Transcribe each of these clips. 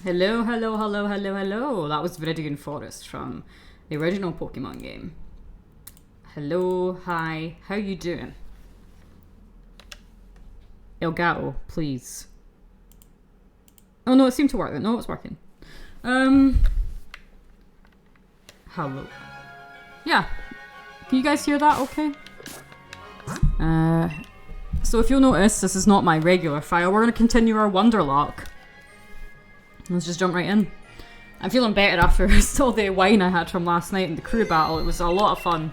Hello, hello, hello, hello, hello. That was Viridian Forest from the original Pokemon game. Hello, hi, how you doing? Elgato, please. Oh no, it seemed to work then. No, it's working. Hello. Yeah. Can you guys hear that okay? So if you'll notice, this is not my regular file. We're going to continue our Wonderlock. Let's just jump right in. I'm feeling better after all the wine I had from last night in the crew battle. It was a lot of fun.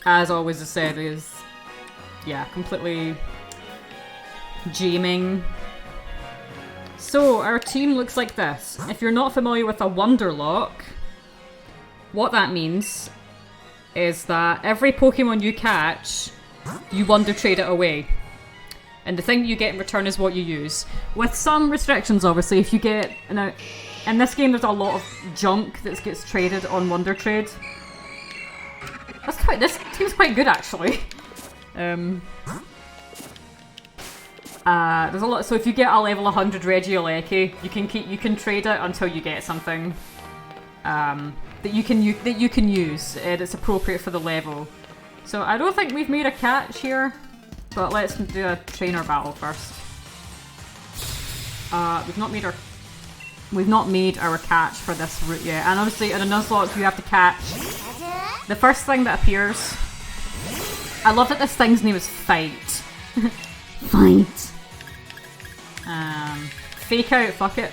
As always I said, is yeah, completely jamming. So our team looks like this. If you're not familiar with a Wonderlock, what that means is that every Pokemon you catch, you Wonder Trade it away. And the thing that you get in return is what you use. With some restrictions, obviously. If you get... Now, in this game, there's a lot of junk that gets traded on Wonder Trade. This team's quite good, actually. There's a lot... So if you get a level 100 Regieleki, you can trade it until you get something that you can use. That's appropriate for the level. So I don't think we've made a catch here. But let's do a trainer battle first. We've not made our catch for this route yet. And obviously in a Nuzlocke you have to catch the first thing that appears. I love that this thing's name is Fight. Fight. Fake out, fuck it.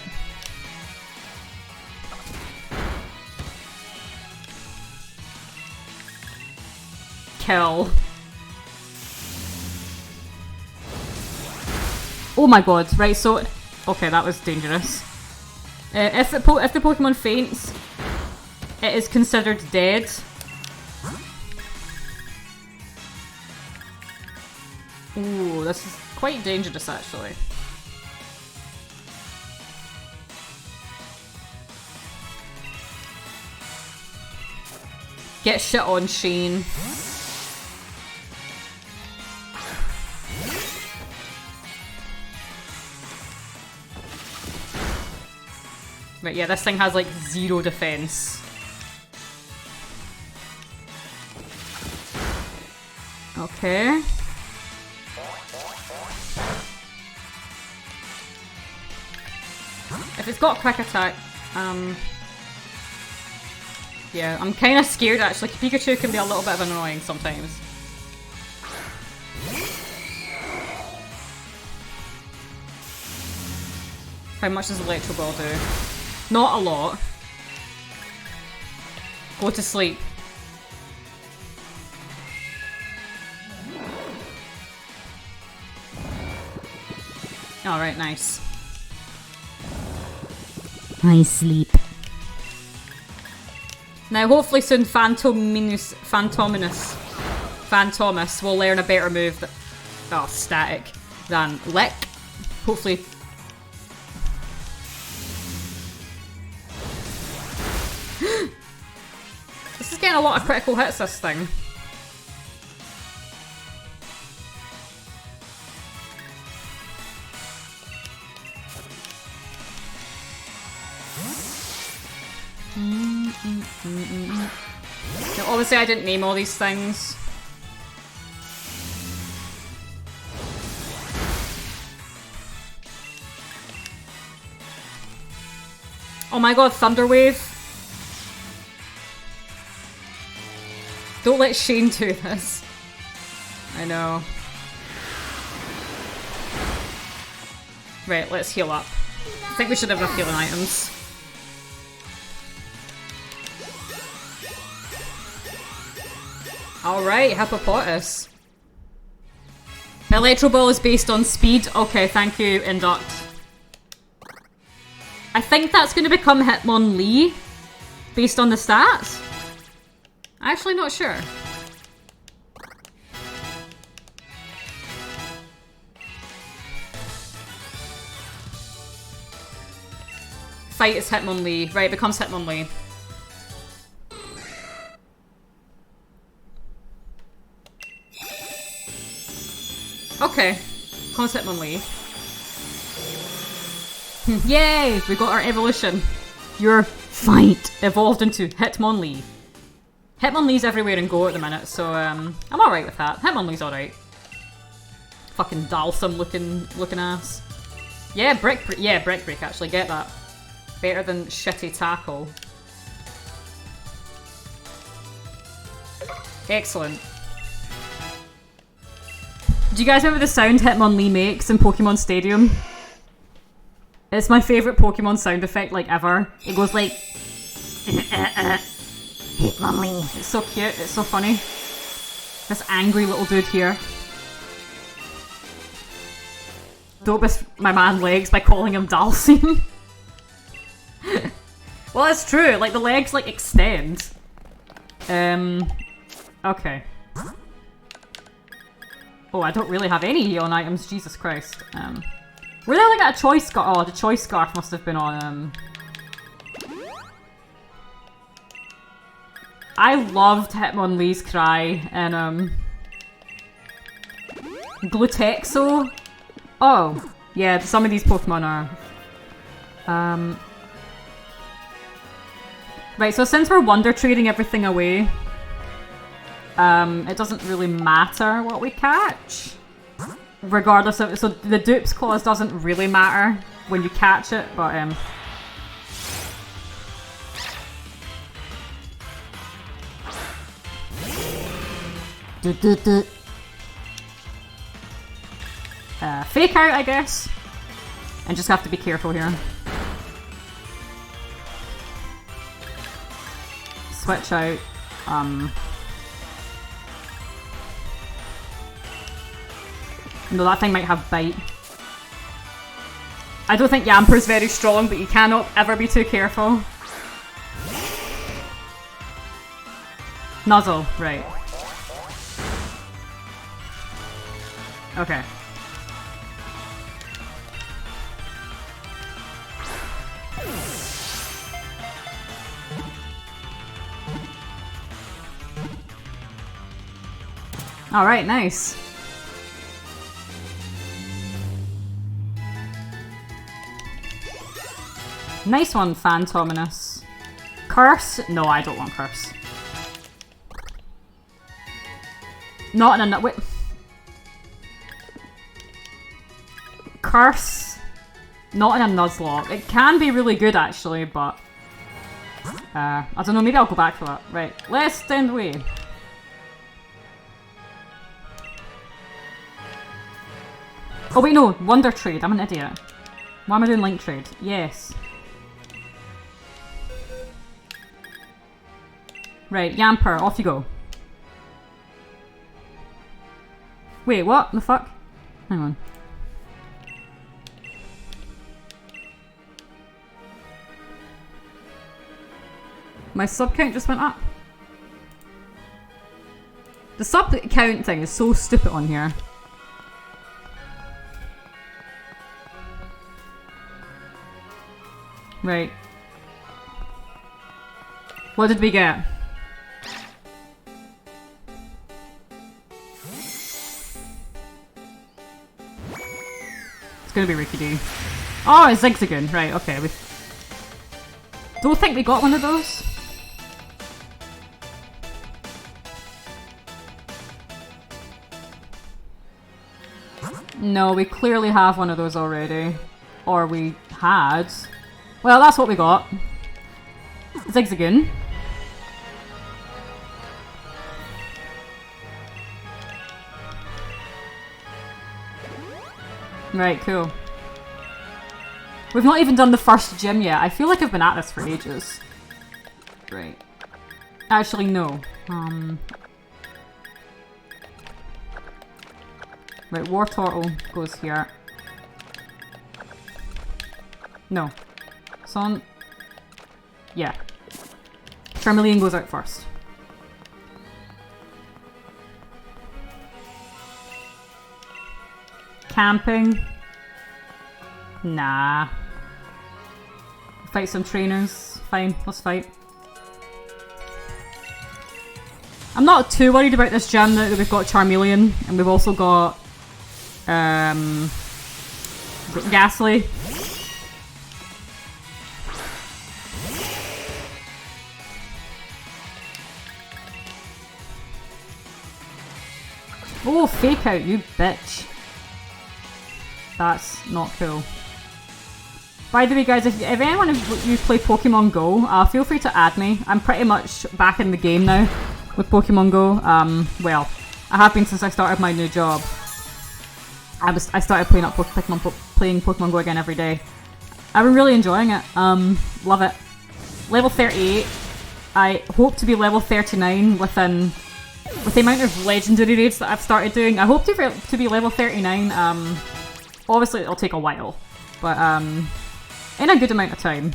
Kill. Oh my god, right, so... Okay, that was dangerous. If the Pokemon faints, it is considered dead. Ooh, this is quite dangerous, actually. Get shit on, Shane. Right, yeah, this thing has like 0 defense. Okay. If it's got quick attack, yeah, I'm kind of scared actually. Pikachu can be a little bit of annoying sometimes. How much does Electro Ball do? Not a lot. Go to sleep. Alright, nice. I sleep. Now hopefully soon Phantominus will learn a better move that... Oh, static. Than Lick. Hopefully... This is getting a lot of critical hits, this thing. Now, obviously I didn't name all these things. Oh my god, Thunder Wave. Don't let Shane do this. I know. Right, let's heal up. I think we should have enough healing items. Alright, Hippopotas. Electro Ball is based on speed. Okay, thank you, Induct. I think that's going to become Hitmonlee based on the stats. Actually, not sure. Fight is Hitmonlee. Right, it becomes Hitmonlee. Okay. Becomes Hitmonlee. Yay! We got our evolution. Your fight evolved into Hitmonlee. Hitmonlee's everywhere in Go at the minute, so I'm alright with that. Hitmonlee's alright. Fucking Dalsum looking ass. Yeah, Brick Break actually, get that. Better than shitty Tackle. Excellent. Do you guys remember the sound Hitmonlee makes in Pokemon Stadium? It's my favourite Pokemon sound effect like ever. It goes like Hitmonlee. It's so cute, it's so funny. This angry little dude here. Dopest my man legs by calling him Dalsim. Well, it's true, like the legs like extend. Okay. Oh, I don't really have any healing items, Jesus Christ. Were there like a choice scarf? Oh, the choice scarf must have been on I loved Hitmonlee's cry and Glutexo. Oh, yeah, some of these Pokemon are. Right, so since we're Wonder Trading everything away, it doesn't really matter what we catch. Regardless of... So the Dupes Clause doesn't really matter when you catch it, but... Fake out, I guess. And just have to be careful here. Switch out. No, that thing might have bite. I don't think Yamper's very strong, but you cannot ever be too careful. Nuzzle, right. Okay. Alright, nice. Nice one, Phantominus. Curse? No, I don't want Curse. Not in a... Wait. Curse? Not in a Nuzlocke. It can be really good, actually, but... I don't know, maybe I'll go back for that. Right, let's stand away. Oh wait, no, Wonder Trade. I'm an idiot. Why am I doing Link Trade? Yes. Right, Yamper, off you go. Wait, what the fuck? Hang on. My sub count just went up. The sub count thing is so stupid on here. Right. What did we get? It's gonna be Ricky D. Oh, it's Zigzagoon. Right, okay. We don't think we got one of those. No, we clearly have one of those already. Or we had. Well, that's what we got. Zigzagoon. Right, cool. We've not even done the first gym yet. I feel like I've been at this for ages. Right. Actually, no. Right, Wartortle goes here. No. Son. Yeah. Charmeleon goes out first. Camping. Nah. Fight some trainers. Fine, let's fight. I'm not too worried about this gym now that we've got Charmeleon and we've also got Ghastly. Oh, fake out, you bitch. That's not cool. By the way, guys, if anyone of you play Pokemon Go, feel free to add me. I'm pretty much back in the game now with Pokemon Go. Well, I have been since I started my new job. I started playing Pokemon Go again every day. I've been really enjoying it. Love it. Level 38. I hope to be level 39 with the amount of legendary raids that I've started doing. I hope to be level 39. Obviously, it'll take a while, but in a good amount of time.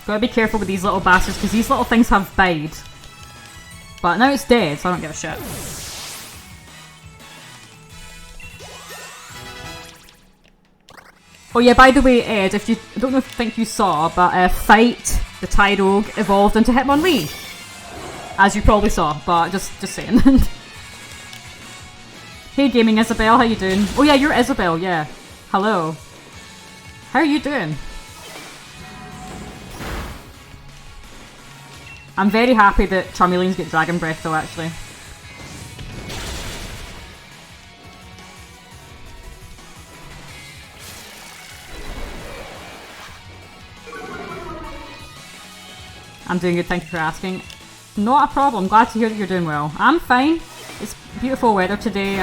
Gotta be careful with these little bastards because these little things have bide. But now it's dead, so I don't give a shit. Oh yeah, by the way, Ed, if you don't think you saw, but Fight, the Tyrogue, evolved into Hitmonlee. As you probably saw, but just saying. Hey Gaming Isabel, how you doing? Oh yeah, you're Isabel, yeah. Hello. How are you doing? I'm very happy that Charmeleons get Dragon Breath though, actually. I'm doing good, thank you for asking. Not a problem, glad to hear that you're doing well. I'm fine. It's beautiful weather today.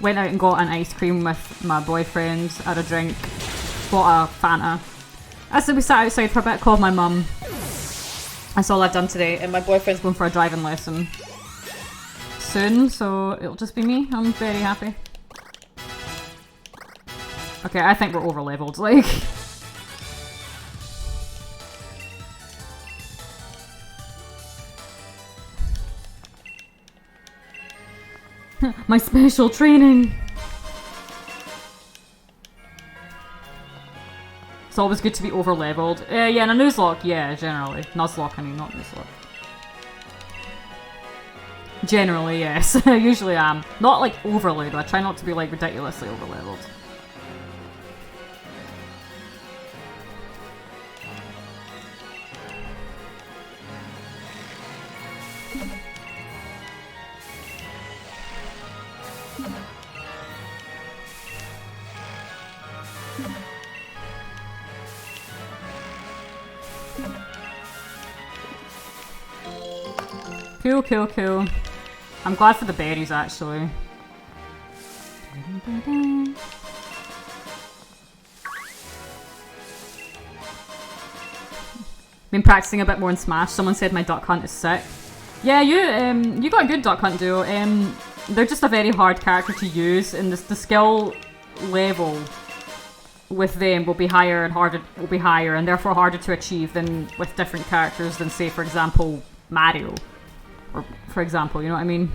Went out and got an ice cream with my boyfriend, had a drink, bought a Fanta. As we sat outside for a bit, called my mum. That's all I've done today, and my boyfriend's going for a driving lesson soon, so it'll just be me. I'm very happy. Okay, I think we're over leveled, like. My special training! It's always good to be over leveled. Yeah, in a Nuzlocke, yeah, generally. Nuzlocke, I mean, not Nuzlocke. Generally, yes. I usually am. Not like overly though, I try not to be like ridiculously over leveled. Cool. I'm glad for the berries, actually. Been practicing a bit more in Smash. Someone said my Duck Hunt is sick. Yeah, you got a good Duck Hunt duo. They're just a very hard character to use, and the skill level with them will be higher, and therefore harder to achieve than with different characters than, say, for example, Mario. Or, for example, you know what I mean?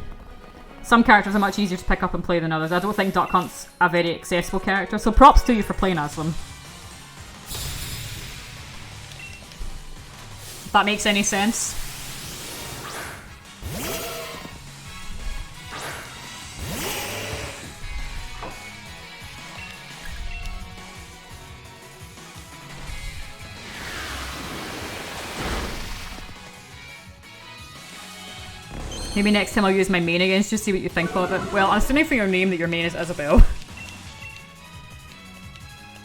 Some characters are much easier to pick up and play than others. I don't think Duck Hunt's a very accessible character, so props to you for playing as them. If that makes any sense. Maybe next time I'll use my main against you, see what you think of it. Well, I'm assuming from your name that your main is Isabel.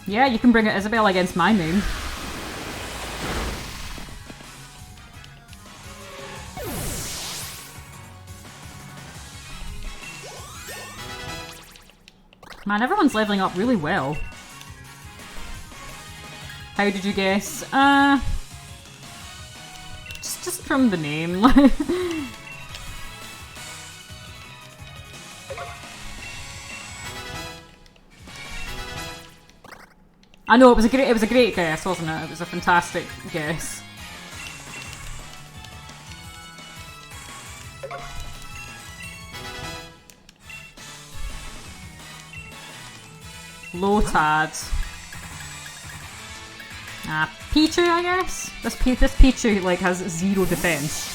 Yeah, you can bring it Isabel against my main. Man, everyone's leveling up really well. How did you guess? Just from the name. I know, it was a great guess, wasn't it? It was a fantastic guess. Lotad. Pichu, I guess? This Pichu, like, has zero defense.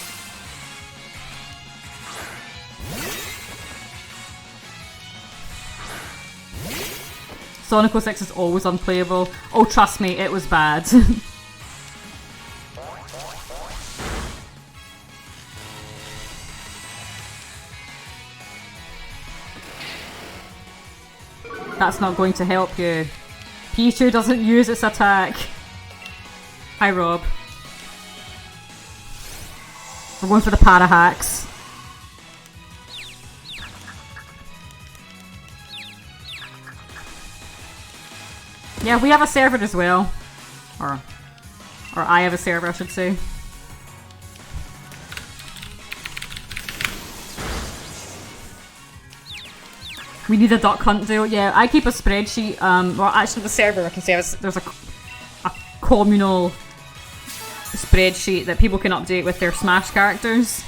Sonic 06 is always unplayable. Oh, trust me, it was bad. That's not going to help you. Pichu doesn't use its attack. Hi, Rob. We're going for the para hacks. Yeah, we have a server as well. Or I have a server, I should say. We need a duck hunt deal. Yeah, I keep a spreadsheet. Well, actually, the server, I can say there's a communal spreadsheet that people can update with their Smash characters.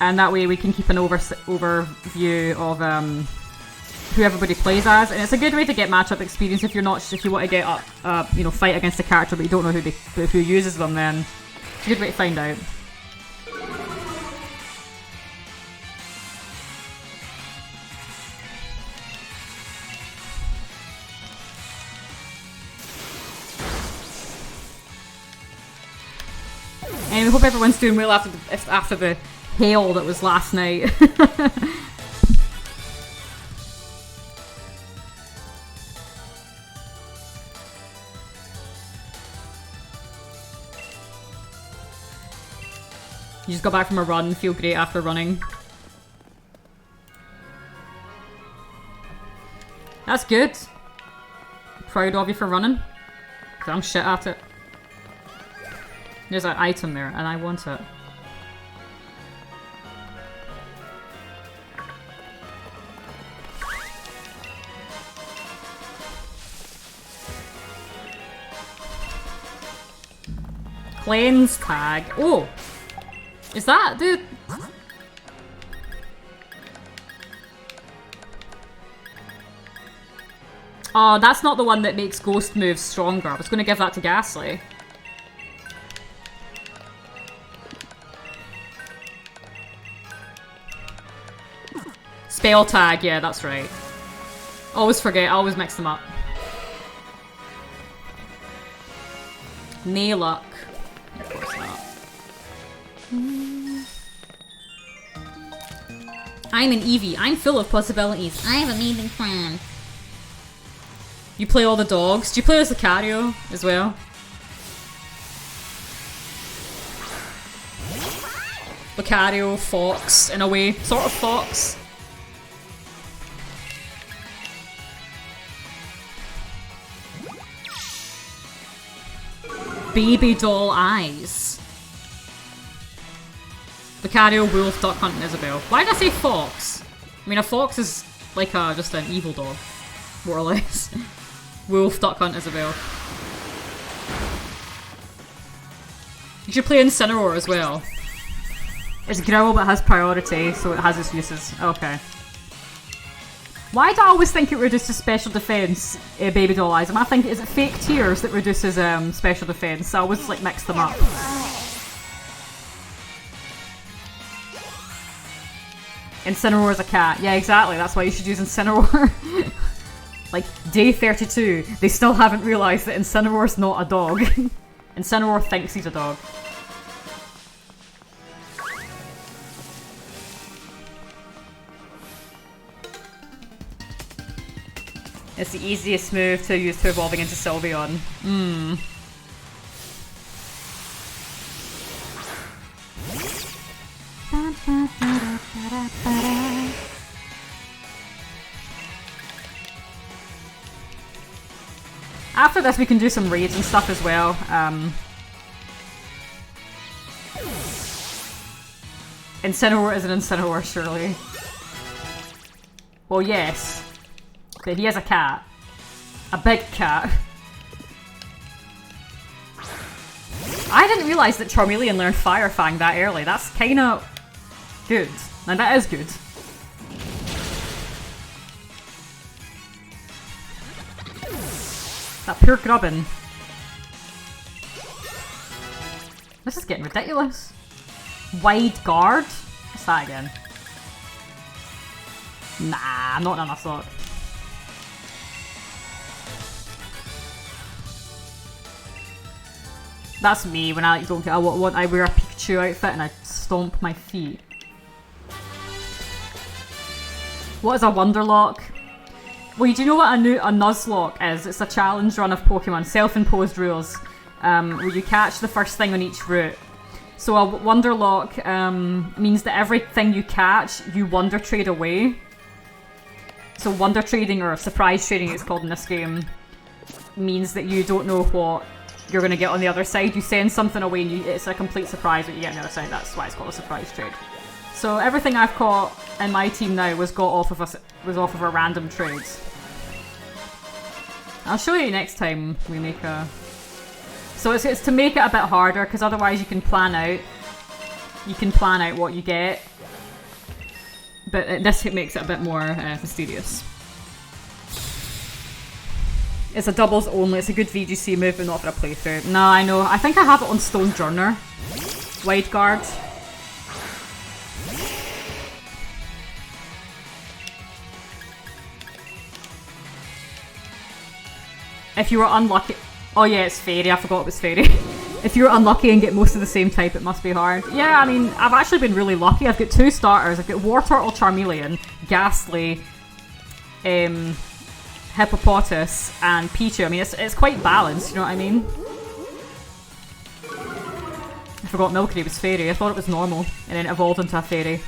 And that way we can keep an overview of who everybody plays as, and it's a good way to get matchup experience if you want to get up, fight against a character but you don't know who uses them. Then it's a good way to find out. And we hope everyone's doing well after the hail that was last night. You just got back from a run, feel great after running. That's good. Proud of you for running. 'Cause I'm shit at it. There's an item there, and I want it. Cleanse tag. Oh! Is that the... Oh, that's not the one that makes ghost moves stronger. I was going to give that to Ghastly. Spell tag, yeah, that's right. Always forget, I always mix them up. Nay luck. Of course not. I'm an Eevee. I'm full of possibilities. I have amazing plans. You play all the dogs. Do you play as a Lucario as well? Lucario, Fox, in a way. Sort of Fox. Baby doll eyes. Lucario, Wolf, Duck Hunt, and Isabelle. Why did I say Fox? I mean, a fox is like just an evil dog, more or less. Wolf, Duck Hunt, Isabelle. You should play Incineroar as well. It's Growl but has priority, so it has its uses. Okay. Why do I always think it reduces special defense, Baby Doll Eyes? I think, is it fake tears that reduces special defense? I always like mix them up. Incineroar is a cat. Yeah, exactly. That's why you should use Incineroar. Like, day 32, they still haven't realised that Incineroar's not a dog. Incineroar thinks he's a dog. It's the easiest move to use to evolving into Sylveon. After this we can do some raids and stuff as well. Incineroar is an Incineroar, surely. Well, yes. But he has a cat. A big cat. I didn't realise that Charmeleon learned Fire Fang that early. That's kinda good. Now that is good. That pure grubbin. This is getting ridiculous. Wide guard? What's that again? Nah, not an Nuzlocke. That's me when I don't get. I wear a Pikachu outfit and I stomp my feet. What is a Wonderlock? Well, do you know what a Nuzlocke is? It's a challenge run of Pokemon, self-imposed rules, where you catch the first thing on each route. So a Wonderlock means that everything you catch, you Wonder Trade away. So Wonder Trading, or Surprise Trading it's called in this game, means that you don't know what you're going to get on the other side. You send something away and it's a complete surprise what you get on the other side. That's why it's called a surprise trade. So everything I've caught in my team now was off of a random trade. I'll show you next time we make a... So it's to make it a bit harder, because otherwise you can plan out what you get. But this makes it a bit more mysterious. It's a doubles only. It's a good VGC move, but not for a playthrough. No, I know. I think I have it on Stone Journer. Wide guard. If you were unlucky... Oh yeah, it's Fairy. I forgot it was Fairy. If you're unlucky and get most of the same type, it must be hard. Yeah, I mean, I've actually been really lucky. I've got 2 starters. I've got Wartortle, Charmeleon, Ghastly, Hippopotas, and Pichu. I mean, it's quite balanced, you know what I mean? I forgot Milky was Fairy. I thought it was normal, and then it evolved into a Fairy.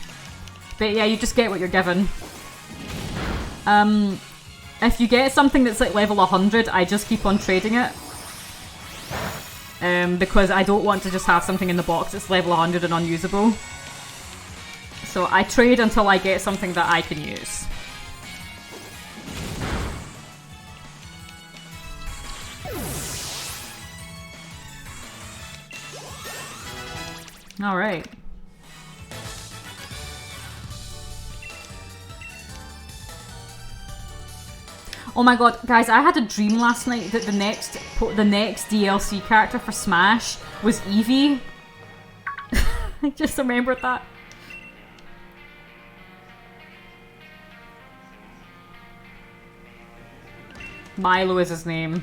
But yeah, you just get what you're given. If you get something that's like level 100, I just keep on trading it. Because I don't want to just have something in the box that's level 100 and unusable. So I trade until I get something that I can use. Alright. Oh my god, guys, I had a dream last night that the next DLC character for Smash was Eevee. I just remembered that. Milo is his name.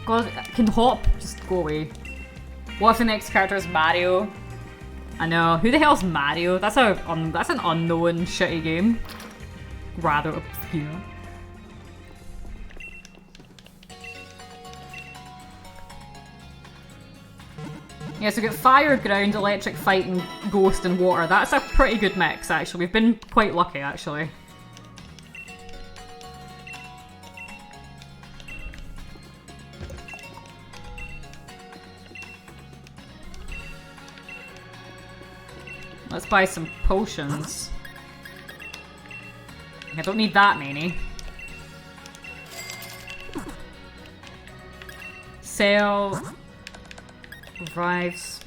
God, can Hop just go away? What if the next character is Mario? I know. Who the hell's Mario? That's an unknown shitty game. Rather obscure. Yeah, so we get Fire, Ground, Electric, Fighting, Ghost, and Water. That's a pretty good mix, actually. We've been quite lucky, actually. Let's buy some potions. I don't need that many. Sell. Revives.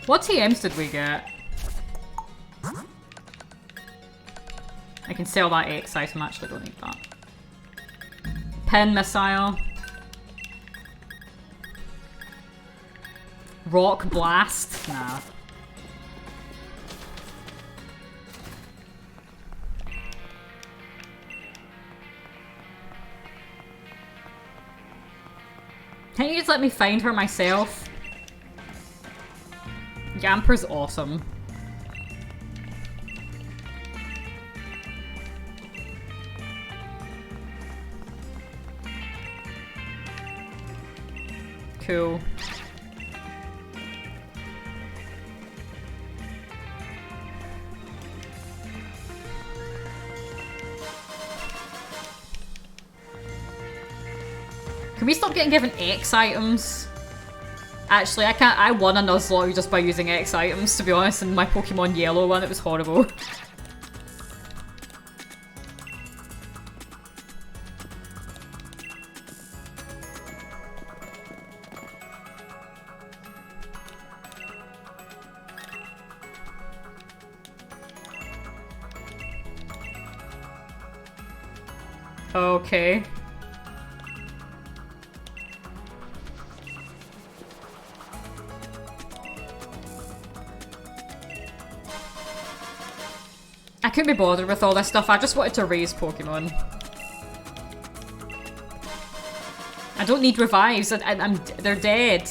What TMs did we get? I can sell that X item, actually, don't need that. Pen Missile. Rock Blast? Nah. Can't you just let me find her myself? Yamper's awesome. Cool. Can we stop getting given X items? Actually, I won a Nuzlocke just by using X items, to be honest, in my Pokemon Yellow one. It was horrible. Okay. couldn't be bothered with all this stuff. I just wanted to raise Pokemon. I don't need revives. They're dead.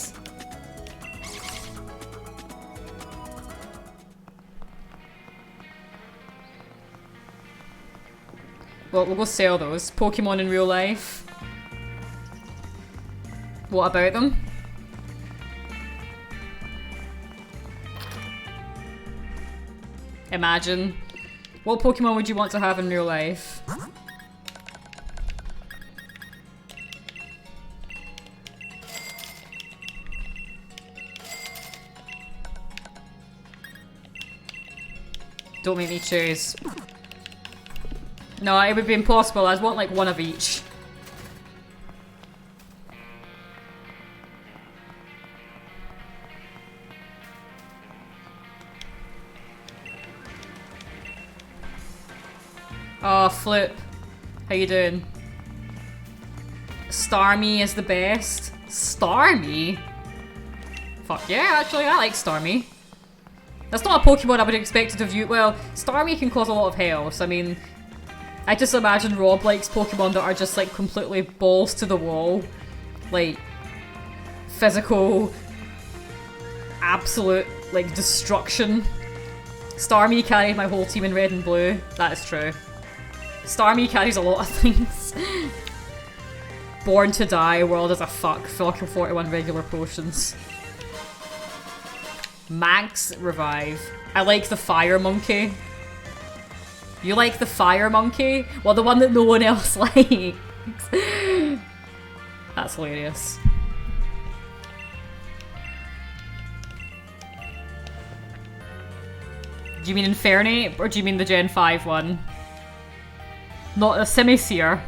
Well, we'll go sell those. Pokemon in real life. What about them? Imagine. What Pokemon would you want to have in real life? Don't make me choose. No, it would be impossible. I'd want like one of each. Oh, Flip. How you doing? Starmie is the best. Starmie? Fuck yeah, actually, I like Starmie. That's not a Pokemon I would have expected of you. Well, Starmie can cause a lot of health. I mean, I just imagine Rob likes Pokemon that are just like completely balls to the wall. Like, physical, absolute, like, destruction. Starmie carried my whole team in red and blue. That is true. Starmie carries a lot of things. Born to Die, world as a fuck, fucking 41 regular potions. Max revive. I like the fire monkey. You like the fire monkey? Well, the one that no one else likes. That's hilarious. Do you mean Infernape, or do you mean the Gen 5 one? Not a Simisear.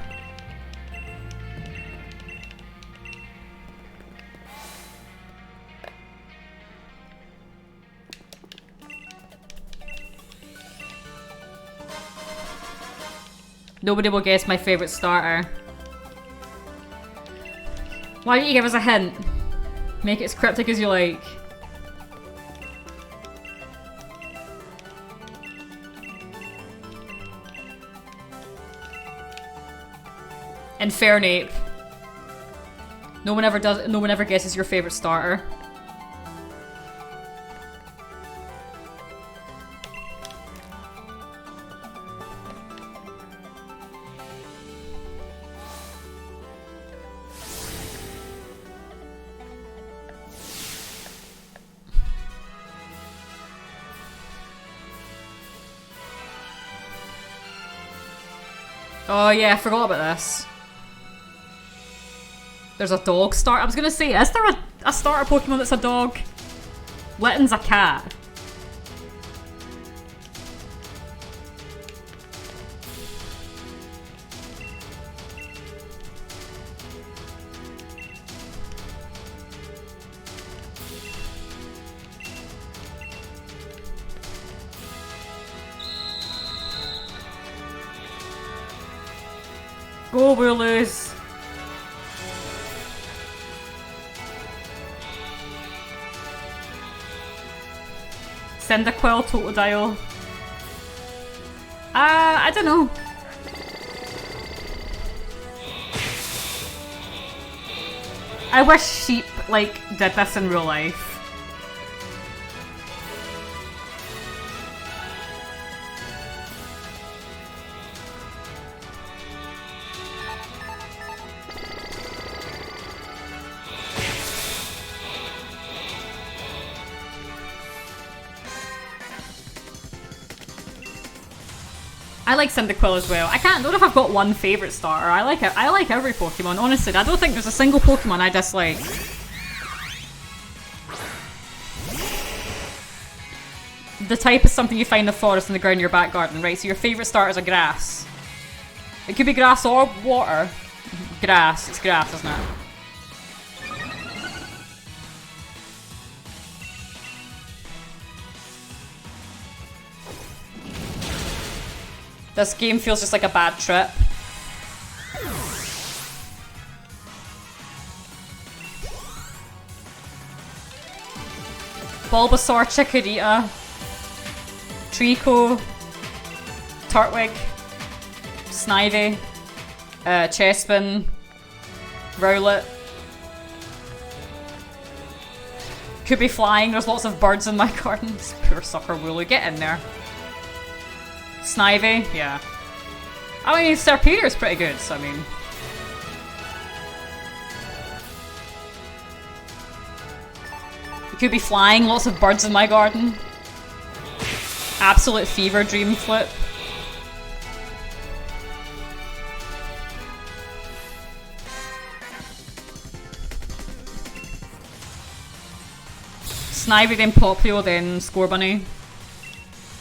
Nobody will guess my favourite starter. Why don't you give us a hint? Make it as cryptic as you like. Infernape. No one ever guesses your favourite starter. Oh yeah, I forgot about this. There's a dog starter. I was gonna say, is there a starter Pokemon that's a dog? Litten's a cat. Go, we'll lose. Cyndaquil, Totodile. I don't know. I wish sheep, like, did this in real life. I like Cyndaquil as well. I don't know if I've got one favourite starter. I like every Pokemon, honestly. I don't think there's a single Pokemon I dislike. The type is something you find in the forest in the ground in your back garden, right? So your favourite starter is a grass. It could be grass or water. Grass. It's grass, isn't it? This game feels just like a bad trip. Bulbasaur, Chikorita, Trico, Turtwig, Snivy, Chespin, Rowlet. Could be flying, there's lots of birds in my gardens. Poor sucker Wooloo, get in there. Snivy, yeah. I mean, Serpeder's pretty good, so I mean... It could be flying, lots of birds in my garden. Absolute fever dream flip. Snivy, then Popplio, then Scorbunny.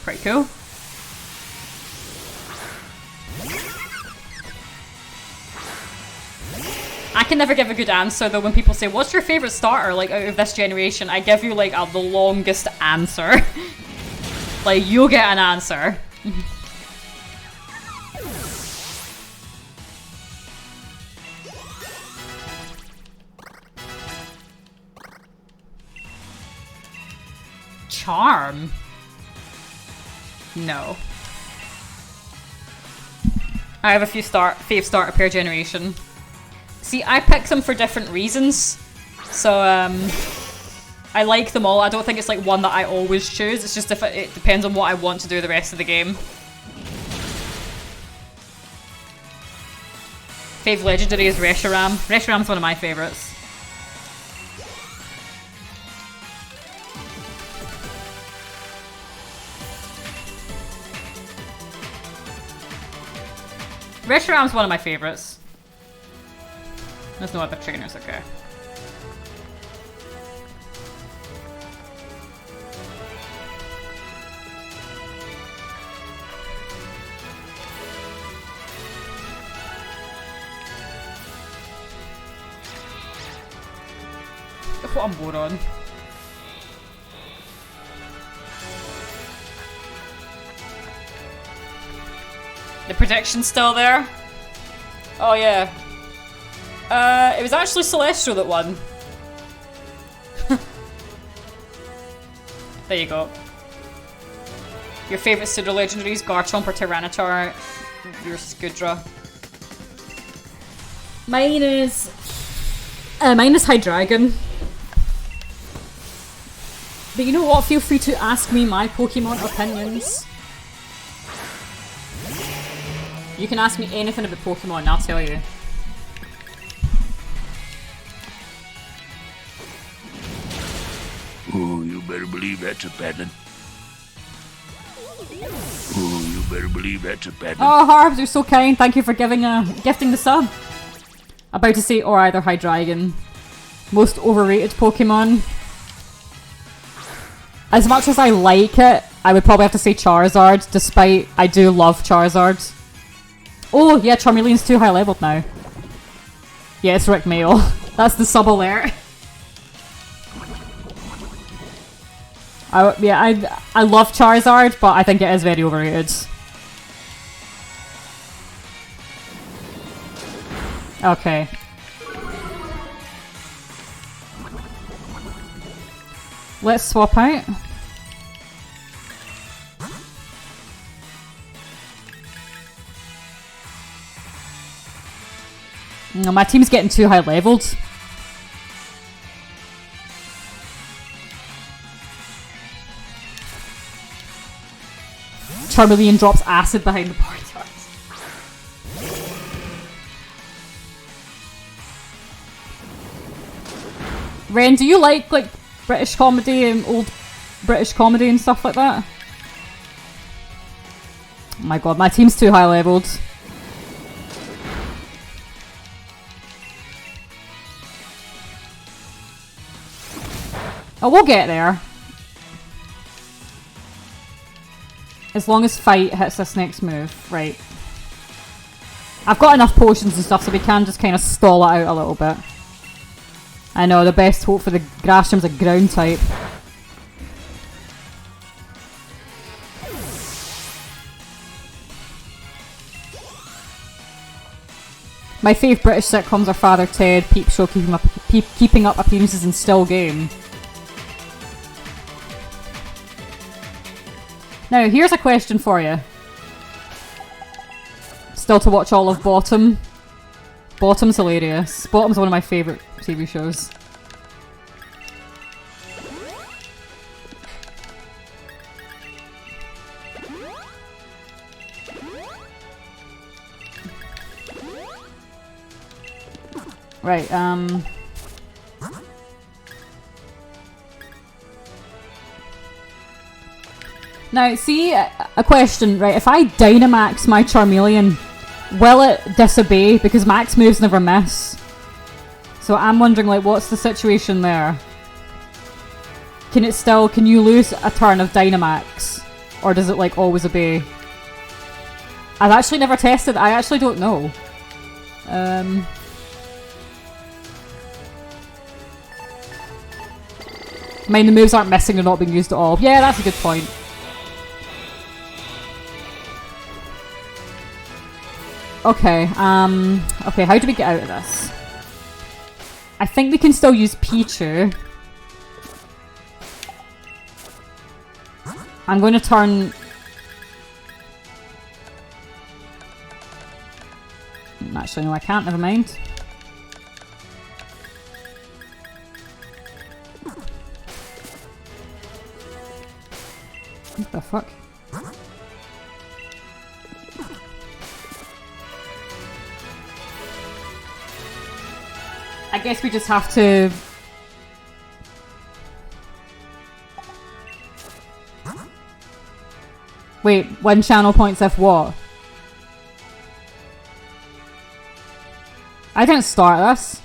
Pretty cool. I can never give a good answer though when people say, what's your favourite starter like out of this generation? I give you like the longest answer. Like, you'll get an answer. Charm? No. I have a few fave starter per generation. See, I pick them for different reasons. So, I like them all. I don't think it's like one that I always choose. It's just if it depends on what I want to do the rest of the game. Fave legendary is Reshiram. Reshiram's one of my favourites. Reshiram's one of my favourites. There's no other trainers, okay. What a moron. The prediction's still there? Oh yeah. It was actually Celestial that won. There you go. Your favourite pseudo legendaries, Garchomp or Tyranitar. Your Scudra. Mine is Hydreigon. But you know what? Feel free to ask me my Pokemon opinions. You can ask me anything about Pokemon and I'll tell you. Oh, you better believe that's a pattern. Oh, you better believe that's a pattern. Oh, Harbs, you're so kind. Thank you for gifting the sub. About to say, or either Hydreigon. Most overrated Pokemon. As much as I like it, I would probably have to say Charizard, despite I do love Charizard. Oh, yeah, Charmeleon's too high leveled now. Yeah, it's Rick Mail. That's the sub alert. I love Charizard, but I think it is very overrated. Okay. Let's swap out. No, my team's getting too high leveled. Charmeleon drops acid behind the party charts. Ren, do you like British comedy and old British comedy and stuff like that? Oh my god, my team's too high leveled. Oh, we'll get there. As long as Fight hits this next move. Right. I've got enough potions and stuff so we can just kind of stall it out a little bit. I know, the best hope for the Grashram's a ground type. My fave British sitcoms are Father Ted, Peep Show, keeping up appearances and Still Game. Now, here's a question for you. Still to watch all of Bottom. Bottom's hilarious. Bottom's one of my favourite TV shows. Right, now, see, a question, right? If I Dynamax my Charmeleon, will it disobey? Because max moves never miss. So I'm wondering, like, what's the situation there? Can you lose a turn of Dynamax? Or does it, like, always obey? I've actually never tested. I actually don't know. I mean, the moves aren't missing, they're not being used at all. Yeah, that's a good point. Okay, okay, how do we get out of this? I think we can still use Pichu. I'm going to turn... Actually, no, I can't, never mind. What the fuck? I guess we just have to... Wait, when channel points if what? I didn't start this.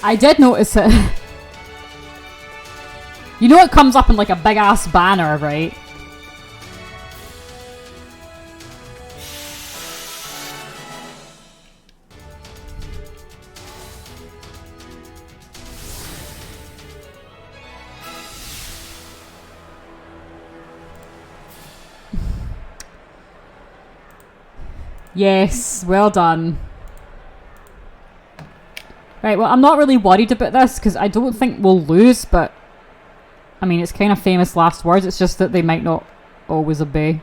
I did notice it. You know it comes up in like a big ass banner, right? Yes, well done. Right, well, I'm not really worried about this because I don't think we'll lose, but I mean, it's kind of famous last words. It's just that they might not always obey.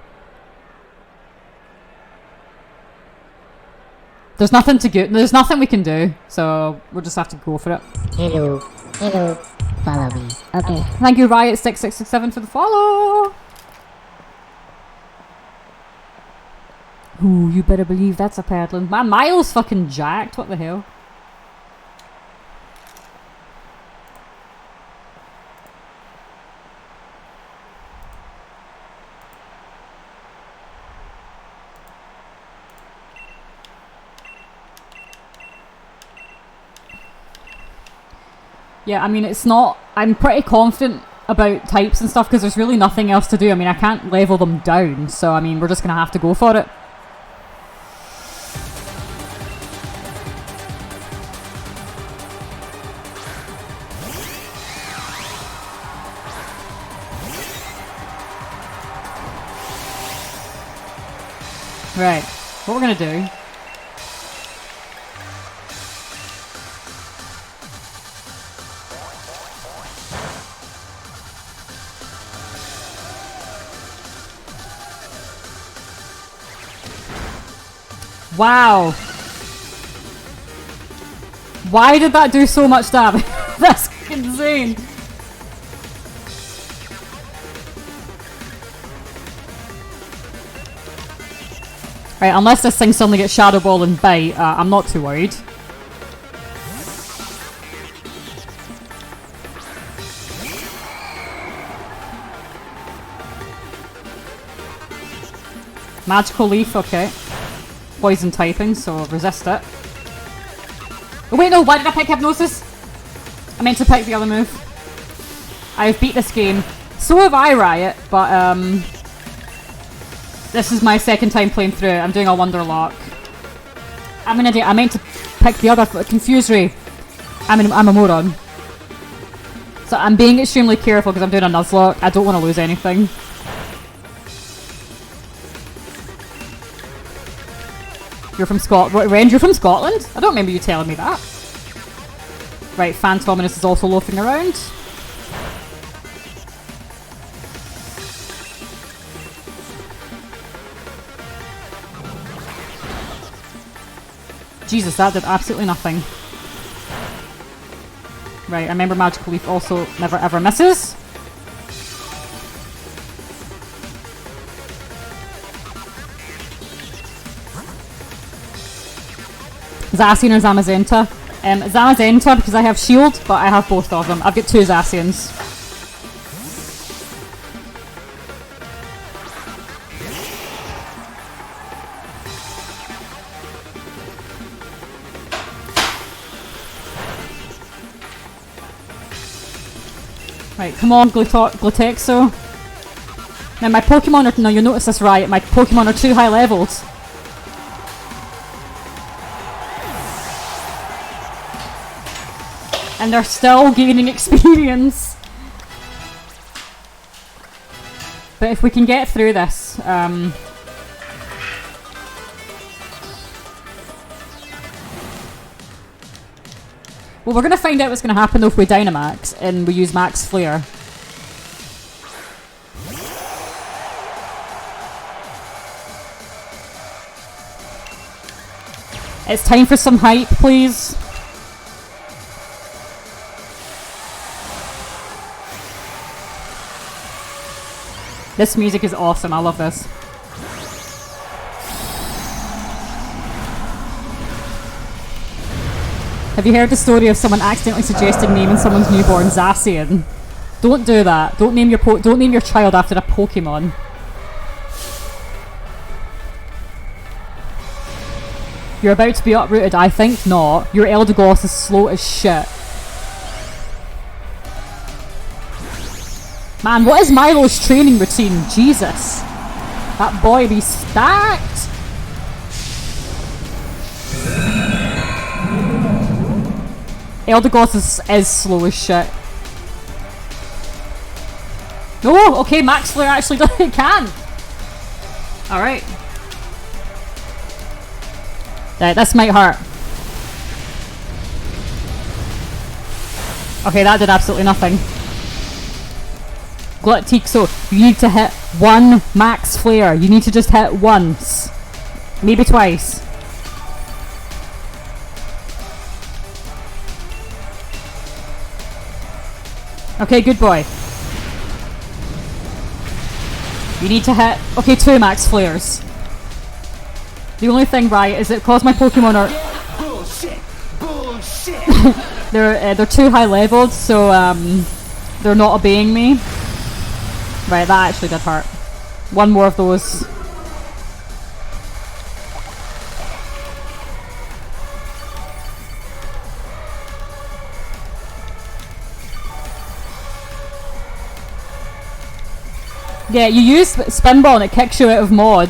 There's nothing to go. There's nothing we can do, so we'll just have to go for it. Hello, hello, follow me. Okay. Thank you, Riot6667, for the follow. Ooh, you better believe that's a paddling. Man, Milo's fucking jacked. What the hell? Yeah, I mean, it's not... I'm pretty confident about types and stuff because there's really nothing else to do. I mean, I can't level them down, so I mean, we're just gonna have to go for it. Right, what we're gonna do... Wow. Why did that do so much damage? That's insane. Right, unless this thing suddenly gets Shadow Ball and Bite, I'm not too worried. Magical Leaf, okay. Poison typing, so resist it. Oh wait, no, why did I pick Hypnosis? I meant to pick the other move. I've beat this game. So have I, Riot, but this is my second time playing through it. I'm doing a Wonder Lock. I'm an idiot. I meant to pick the other Confuse Ray. I'm a moron. So I'm being extremely careful because I'm doing a Nuzlocke. I don't want to lose anything. You're from Scotland. Ren, you're from Scotland? I don't remember you telling me that. Right, Phantominus is also loafing around. Jesus, that did absolutely nothing. Right, I remember Magical Leaf also never ever misses. Zacian or Zamazenta? Zamazenta because I have shield, but I have both of them. I've got 2 Zacians. Right, come on, Glutexo. Now my Pokemon are... No, you'll notice this right. My Pokemon are too high leveled. And they're still gaining experience. But if we can get through this... Well, we're going to find out what's going to happen though if we Dynamax and we use Max Flare. It's time for some hype, please. This music is awesome. I love this. Have you heard the story of someone accidentally suggesting naming someone's newborn Zacian? Don't do that. Don't name your child after a Pokemon. You're about to be uprooted. I think not. Your Eldegoss is slow as shit. Man, what is Milo's training routine? Jesus. That boy be stacked. Eldegoss is slow as shit. Oh, okay, Max Flare actually does it. Can. Alright. This might hurt. Okay, that did absolutely nothing. Glutexo, you need to hit 1 Max Flare. You need to just hit once. Maybe twice. Okay, good boy. You need to hit... Okay, 2 Max Flares. The only thing right is that because my Pokemon are... Bullshit! Bullshit! they're too high leveled, so they're not obeying me. Right, that actually did hurt. 1 more of those. Yeah, you use Spin Ball and it kicks you out of mod.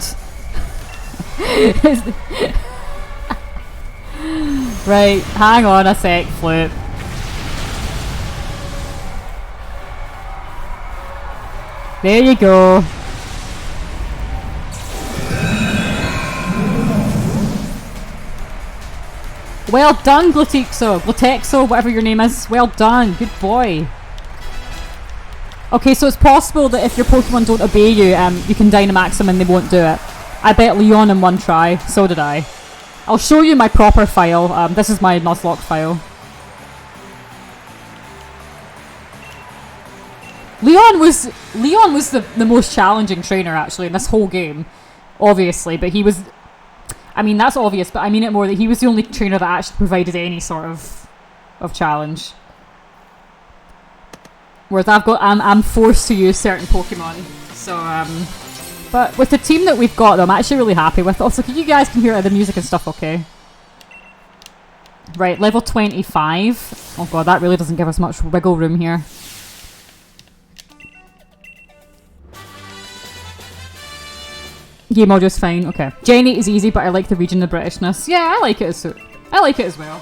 Right, hang on a sec, Flute. There you go. Well done, Glutexo, whatever your name is. Well done, good boy. Okay, so it's possible that if your Pokemon don't obey you, you can Dynamax them and they won't do it. I bet Leon in 1 try, so did I. I'll show you my proper file. This is my Nuzlocke file. Leon was the most challenging trainer actually in this whole game, obviously, but he was... I mean, that's obvious, but I mean it more that he was the only trainer that actually provided any sort of challenge. Whereas I'm forced to use certain Pokemon. So, but with the team that we've got, though, I'm actually really happy with. Also, you guys can hear the music and stuff, okay? Right, level 25. Oh god, that really doesn't give us much wiggle room here. Game audio's fine, okay. Gen 8 is easy, but I like the region of Britishness. Yeah, I like it as well.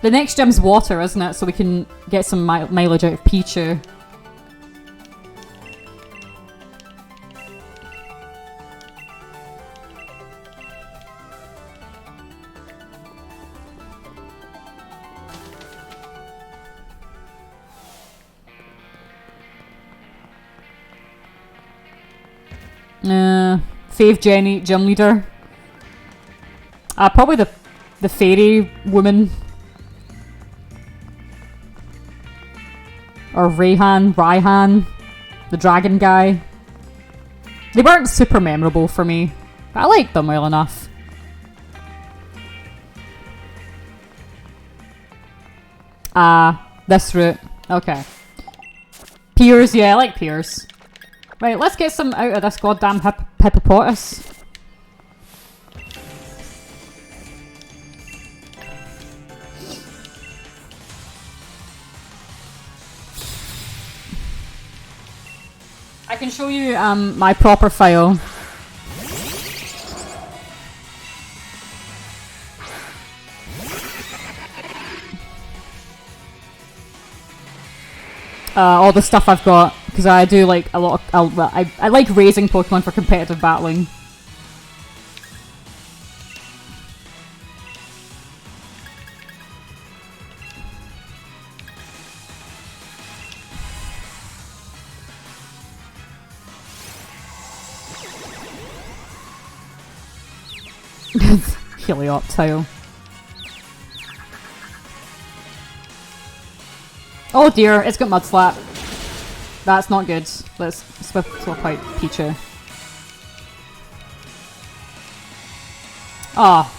The next gym's water, isn't it? So we can get some mileage out of Pichu. Fave Jenny, gym leader. Probably the fairy woman. Or Raihan, the dragon guy. They weren't super memorable for me, but I liked them well enough. This route. Okay. Piers, yeah, I like Piers. Right, let's get some out of this goddamn hippopotamus. I can show you my proper file. All the stuff I've got, because I do like a lot of, I like raising Pokemon for competitive battling. Helioptile. Oh dear, it's got Mudslap. That's not good. Let's swap out Pichu. Ah.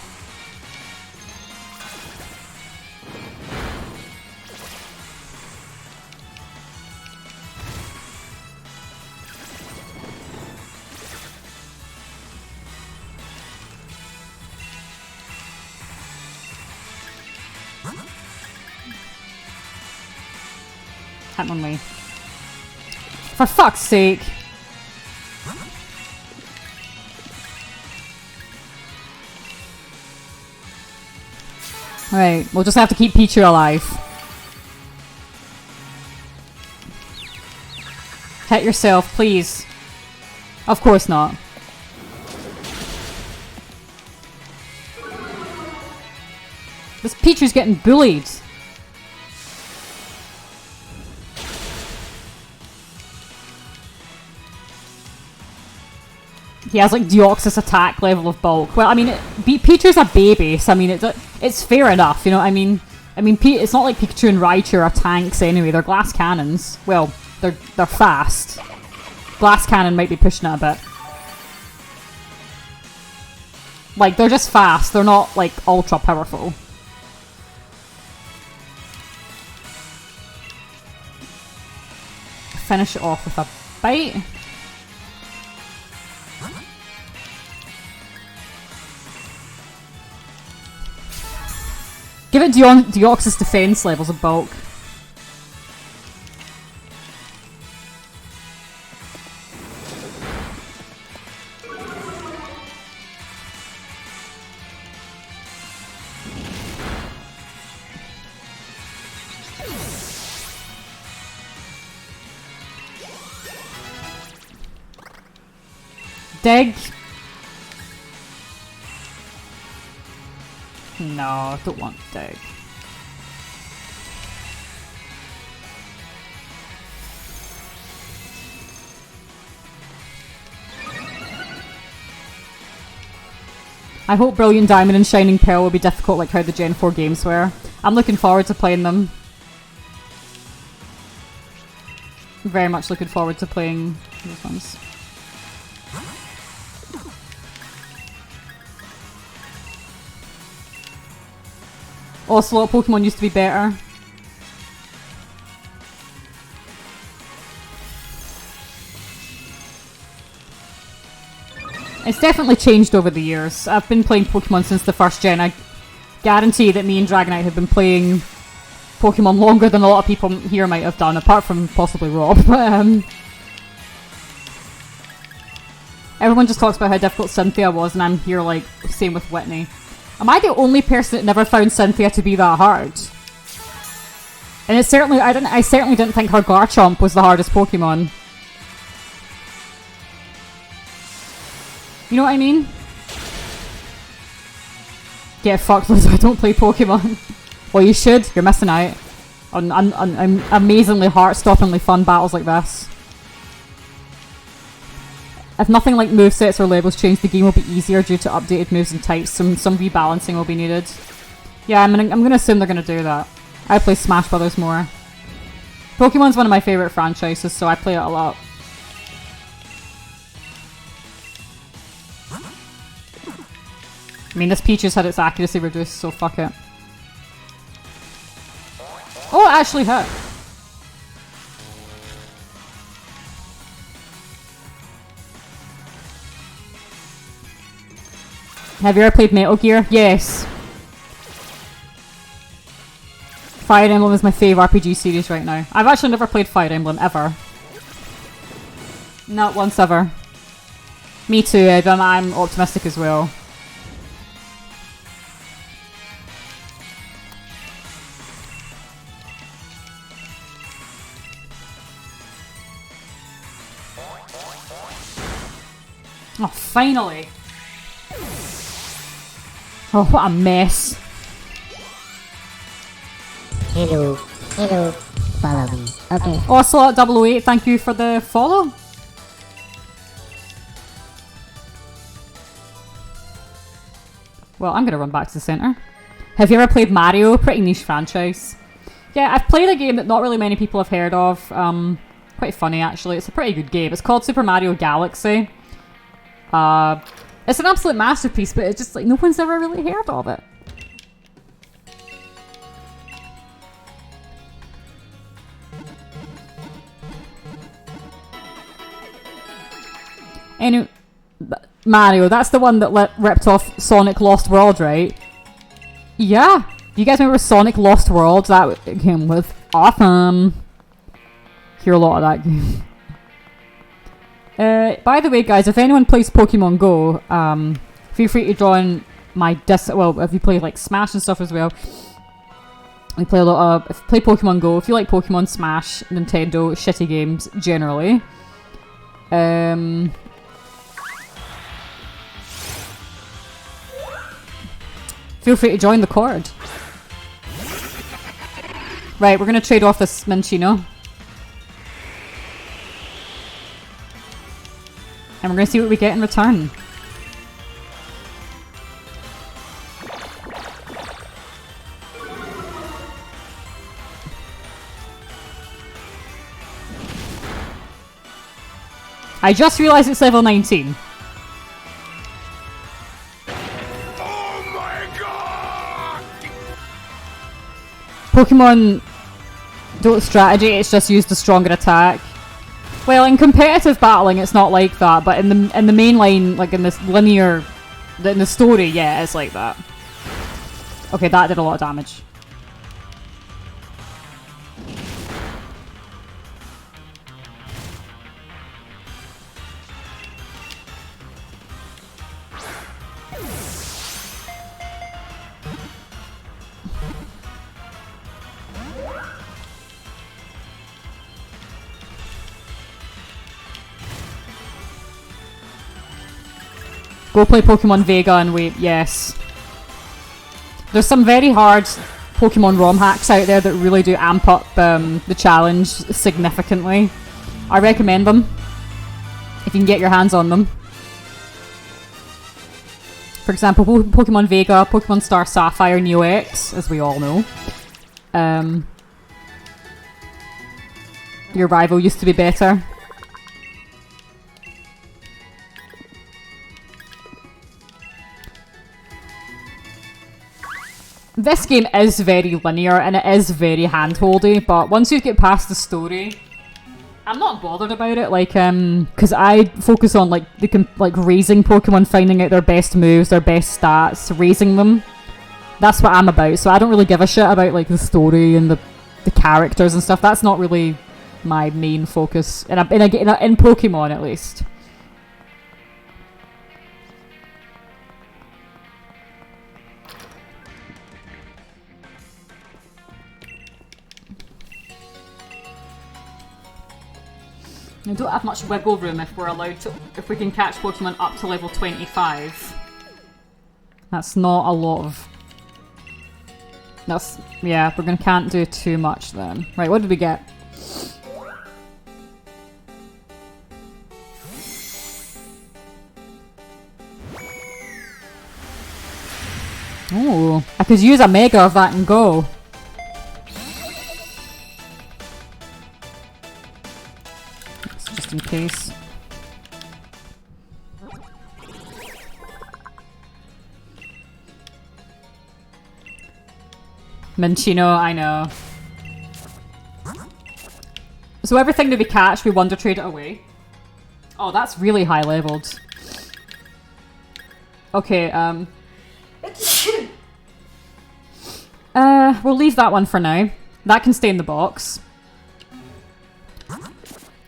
Hitmonlee. For fuck's sake. Right, we'll just have to keep Pichu alive. Hit yourself, please. Of course not. This Pichu's getting bullied. He has like Deoxys attack level of bulk. Well, I mean, Pichu's a baby, so I mean, it's fair enough, you know what I mean? It's not like Pikachu and Raichu are tanks anyway. They're glass cannons. Well, they're fast. Glass cannon might be pushing it a bit. Like, they're just fast. They're not like ultra powerful. Finish it off with a bite. Give it Deoxys defense levels of bulk. Dig. No, I don't want Dig. I hope Brilliant Diamond and Shining Pearl will be difficult like how the Gen 4 games were. I'm looking forward to playing them. Very much looking forward to playing those ones. Ocelot Pokemon used to be better. It's definitely changed over the years. I've been playing Pokemon since the first gen. I guarantee that me and Dragonite have been playing Pokemon longer than a lot of people here might have done, apart from possibly Rob. Everyone just talks about how difficult Cynthia was, and I'm here like, same with Whitney. Am I the only person that never found Cynthia to be that hard? And it's certainly, I certainly didn't think her Garchomp was the hardest Pokemon. You know what I mean? Get fucked, Liz, I don't play Pokemon. Well, you should. You're missing out on amazingly heart-stoppingly fun battles like this. If nothing like movesets or levels change, the game will be easier due to updated moves and types. Some rebalancing will be needed. Yeah, I'm gonna assume they're gonna do that. I play Smash Brothers more. Pokemon's one of my favourite franchises, so I play it a lot. I mean, this Peach has had its accuracy reduced, so fuck it. Oh, it actually hit. Have you ever played Metal Gear? Yes. Fire Emblem is my favourite RPG series right now. I've actually never played Fire Emblem, ever. Not once ever. Me too, Ed. I'm optimistic as well. Oh, finally! Oh, what a mess. Hello. Follow me. Okay. Ocelot 008, thank you for the follow. Well, I'm gonna run back to the centre. Have you ever played Mario? Pretty niche franchise. Yeah, I've played a game that not really many people have heard of. Quite funny, actually. It's a pretty good game. It's called Super Mario Galaxy. It's an absolute masterpiece, but it's just like no one's ever really heard of it. Anyway, Mario, that's the one that ripped off Sonic Lost World, right? Yeah. You guys remember Sonic Lost World? That game was awesome. Hear a lot of that game. By the way, guys, if anyone plays Pokemon Go, feel free to join my well, if you play like Smash and stuff as well. We play a lot of play Pokemon Go. If you like Pokemon, Smash, Nintendo, shitty games generally. Feel free to join the Cord. Right, we're gonna trade off this Minchino. And we're going to see what we get in return. I just realised it's level 19. Oh my god! Pokemon don't strategy, it's just use the stronger attack. Well, in competitive battling, it's not like that, but in the main line, like in this linear, in the story, yeah, it's like that. Okay, that did a lot of damage. Go play Pokemon Vega and wait, yes. There's some very hard Pokemon ROM hacks out there that really do amp up the challenge significantly. I recommend them, if you can get your hands on them. For example, Pokemon Vega, Pokemon Star Sapphire, Neo X, as we all know. Your rival used to be better. This game is very linear and it is very handholdy, but once you get past the story, I'm not bothered about it. Like, because I focus on like raising Pokemon, finding out their best moves, their best stats, raising them. That's what I'm about. So I don't really give a shit about like the story and the characters and stuff. That's not really my main focus in Pokemon, at least. We don't have much wiggle room if we're allowed to, if we can catch Pokemon up to level 25. That's not a lot of... That's... Yeah, can't do too much then. Right, what did we get? Oh, I could use a Mega of that and go. Just in case. Minccino, I know. So everything that we catch, we Wonder Trade it away. Oh, that's really high leveled. Okay, we'll leave that one for now. That can stay in the box.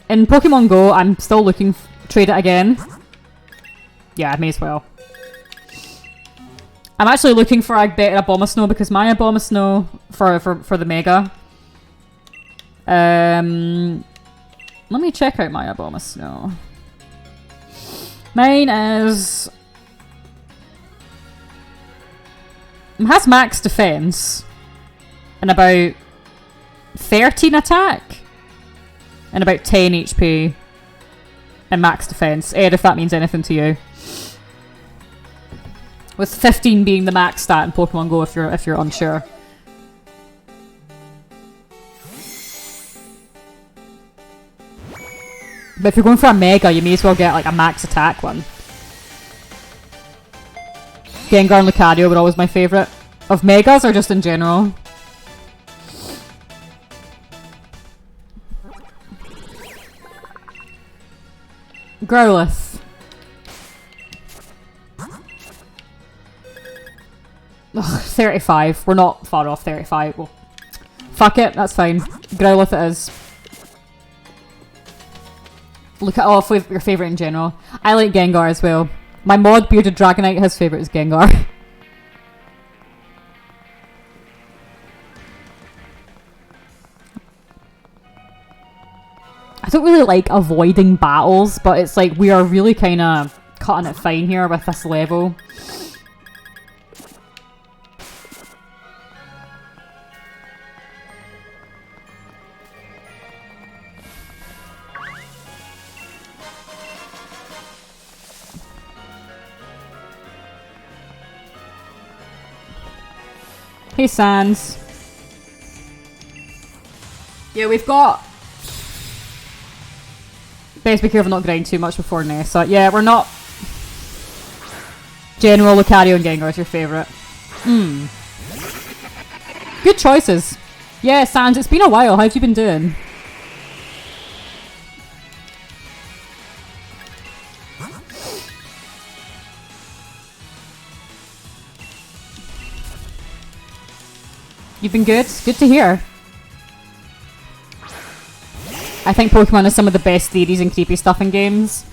In Pokemon Go, I'm still looking... Trade it again. Yeah, I may as well. I'm actually looking for a better Abomasnow because my Abomasnow for the Mega. Let me check out my Abomasnow. Mine is... It has max defense and about 13 attack and about 10 HP and max defense. Ed, if that means anything to you. With 15 being the max stat in Pokemon Go if you're unsure. But if you're going for a Mega, you may as well get like a max attack one. Gengar and Lucario were always my favourite. Of Megas or just in general? Growlithe. Ugh, 35. We're not far off 35. Well, fuck it, that's fine. Growlithe it is. Look at your favourite in general. I like Gengar as well. My mod bearded Dragonite, his favourite is Gengar. I don't really like avoiding battles, but it's like we are really kind of cutting it fine here with this level. Hey, Sans. Yeah, we've got... Best be careful not to grind too much before Nessa. Yeah, we're not... General, Lucario and Gengar is your favourite. Good choices. Yeah, Sans, it's been a while. How have you been doing? You've been good? Good to hear. I think Pokemon is some of the best theories and creepy stuff in games.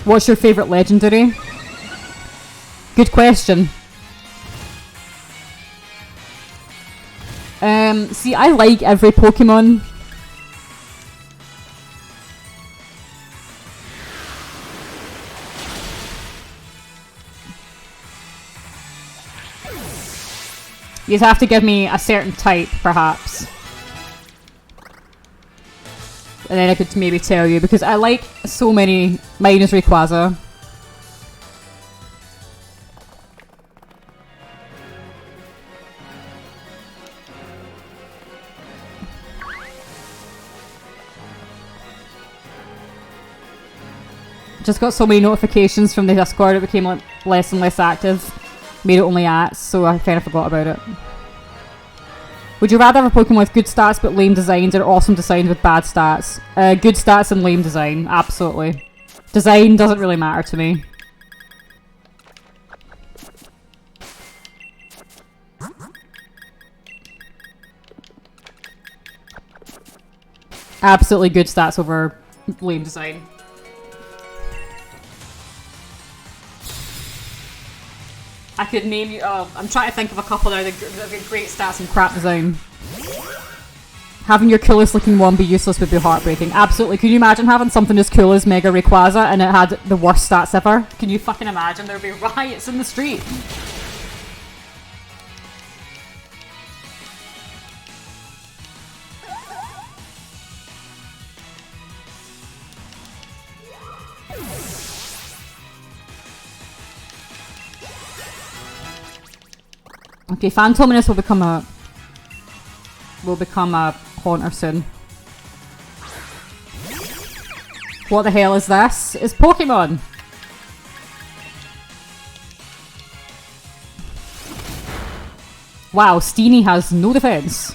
What's your favourite legendary? Good question. See, I like every Pokemon. You'd have to give me a certain type, perhaps. And then I could maybe tell you, because I like so many. Mine is Rayquaza. Just got so many notifications from the Discord, it became like less and less active. Made it only at, so I kind of forgot about it. Would you rather have a Pokemon with good stats but lame designs, or awesome designs with bad stats? Good stats and lame design, absolutely. Design doesn't really matter to me. Absolutely good stats over lame design. I could name you. I'm trying to think of a couple there that have great stats and crap design. Having your coolest looking one be useless would be heartbreaking. Absolutely. Can you imagine having something as cool as Mega Rayquaza and it had the worst stats ever? Can you fucking imagine? There'd be riots in the street. Okay, Phantominus will become a haunter soon. What the hell is this? It's Pokemon! Wow, Steenie has no defense.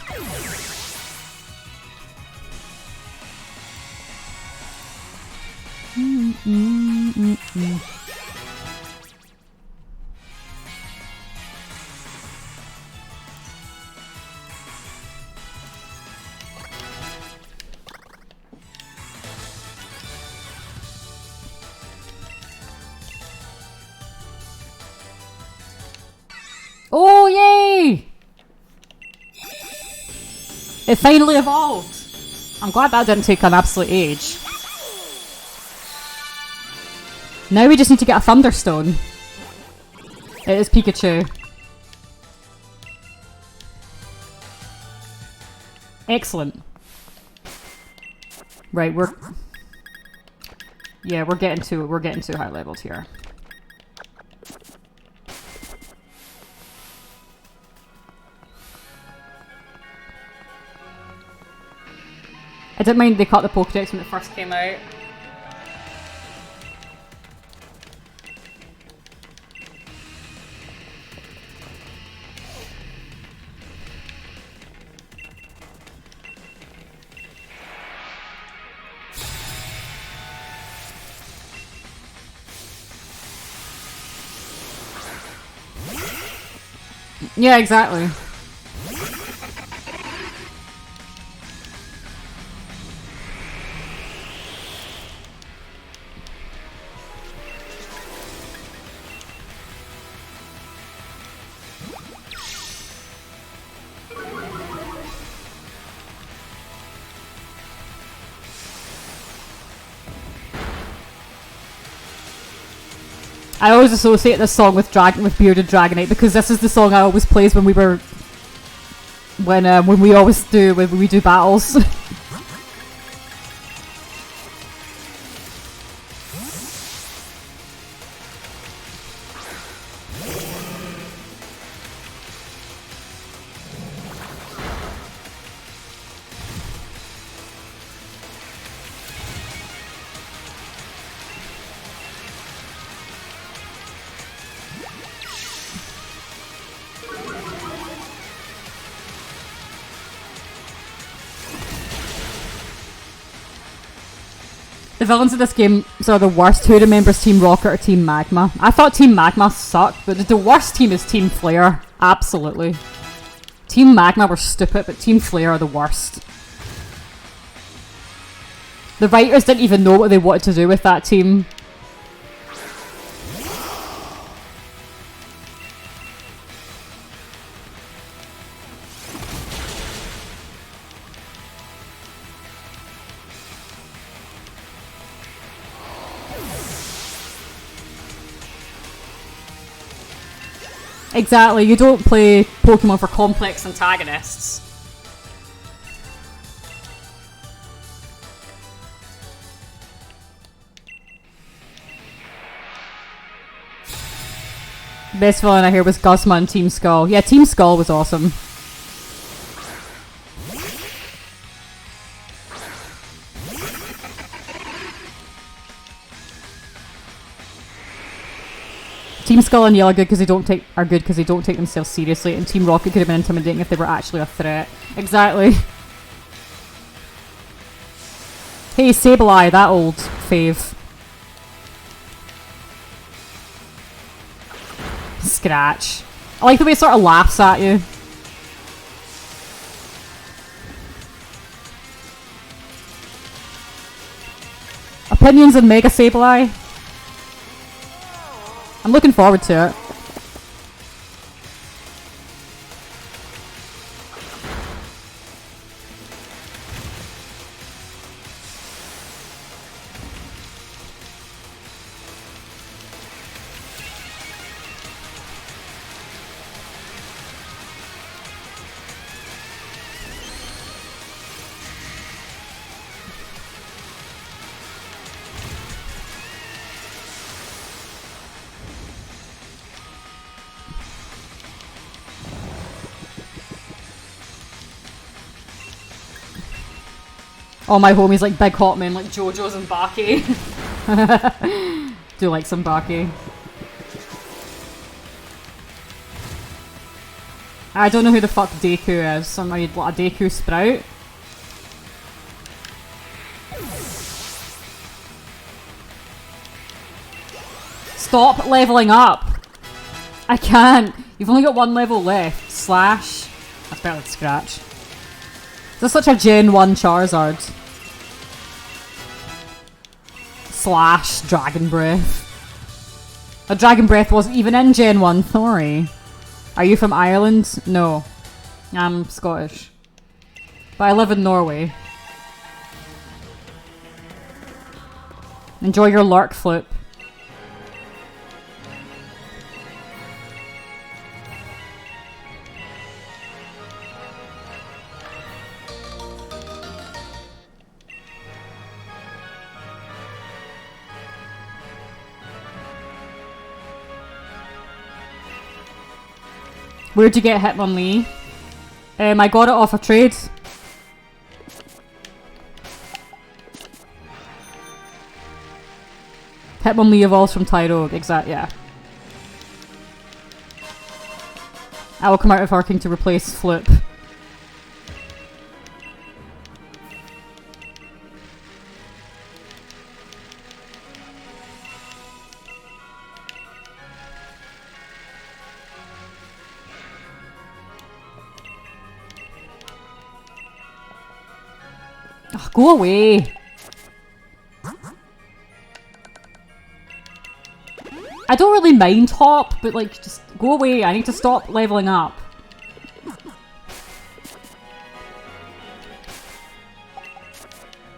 Oh, yay! It finally evolved! I'm glad that didn't take an absolute age. Now we just need to get a Thunderstone. It is Pikachu. Excellent. Right, we're getting too high leveled here. I didn't mind they cut the Pokedex when it first came out. Yeah, exactly. I always associate this song with Bearded Dragonite because this is the song I always plays when we do battles. The villains of this game are the worst. Who remembers Team Rocket or Team Magma? I thought Team Magma sucked, but the worst team is Team Flare. Absolutely. Team Magma were stupid, but Team Flare are the worst. The writers didn't even know what they wanted to do with that team. Exactly, you don't play Pokemon for complex antagonists. Best villain I hear was Guzma and Team Skull. Yeah, Team Skull was awesome. Team Skull and Yell are good because they don't take themselves seriously, and Team Rocket could have been intimidating if they were actually a threat. Exactly. Hey, Sableye, that old fave. Scratch. I like the way it sort of laughs at you. Opinions on Mega Sableye? I'm looking forward to it. All my homies like big hot men like JoJo's and Baki. Do like some Baki. I don't know who the fuck Deku is. Somebody what, a Deku Sprout? Stop leveling up! I can't! You've only got one level left. Slash. That's better than Scratch. This is such a Gen 1 Charizard. Slash Dragon Breath. A Dragon Breath wasn't even in Gen 1, sorry. Are you from Ireland? No. I'm Scottish. But I live in Norway. Enjoy your Lark Flip. Where'd you get Hitmonlee? I got it off a trade. Hitmonlee evolves from Tyrogue, exact, yeah. I will come out of Harking to replace Flip. Oh, go away! I don't really mind Hop, but like, just go away. I need to stop leveling up.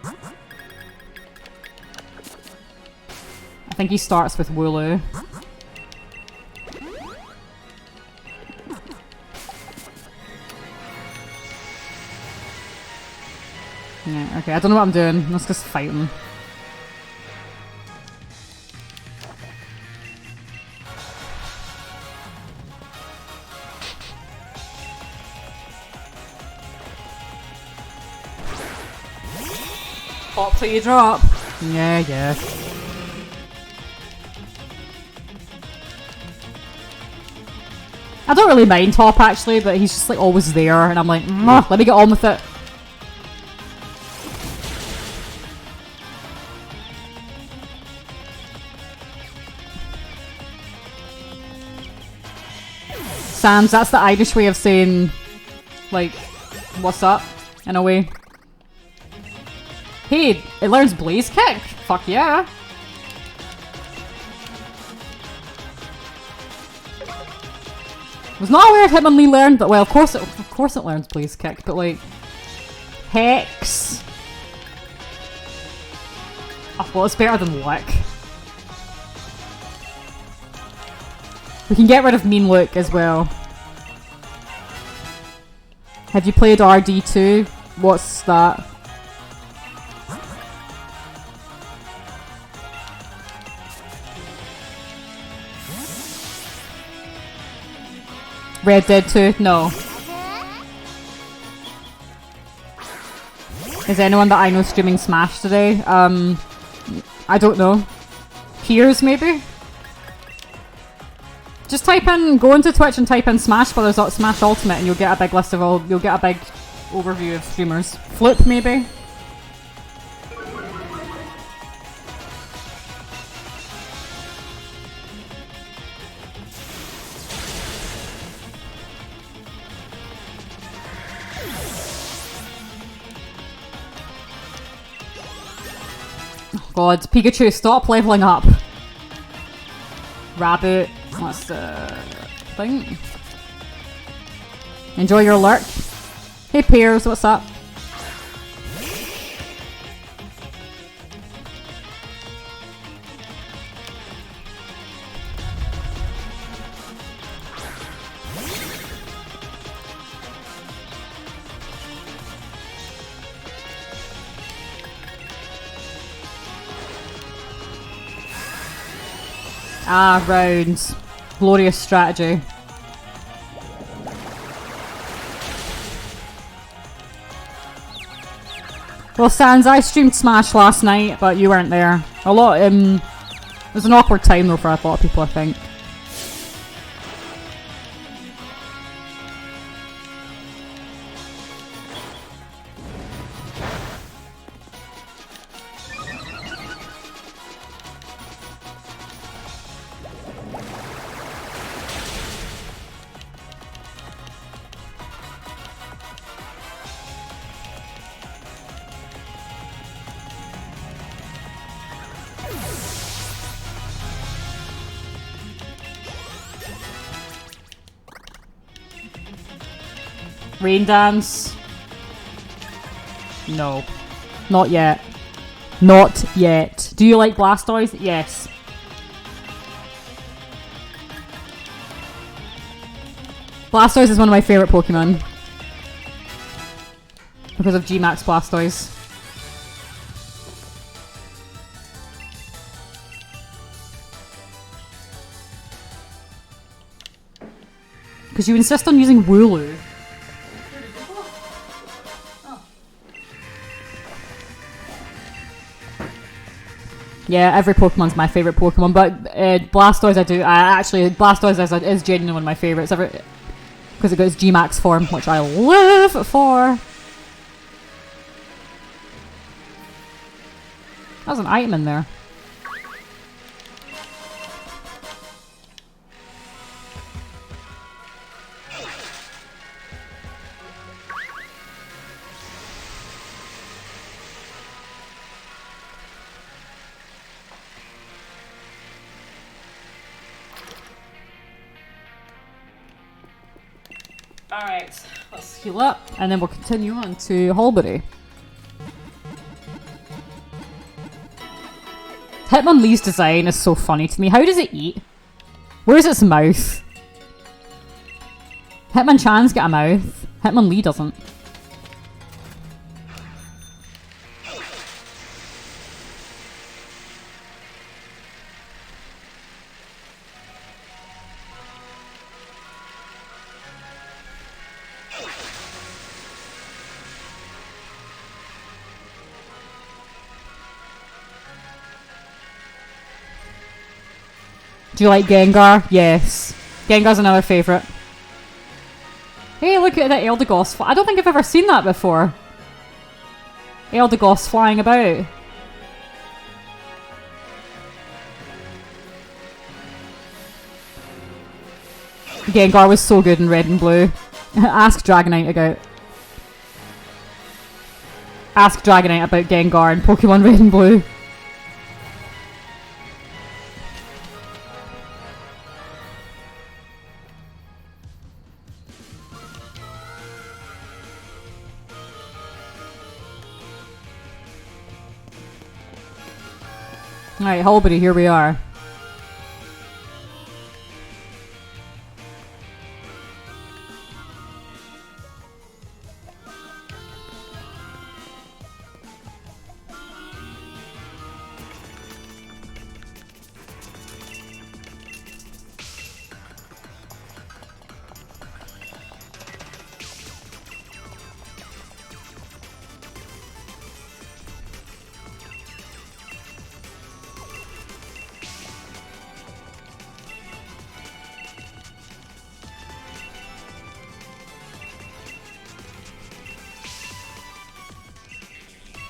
I think he starts with Wooloo. Yeah, okay, I don't know what I'm doing. Let's just fight him. Pop till you drop. Yeah, yeah. I don't really mind Top actually, but he's just like always there, and I'm like, let me get on with it. Sans, that's the Irish way of saying, like, what's up, in a way. Hey, it learns Blaze Kick! Fuck yeah! Was not aware if Hitmonlee learned, but well, of course it learns Blaze Kick, but like, Hex. Oh, well, it's better than Lick. We can get rid of Mean Look as well. Have you played RD2? What's that? Red Dead 2? No. Is anyone that I know streaming Smash today? I don't know. Peers, maybe? Just type in, go into Twitch and type in Smash Brothers Smash Ultimate and you'll get a big list of all, you'll get a big overview of streamers. Flip, maybe? God, Pikachu, stop leveling up. Rabbit, what's the thing? Enjoy your lurk. Hey Piers, what's up? Ah, rounds. Glorious strategy. Well, Sans, I streamed Smash last night, but you weren't there. It was an awkward time though for a lot of people, I think. Rain dance? No. Not yet. Not yet. Do you like Blastoise? Yes. Blastoise is one of my favourite Pokemon. Because of G-Max Blastoise. Because you insist on using Wooloo. Yeah, every Pokemon's my favourite Pokemon, but Blastoise Blastoise is genuinely one of my favourites, because it got its G-Max form, which I live for. There's an item in there. Alright, let's heal up, and then we'll continue on to Hulbury. Hitmonlee's design is so funny to me. How does it eat? Where's its mouth? Hitmonchan's got a mouth. Hitmonlee doesn't. Do you like Gengar? Yes. Gengar's another favourite. Hey, look at that Eldegoss. I don't think I've ever seen that before. Eldegoss flying about. Gengar was so good in Red and Blue. Ask Dragonite about Gengar in Pokemon Red and Blue. Alright, Hulbury, here we are.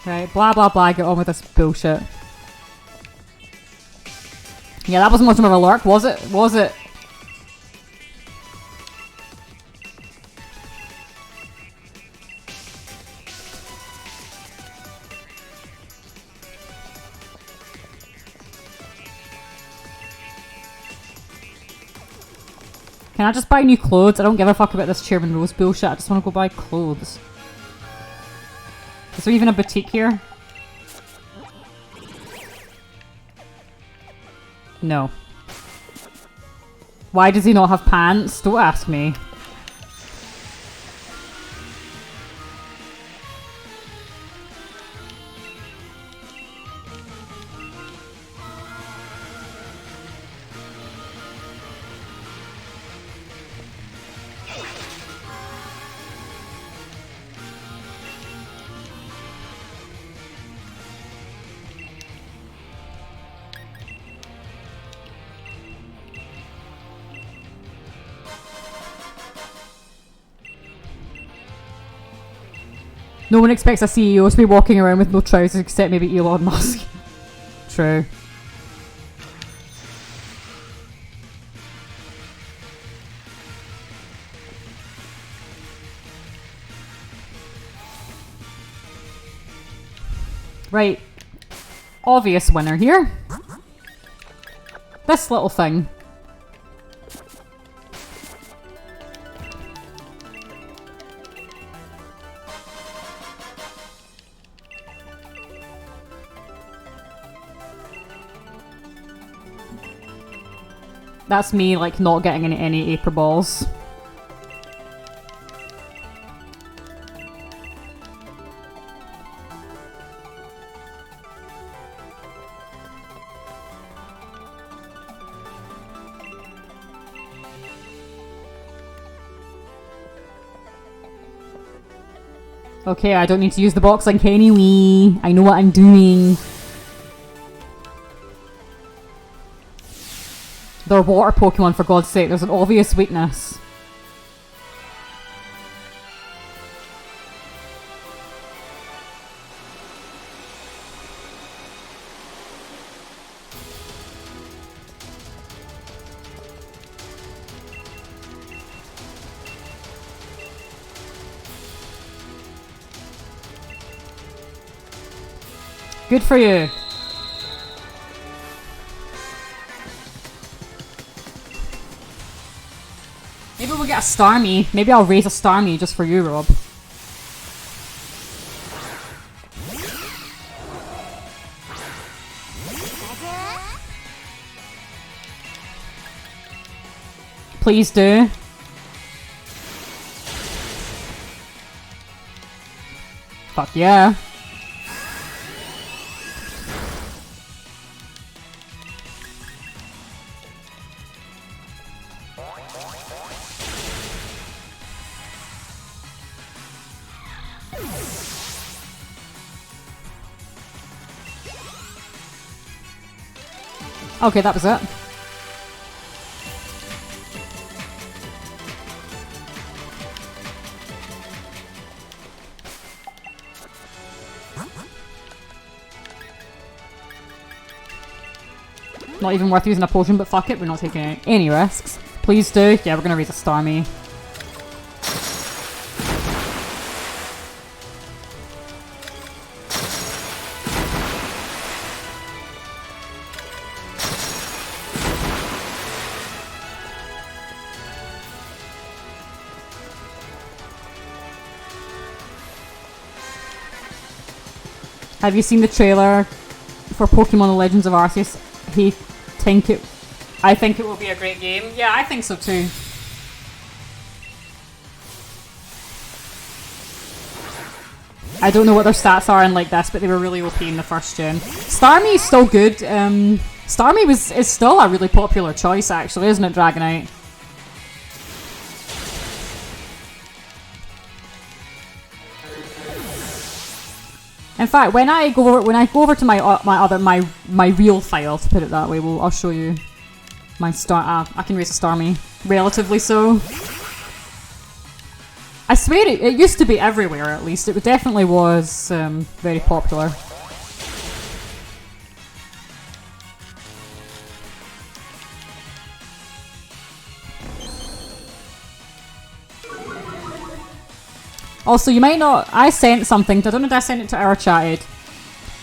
Right, blah blah blah, get on with this bullshit. Yeah, that wasn't much of a lurk, was it? Was it? Can I just buy new clothes? I don't give a fuck about this Chairman Rose bullshit. I just want to go buy clothes. Is there even a boutique here? No. Why does he not have pants? Don't ask me. No one expects a CEO to be walking around with no trousers except maybe Elon Musk. True. Right. Obvious winner here. This little thing. That's me, like, not getting any April balls. Okay, I don't need to use the box link anyway. I know what I'm doing. They're water Pokemon, for God's sake. There's an obvious weakness. Good for you. Maybe we'll get a Starmie. Maybe I'll raise a Starmie just for you, Rob. Please do. Fuck yeah. Okay, that was it. Not even worth using a potion, but fuck it, we're not taking any risks. Please do. Yeah, we're gonna raise a Starmie. Have you seen the trailer for Pokemon The Legends of Arceus? I think it will be a great game. Yeah, I think so too. I don't know what their stats are in like this, but they were really OP in the first gen. Starmie is still good. Starmie is still a really popular choice, actually, isn't it, Dragonite? In fact, when I go over to my real file, to put it that way, I'll show you my I can raise a Starmie, relatively so. I swear it used to be everywhere. At least it definitely was very popular. Also, you might not... I sent something. I don't know if I sent it to our chatted.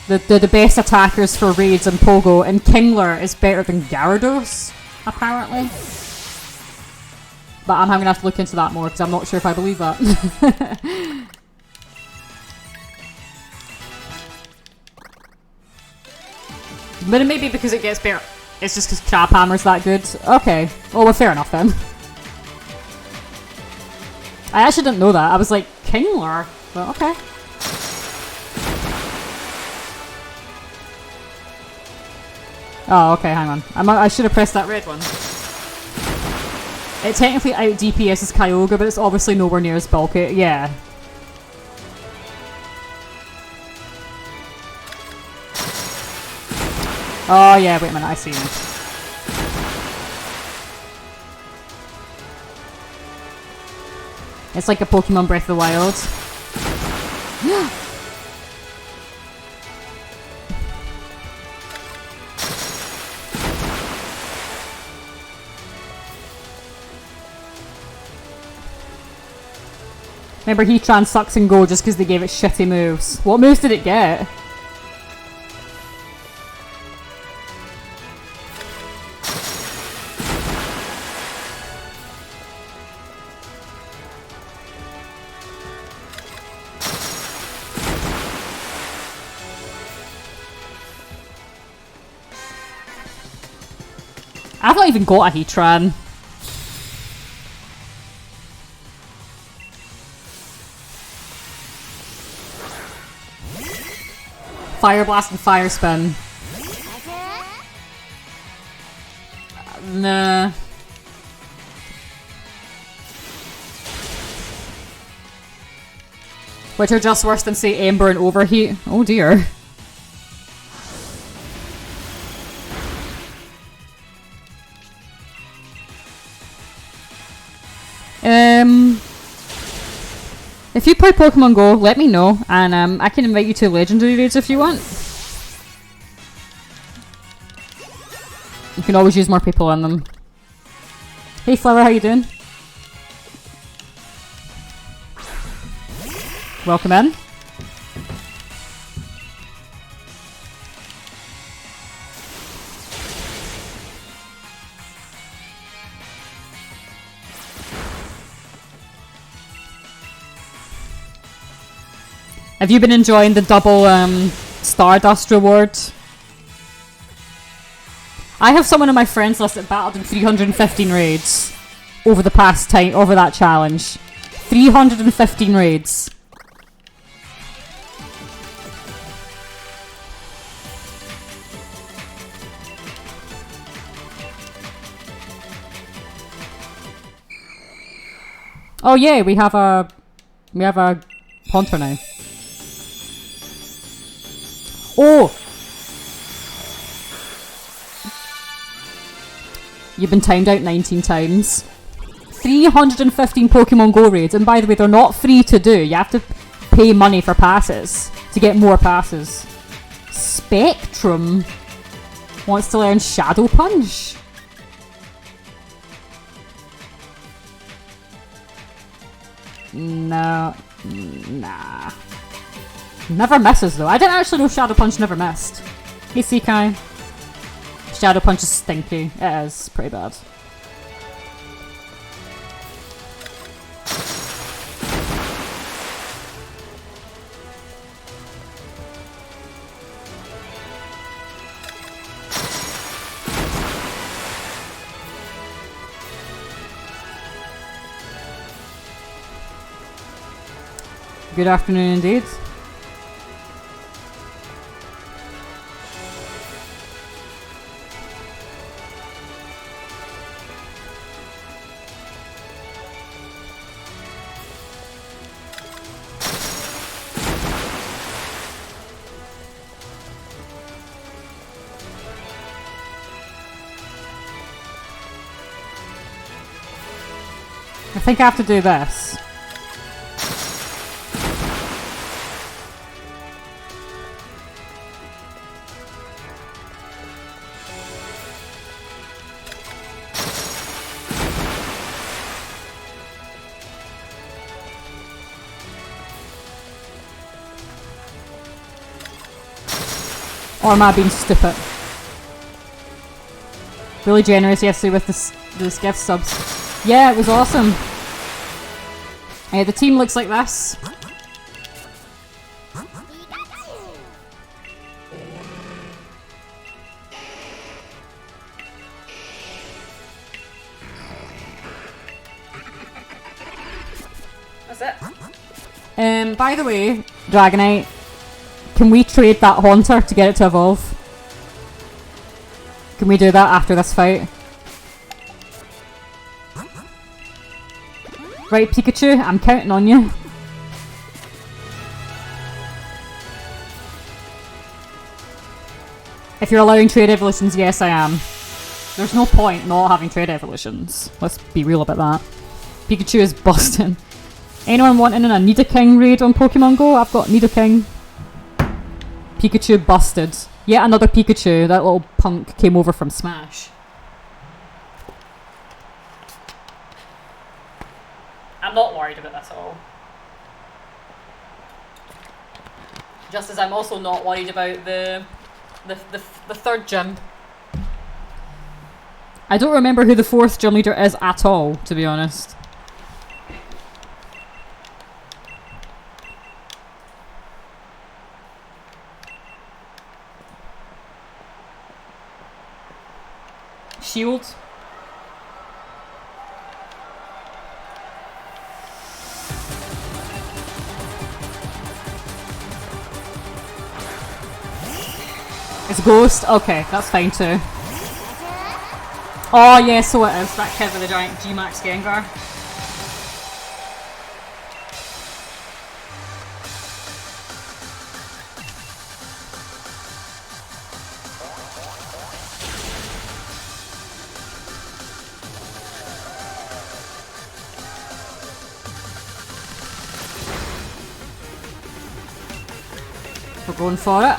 The best attackers for raids and Pogo, and Kingler is better than Gyarados, apparently. But I'm gonna have to look into that more because I'm not sure if I believe that. But maybe because it gets better. It's just because Crab Hammer's that good. Okay. Oh, well, fair enough then. I actually didn't know that. I was like, Kingler? But okay. Oh, okay, hang on. I should have pressed that red one. It technically out DPS is Kyogre, but it's obviously nowhere near as bulky. Yeah. Oh, yeah, wait a minute, I see now. It's like a Pokemon Breath of the Wild. Remember, Heatran sucks and go just because they gave it shitty moves. What moves did it get? I've not even got a Heatran. Fire Blast and Fire Spin. Nah. Which are just worse than, say, Ember and Overheat. Oh dear. If you play Pokemon Go, let me know, and I can invite you to Legendary Raids if you want. You can always use more people on them. Hey Flower, how you doing? Welcome in. Have you been enjoying the double Stardust reward? I have someone on my friends list that battled in 315 raids over the past time, over that challenge. 315 raids. Oh yeah, we have a Haunter now. Oh! You've been timed out 19 times. 315 Pokemon Go raids, and by the way, they're not free to do. You have to pay money for passes to get more passes. Spectrum wants to learn Shadow Punch. No. Nah. Never misses though. I didn't actually know Shadow Punch never missed. Hey Sekai. Shadow Punch is stinky. It is pretty bad. Good afternoon indeed. I think I have to do this. Or am I being stupid? Really generous yesterday with this gift subs. Yeah, it was awesome. The team looks like this. That's it. By the way, Dragonite, can we trade that Haunter to get it to evolve? Can we do that after this fight? Right, Pikachu, I'm counting on you. If you're allowing trade evolutions, yes I am. There's no point not having trade evolutions. Let's be real about that. Pikachu is busting. Anyone wanting a Nidoking raid on Pokemon Go? I've got Nidoking. Pikachu busted. Yet another Pikachu. That little punk came over from Smash. I'm not worried about this at all. Just as I'm also not worried about the third gym. I don't remember who the fourth gym leader is at all, to be honest. Shield. It's Ghost? Okay, that's fine too. Oh yeah, so it is. That kid with the giant G-Max Gengar. We're going for it.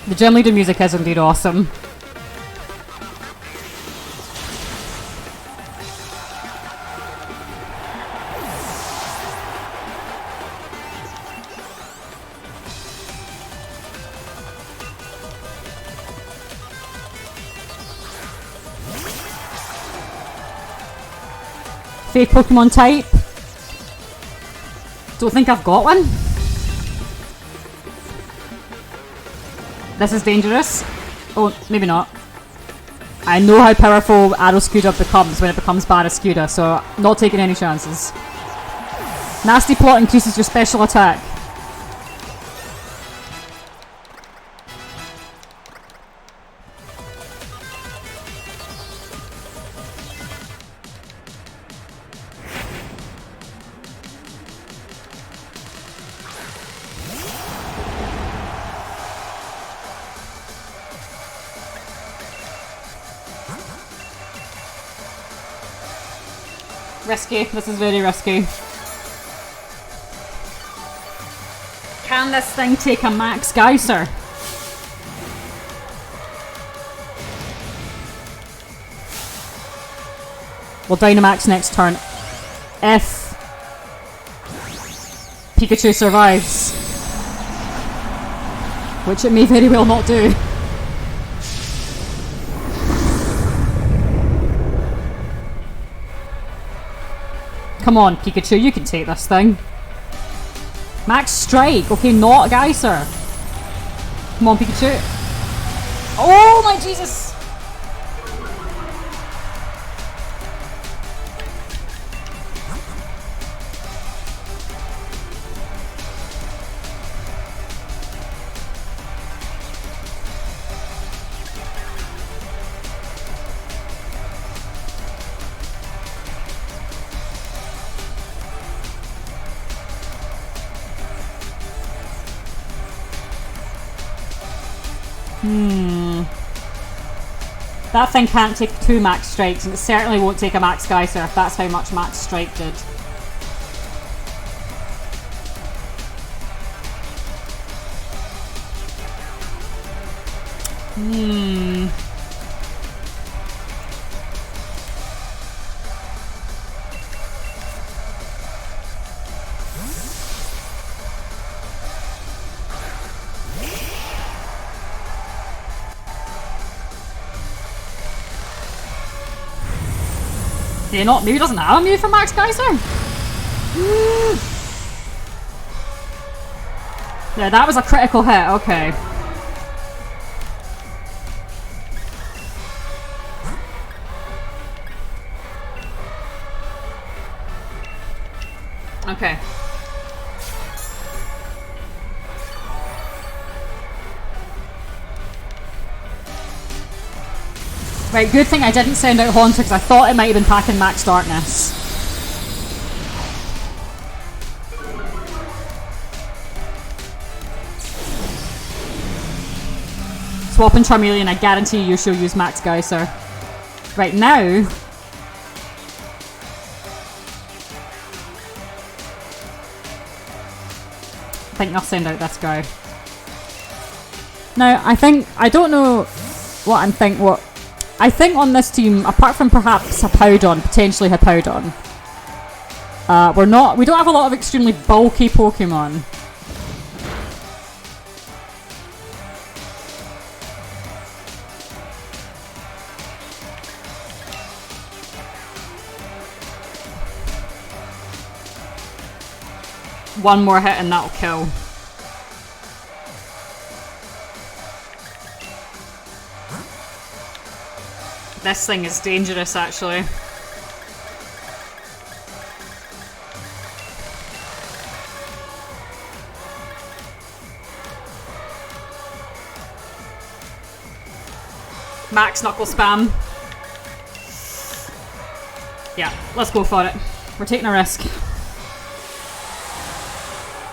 The gym leader music is indeed awesome. Fake Pokemon type. Don't think I've got one. This is dangerous. Oh, maybe not. I know how powerful Arrowscuda becomes when it becomes Barrascuda, so not taking any chances. Nasty Plot increases your special attack. Risky. This is very risky. Can this thing take a Max Geyser? Well, Dynamax next turn. If Pikachu survives. Which it may very well not do. Come on, Pikachu, you can take this thing. Max Strike. Okay, not a Geyser. Come on, Pikachu. Oh my Jesus! That thing can't take 2 Max Strikes, and it certainly won't take a Max Geyser if that's how much Max Strike did. Yeah, not maybe doesn't have a Mew for Max Geyser. Yeah, that was a critical hit. Okay. Okay. Right, good thing I didn't send out Haunter because I thought it might have been packing Max Darkness. Swapping Charmeleon, I guarantee you she'll use Max Geyser. Right now... I think I'll send out this guy. Now, I don't know what I think on this team, apart from perhaps Hippowdon, potentially Hippowdon, we don't have a lot of extremely bulky Pokemon. One more hit and that'll kill. This thing is dangerous, actually. Max Knuckle Spam. Yeah, let's go for it. We're taking a risk.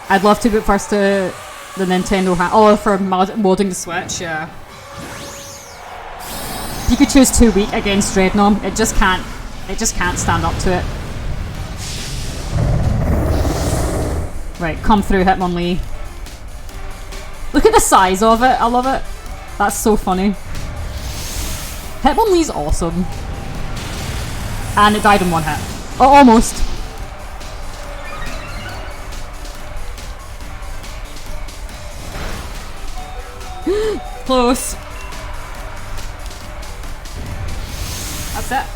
I'd love to go first to the Nintendo for modding the Switch, yeah. Pikachu's too weak against Dreadnought. It just can't stand up to it. Right, come through Hitmonlee. Look at the size of it, I love it. That's so funny. Hitmonlee's awesome. And it died in one hit. Oh, almost. Close. That's it.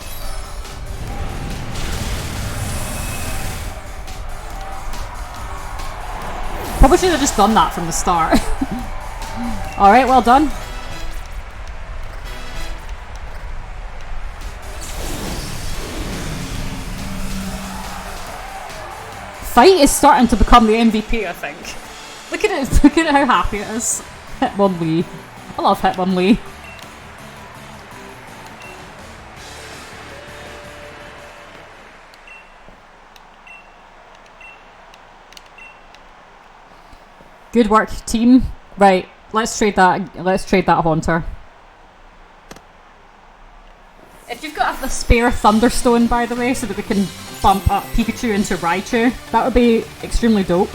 Probably should have just done that from the start. Alright, well done. Fight is starting to become the MVP, I think. Look at it, look at how happy it is. Hitmonlee. I love Hitmonlee. Good work, team. Right, let's trade that Haunter. If you've got a spare Thunderstone, by the way, so that we can bump up Pikachu into Raichu, that would be extremely dope.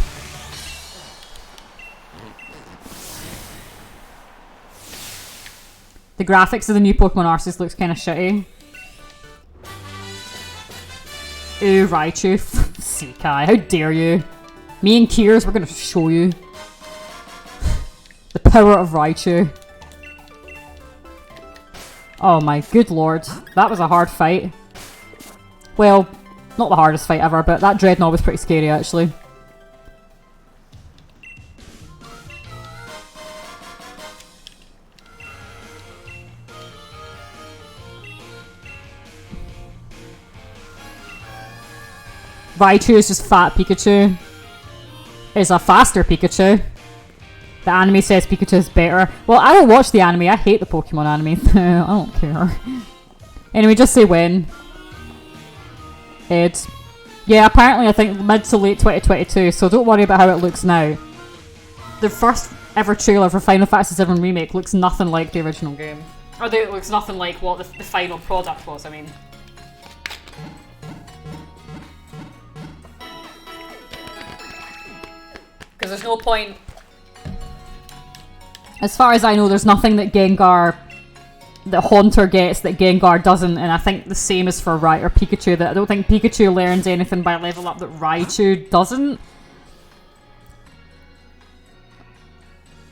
The graphics of the new Pokemon Arceus looks kind of shitty. Ooh, Raichu. Sekai, how dare you? Me and Kiers, we're gonna show you. The power of Raichu. Oh my good lord. That was a hard fight. Well, not the hardest fight ever, but that Dreadnought was pretty scary actually. Raichu is just fat Pikachu. Is a faster Pikachu. The anime says Pikachu is better. Well, I don't watch the anime. I hate the Pokemon anime. I don't care. Anyway, just say when. Ed. Yeah, apparently I think mid to late 2022, so don't worry about how it looks now. The first ever trailer for Final Fantasy VII Remake looks nothing like the original game. Or it looks nothing like what the final product was, I mean. Because there's no point... As far as I know, there's nothing that Haunter gets that Gengar doesn't, and I think the same is for Pikachu. That I don't think Pikachu learns anything by level up that Raichu doesn't.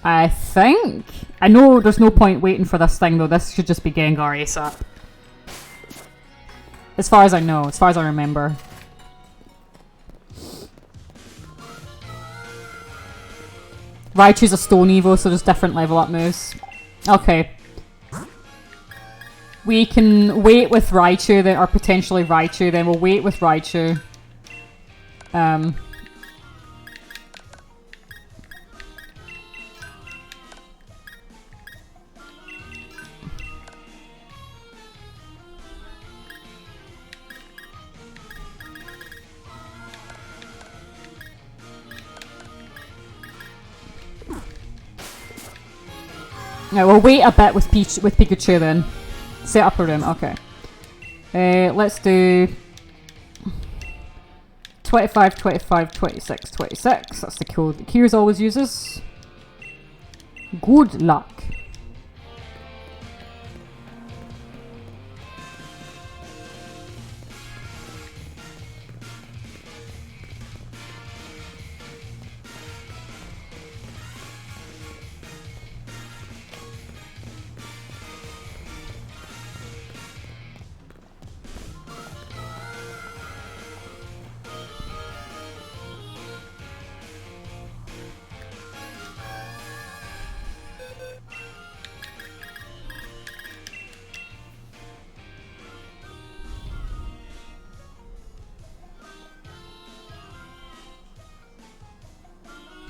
I think. I know there's no point waiting for this thing though. This should just be Gengar ASAP. As far as I know, as far as I remember. Raichu's a stone evo, so there's different level up moves. Okay. We can wait with Raichu, then, or potentially Raichu, then we'll wait with Raichu. Yeah, we'll wait a bit with Pikachu then. Set up a room, okay. Let's do 25, 25, 26, 26. That's the code that Kiers always uses. Good luck.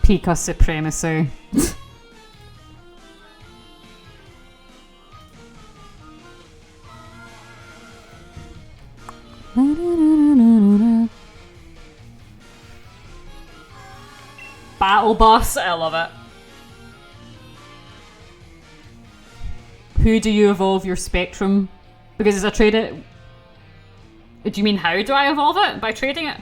Pika supremacy. Battle bus, I love it. Who do you evolve your Spectrum? Because as I trade it... Do you mean how do I evolve it? By trading it?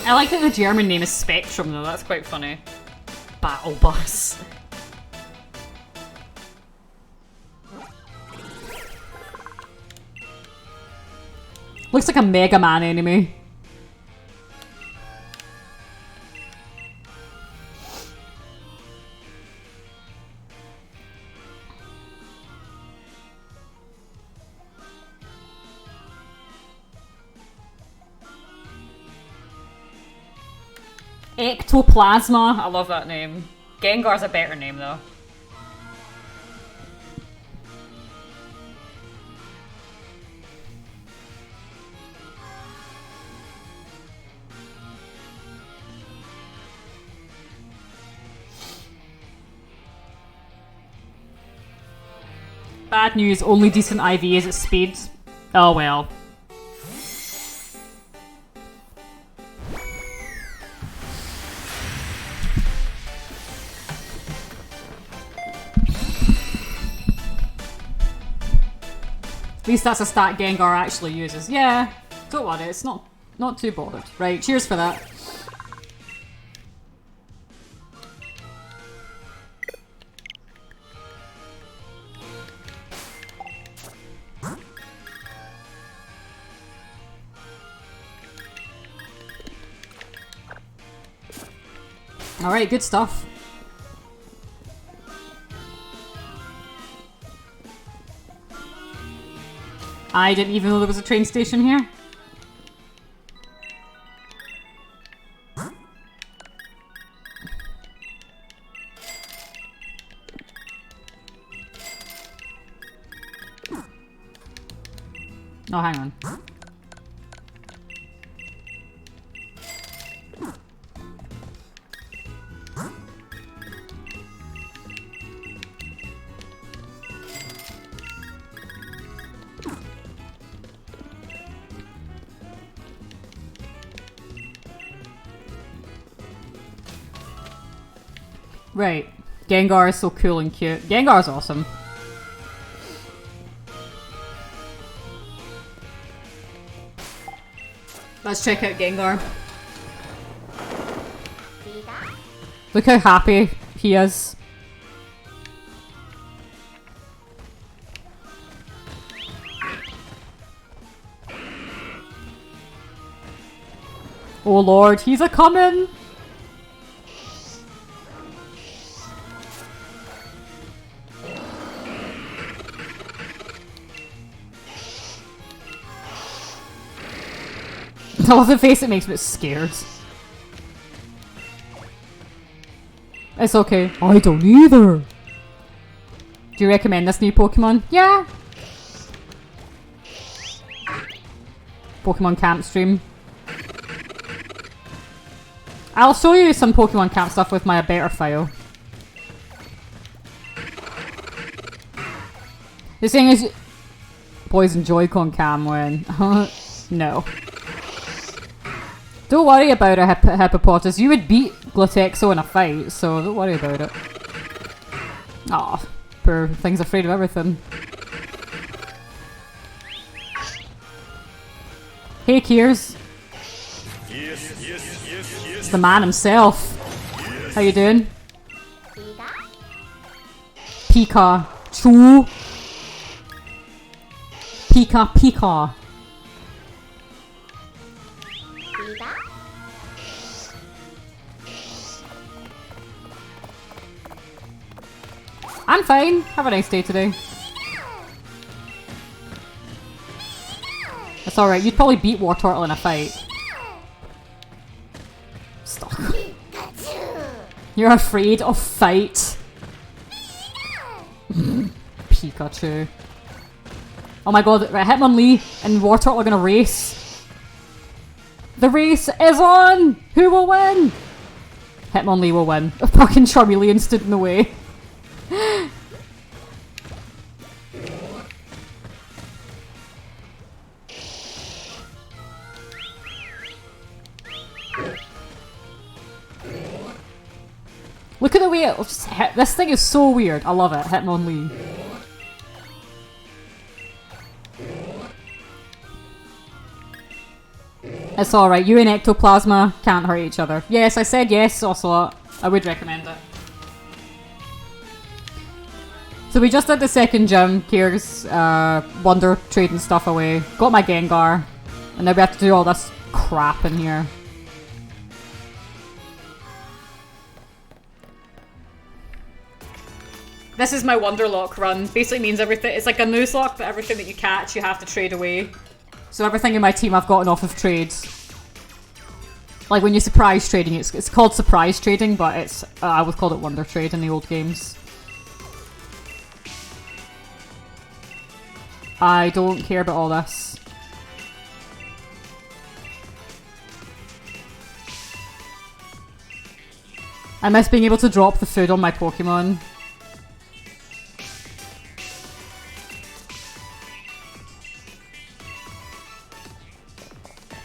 I like that the German name is Spectrum though, that's quite funny. Battle bus. Looks like a Mega Man enemy. Ectoplasma. I love that name. Gengar's a better name though. Bad news, only decent IV is at speed. Oh well. At least that's a stat Gengar actually uses. Yeah, don't worry, it's not too bothered. Right, cheers for that. Alright, good stuff. I didn't even know there was a train station here. Oh, hang on. Right. Gengar is so cool and cute. Gengar's awesome. Let's check out Gengar. Look how happy he is. Oh lord, he's a-coming! I love the face it makes me scared. It's okay. I don't either. Do you recommend this new Pokemon? Yeah. Pokemon Camp stream. I'll show you some Pokemon Camp stuff with my better file. The thing is, boys enjoy Joy-Con Cam when... no. Don't worry about it, Hippopotamus. You would beat Glutexo in a fight, so don't worry about it. Aw, poor thing's afraid of everything. Hey, Kiers. It's the man himself. How you doing? Pikachu. Pika. I'm fine. Have a nice day today. That's alright. You'd probably beat Wartortle in a fight. Stop. You're afraid of fight. Pikachu. Oh my god, right, Hitmonlee and Wartortle are gonna race. The race is on! Who will win? Hitmonlee will win. A fucking Charmeleon stood in the way. Look at the way it just hit. This thing is so weird. I love it. Hitmonlee. It's alright. You and Ectoplasma can't hurt each other. Yes, I said yes, Ocelot. I would recommend it. So we just did the second gym. Here's Wonder trading stuff away. Got my Gengar. And now we have to do all this crap in here. This is my Wonderlock run. Basically means everything. It's like a Nuzlocke, but everything that you catch, you have to trade away. So everything in my team I've gotten off of trades. Like when you surprise trading, it's called surprise trading, but it's I would call it Wonder Trade in the old games. I don't care about all this. I miss being able to drop the food on my Pokemon.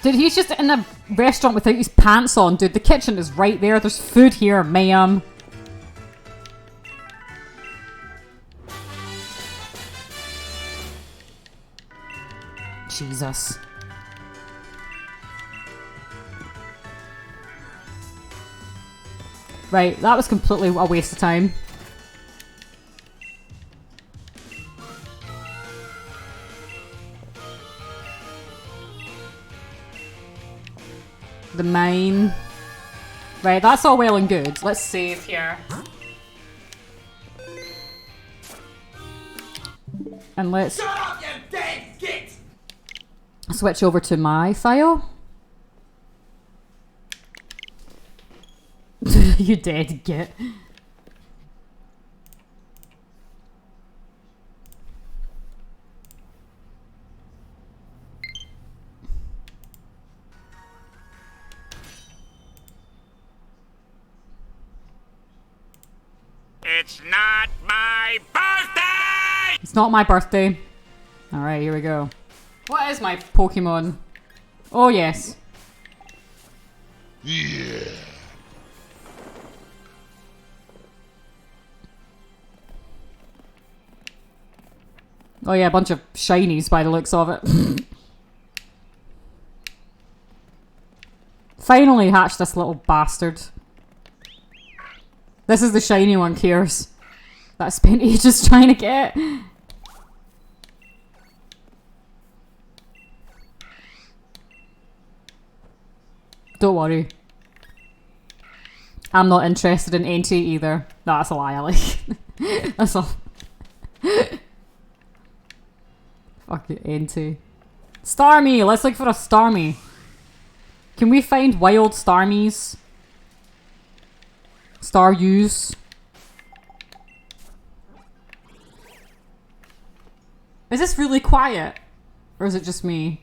Dude, he's just in a restaurant without his pants on, dude. The kitchen is right there. There's food here, ma'am. Jesus. Right, that was completely a waste of time. The mine. Right, that's all well and good. Let's save here. And let's Shut up, you dead git! switch over to my file. You dead git. It's not my birthday! It's not my birthday. Alright, here we go. What is my Pokemon? Oh, yes. Yeah. Oh yeah, a bunch of shinies by the looks of it. Finally hatched this little bastard. This is the shiny one, Kiers. That I spent ages trying to get. Don't worry. I'm not interested in Entei either. No, that's a lie, Alec. That's all. Fuck it, Entei. Starmie! Let's look for a Starmie. Can we find wild Starmies? Staryus? Is this really quiet? Or is it just me?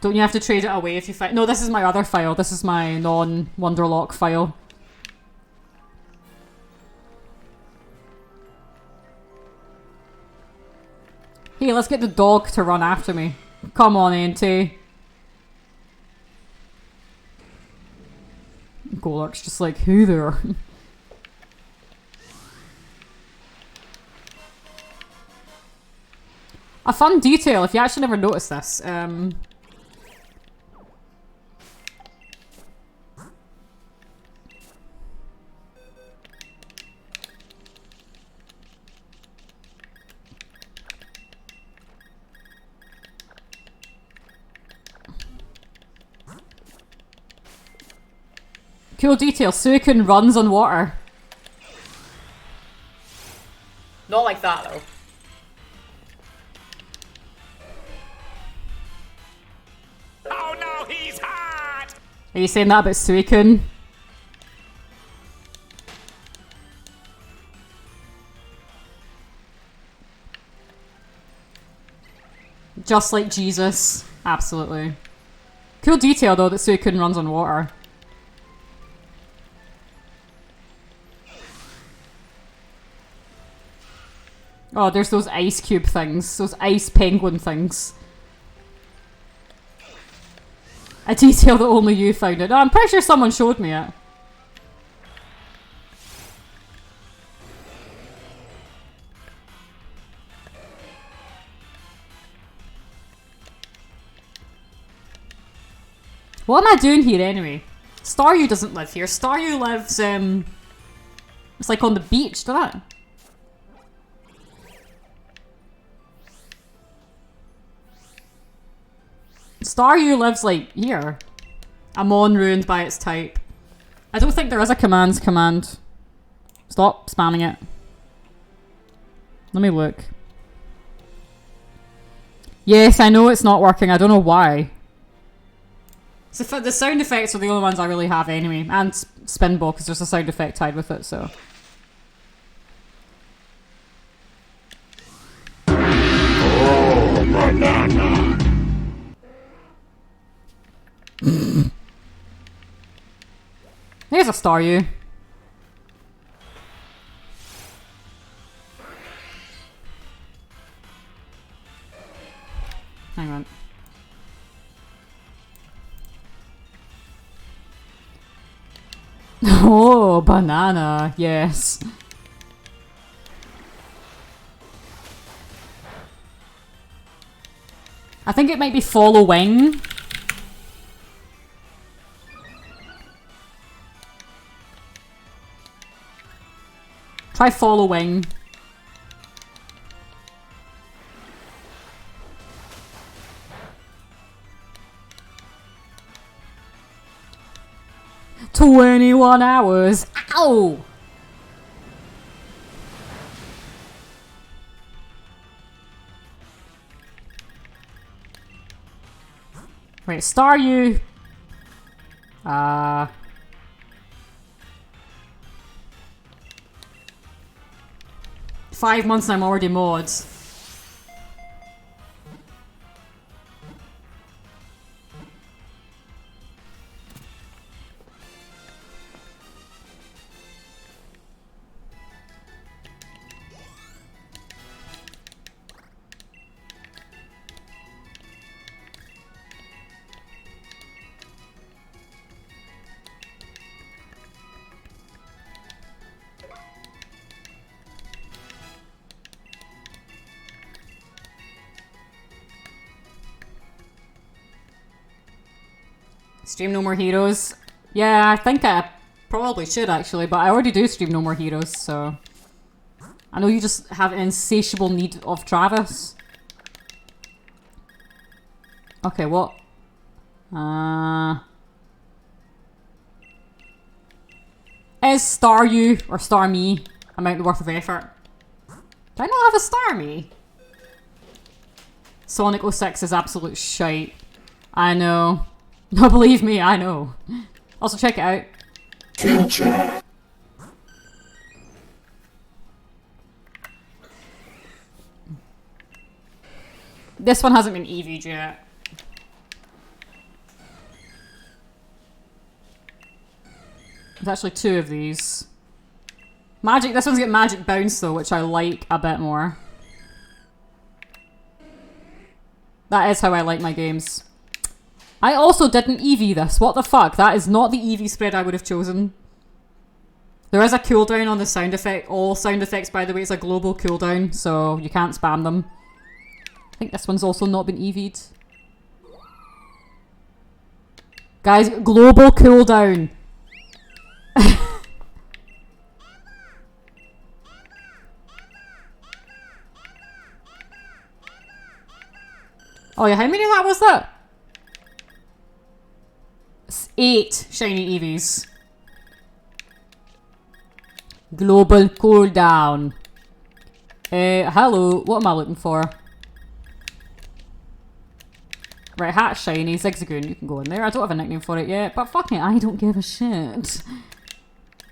Don't you have to trade it away if you find... No, this is my other file. This is my non-Wonderlock file. Hey, let's get the dog to run after me. Come on, Entei. Golurk's just like, who there? A fun detail, if you actually never noticed this. Cool detail, Suicune runs on water. Not like that though. Oh no, he's hot! Are you saying that about Suicune? Just like Jesus. Absolutely. Cool detail though that Suicune runs on water. Oh, there's those ice cube things. Those ice penguin things. A detail that only you found it. Oh, I'm pretty sure someone showed me it. What am I doing here anyway? Staryu doesn't live here. Staryu lives, it's like on the beach, doesn't it? Staryu lives, like, here. A mon ruined by its type. I don't think there is a commands command. Stop spamming it. Let me look. Yes, I know it's not working. I don't know why. So the sound effects are the only ones I really have anyway. And Spinball, because there's a sound effect tied with it, so... Oh, banana! Here's a Staryu. Hang on. Oh, banana. Yes. I think it might be follow wing. Try following. "21 hours. Ow! Wait, Staryu. 5 months and I'm already mods. Stream No More Heroes. Yeah, I think I probably should actually, but I already do stream No More Heroes, so... I know you just have an insatiable need of Travis. Okay, what? Is Staryu or Starmie amount worth of effort? Do I not have a Starmie? Sonic 06 is absolute shite. I know. No, believe me, I know. Also, check it out. Teacher. This one hasn't been EV'd yet. There's actually 2 of these. Magic, this one's got magic bounce though, which I like a bit more. That is how I like my games. I also didn't EV this. What the fuck? That is not the EV spread I would have chosen. There is a cooldown on the sound effect. All sound effects, by the way, is a global cooldown, so you can't spam them. I think this one's also not been EV'd. Guys, global cooldown. Oh yeah, how many of that was that? 8 shiny EVs. Global cooldown. Hello, what am I looking for? Right, hat shiny, Zigzagoon, you can go in there. I don't have a nickname for it yet, but fuck it, I don't give a shit.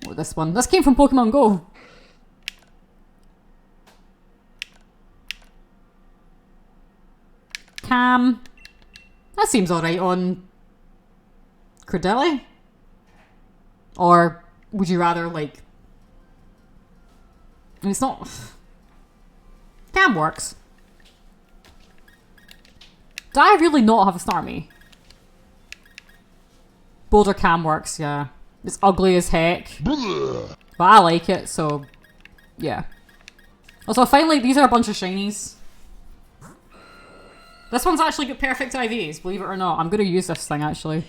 What, this one? This came from Pokemon Go. Cam. That seems alright on Credilli. Or would you rather, like... I mean, it's not... Cam works. Do I really not have a Starmie? Boulder Cam works, yeah. It's ugly as heck. But I like it, so... Yeah. Also, finally, these are a bunch of shinies. This one's actually got perfect IVs, believe it or not. I'm going to use this thing, actually.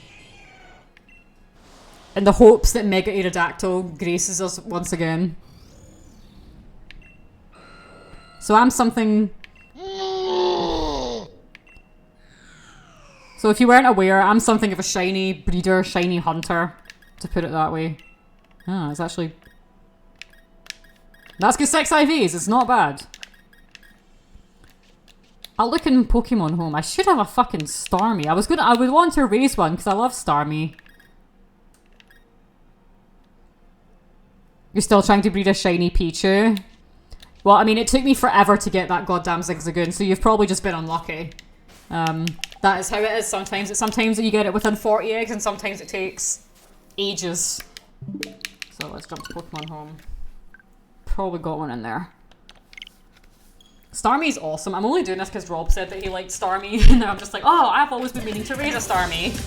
In the hopes that Mega Aerodactyl graces us once again. So I'm something... So if you weren't aware, I'm something of a shiny breeder, shiny hunter, to put it that way. Ah, it's actually... That's got 6 IVs, it's not bad. I'll look in Pokemon Home. I should have a fucking Starmie. I would want to raise one because I love Starmie. You're still trying to breed a shiny Pichu? Well, I mean, it took me forever to get that goddamn Zigzagoon, so you've probably just been unlucky. That is how it is sometimes. Sometimes you get it within 40 eggs, and sometimes it takes ages. So let's jump to Pokemon Home. Probably got one in there. Starmie's awesome. I'm only doing this because Rob said that he liked Starmie, and I'm just like, oh, I've always been meaning to raise a Starmie.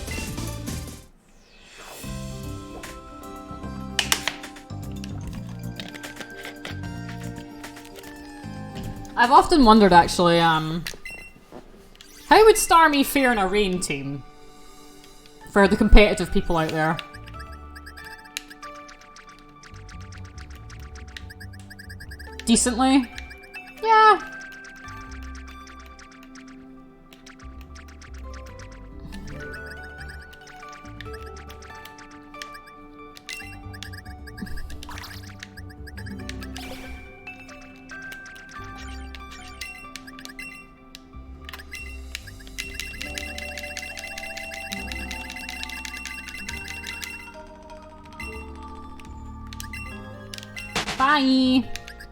I've often wondered, actually, how would Starmie fare in a rain team? For the competitive people out there. Decently? Yeah. Bye!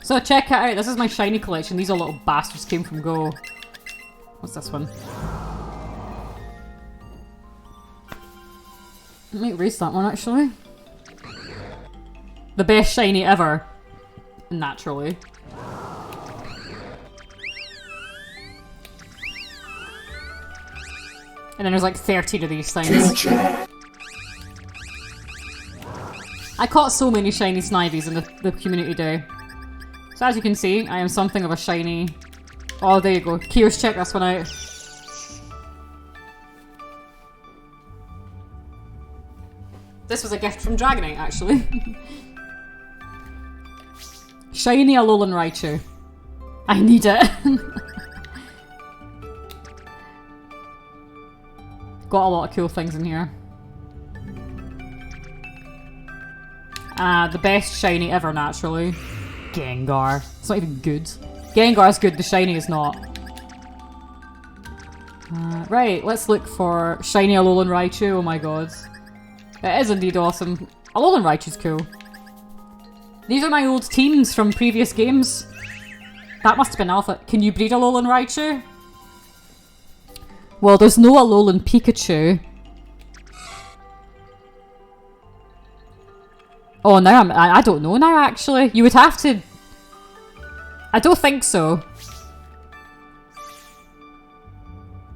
So check it out, this is my shiny collection. These are little bastards came from Go. What's this one? I might raise that one actually. The best shiny ever. Naturally. And then there's like 13 of these things. I caught so many shiny Snivies in the community day. So as you can see, I am something of a shiny... Oh, there you go. Kier's check this one out. This was a gift from Dragonite, actually. Shiny Alolan Raichu. I need it. Got a lot of cool things in here. The best shiny ever, naturally. Gengar. It's not even good. Gengar's good, the shiny is not. Right, let's look for shiny Alolan Raichu. Oh my god. It is indeed awesome. Alolan Raichu's cool. These are my old teams from previous games. That must have been Alpha. Can you breed Alolan Raichu? Well, there's no Alolan Pikachu. Oh, now I don't know now, actually. You would have to... I don't think so.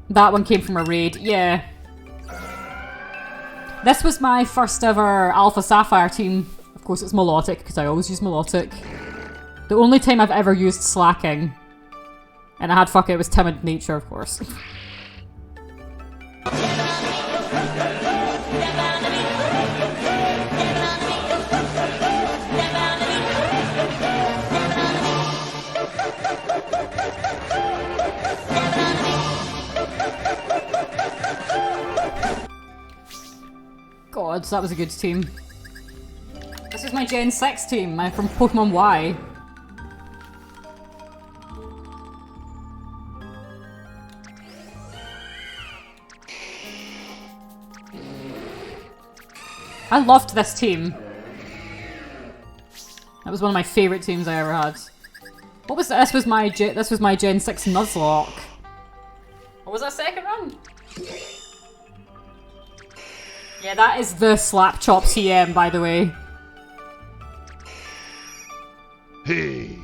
That one came from a raid, yeah. This was my first ever Alpha Sapphire team. Of course it's Melodic, because I always use Melodic. The only time I've ever used Slacking. And I had fuck it, was Timid Nature, of course. God, that was a good team. This is my Gen 6 team. I'm from Pokemon Y. I loved this team. That was one of my favourite teams I ever had. What was this? This was my Gen 6 Nuzlocke. What was that second run? Yeah, that is the Slap Chop TM, by the way. Hey.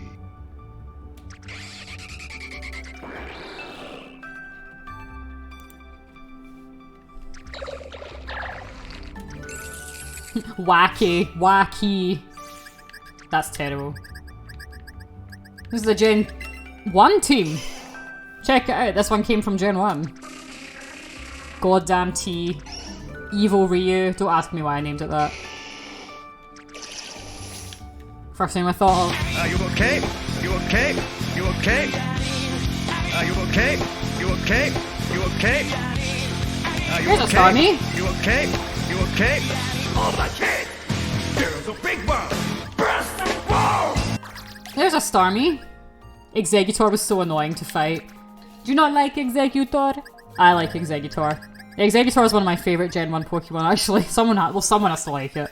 Wacky. That's terrible. This is the Gen 1 team. Check it out, this one came from Gen 1. Goddamn T. Evil Ryu. Don't ask me why I named it that. First thing I thought of. Are you okay? You okay? You okay? Are you okay? You okay? You okay? Are you Here's a Starmie. You okay? You okay? All the kids! There's a big one! Burst the wall! There's a Starmie. Exeggutor was so annoying to fight. Do you not like Exeggutor? I like Exeggutor. Exeggutor is one of my favourite Gen 1 Pokemon, actually. Someone has to like it.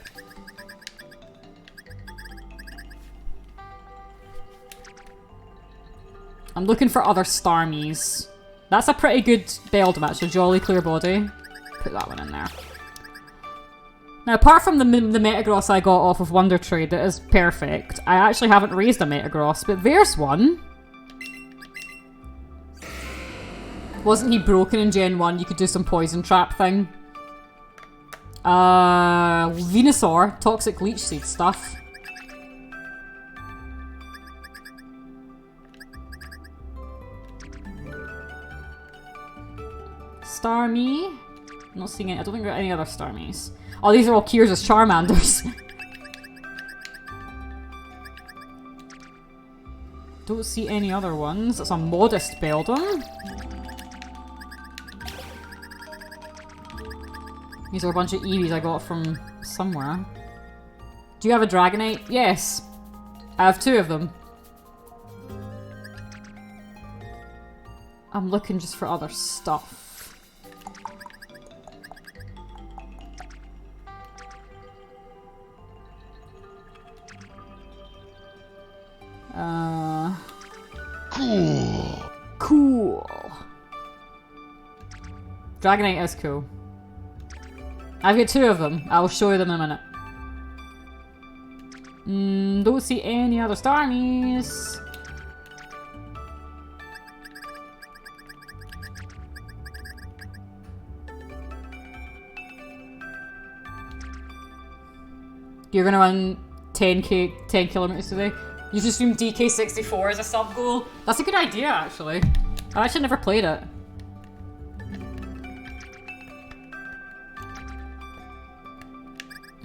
I'm looking for other Starmies. That's a pretty good Beldum, actually. Jolly Clear Body. Put that one in there. Now, apart from the Metagross I got off of Wonder Trade that is perfect, I actually haven't raised a Metagross, but there's one. Wasn't he broken in Gen 1? You could do some poison trap thing. Venusaur, Toxic Leech Seed stuff. Starmie. I'm not seeing it. I don't think there are any other Starmies. Oh, these are all Kyr's Charmanders. Don't see any other ones. It's a modest Beldum. These are a bunch of Eevees I got from somewhere. Do you have a Dragonite? Yes. I have 2 of them. I'm looking just for other stuff. Cool. Dragonite is cool. I've got 2 of them. I'll show you them in a minute. Don't see any other Starmies. You're gonna run 10 kilometers today? You should stream DK64 as a sub goal. That's a good idea, actually. I actually never played it.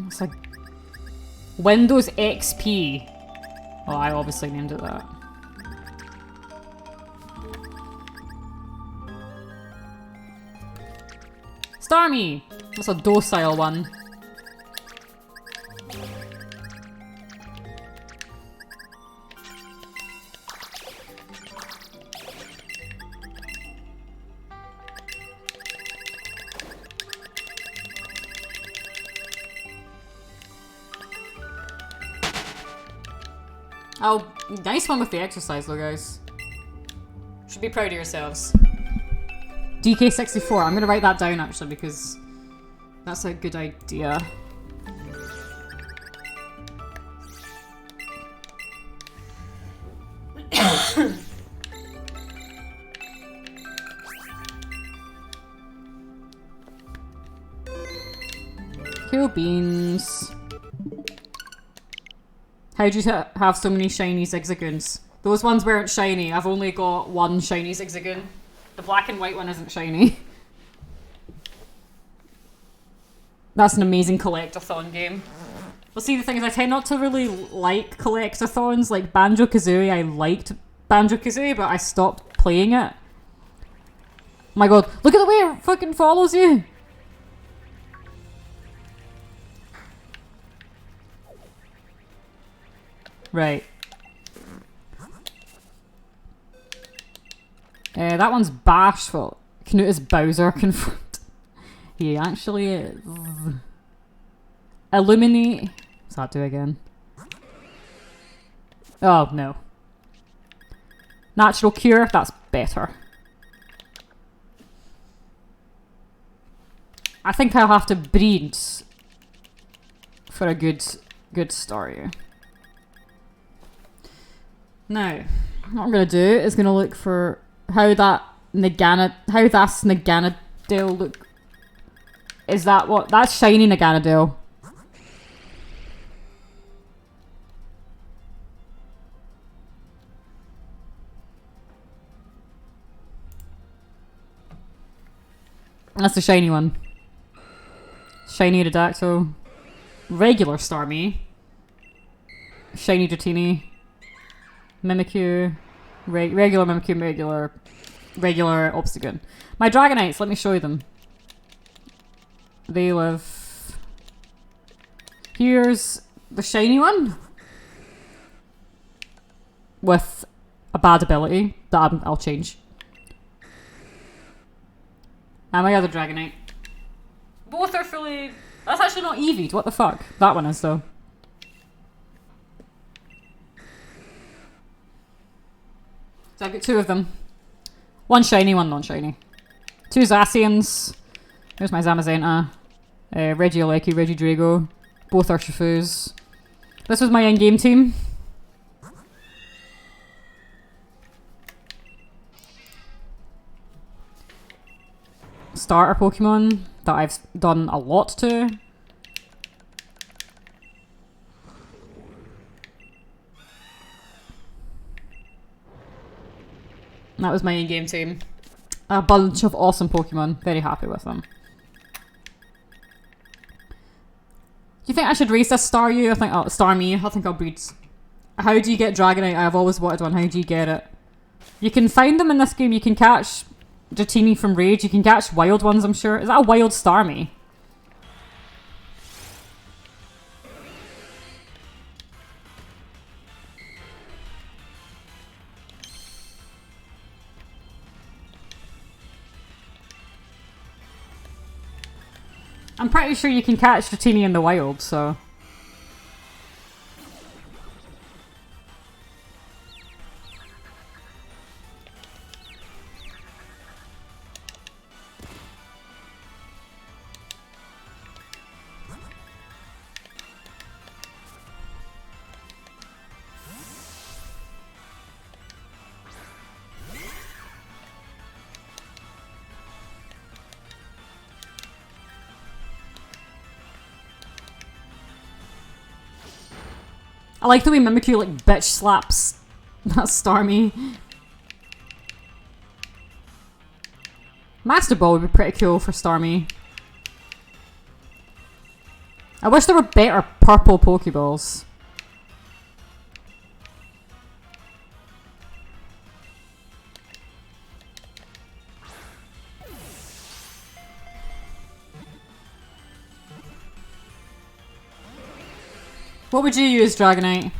It's like Windows XP. Oh, I obviously named it that. Starmie! That's a docile one. Oh, nice one with the exercise though, guys. Should be proud of yourselves. DK64, I'm gonna write that down actually because that's a good idea. Cool beans. How'd you have so many shiny Zigzagoons? Those ones weren't shiny. I've only got one shiny Zigzagoon. The black and white one isn't shiny. That's an amazing collectathon game. Well, see, the thing is, I tend not to really like collectathons. Like Banjo-Kazooie, I liked Banjo-Kazooie, but I stopped playing it. Oh my god, look at the way it fucking follows you! Right. That one's bashful. Knut is Bowser confirmed. He actually is. Illuminate. What's that do again? Oh, no. Natural Cure. That's better. I think I'll have to breed for a good story. Now, what I'm gonna do is gonna look for how that Naganadel look. Is that what? That's shiny Naganadel. That's the shiny one. Shiny Aerodactyl. Regular Starmie. Shiny Dratini. Mimikyu, regular Mimikyu, regular Obstagoon. My Dragonites, let me show you them. They live... Here's the shiny one. With a bad ability that I'll change. And my other Dragonite. Both are fully... That's actually not EV'd, what the fuck? That one is though. So I've got two of them. One shiny, one non-shiny. Two Zacians. Here's my Zamazenta. Regieleki, Regidrago. Both are Shifus. This was my in-game team. Starter Pokemon that I've done a lot to. That was my in-game team. A bunch of awesome Pokemon. Very happy with them. Do you think I should race this Staryu? I think Starmie. I think I'll breed. How do you get Dragonite? I've always wanted one. How do you get it? You can find them in this game. You can catch Dratini from Rage. You can catch wild ones, I'm sure. Is that a wild Starmie? I'm pretty sure you can catch Dratini in the wild, so... I like the way Mimikyu like bitch slaps that Starmie. Master Ball would be pretty cool for Starmie. I wish there were better purple Pokeballs. What would you use, Dragonite?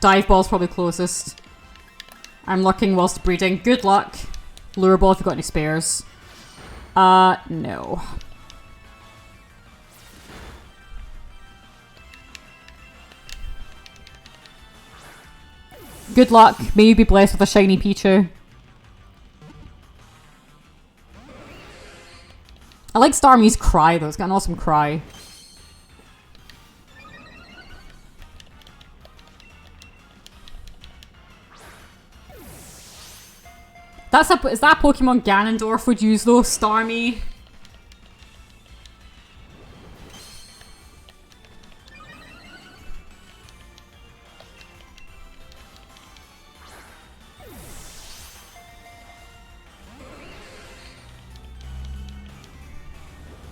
Dive Ball's probably closest. I'm looking whilst breeding. Good luck. Lure Ball if you've got any spares. No. Good luck. May you be blessed with a shiny Pichu. I like Starmie's cry though. It's got an awesome cry. Is that Pokemon Ganondorf would use though? Starmie?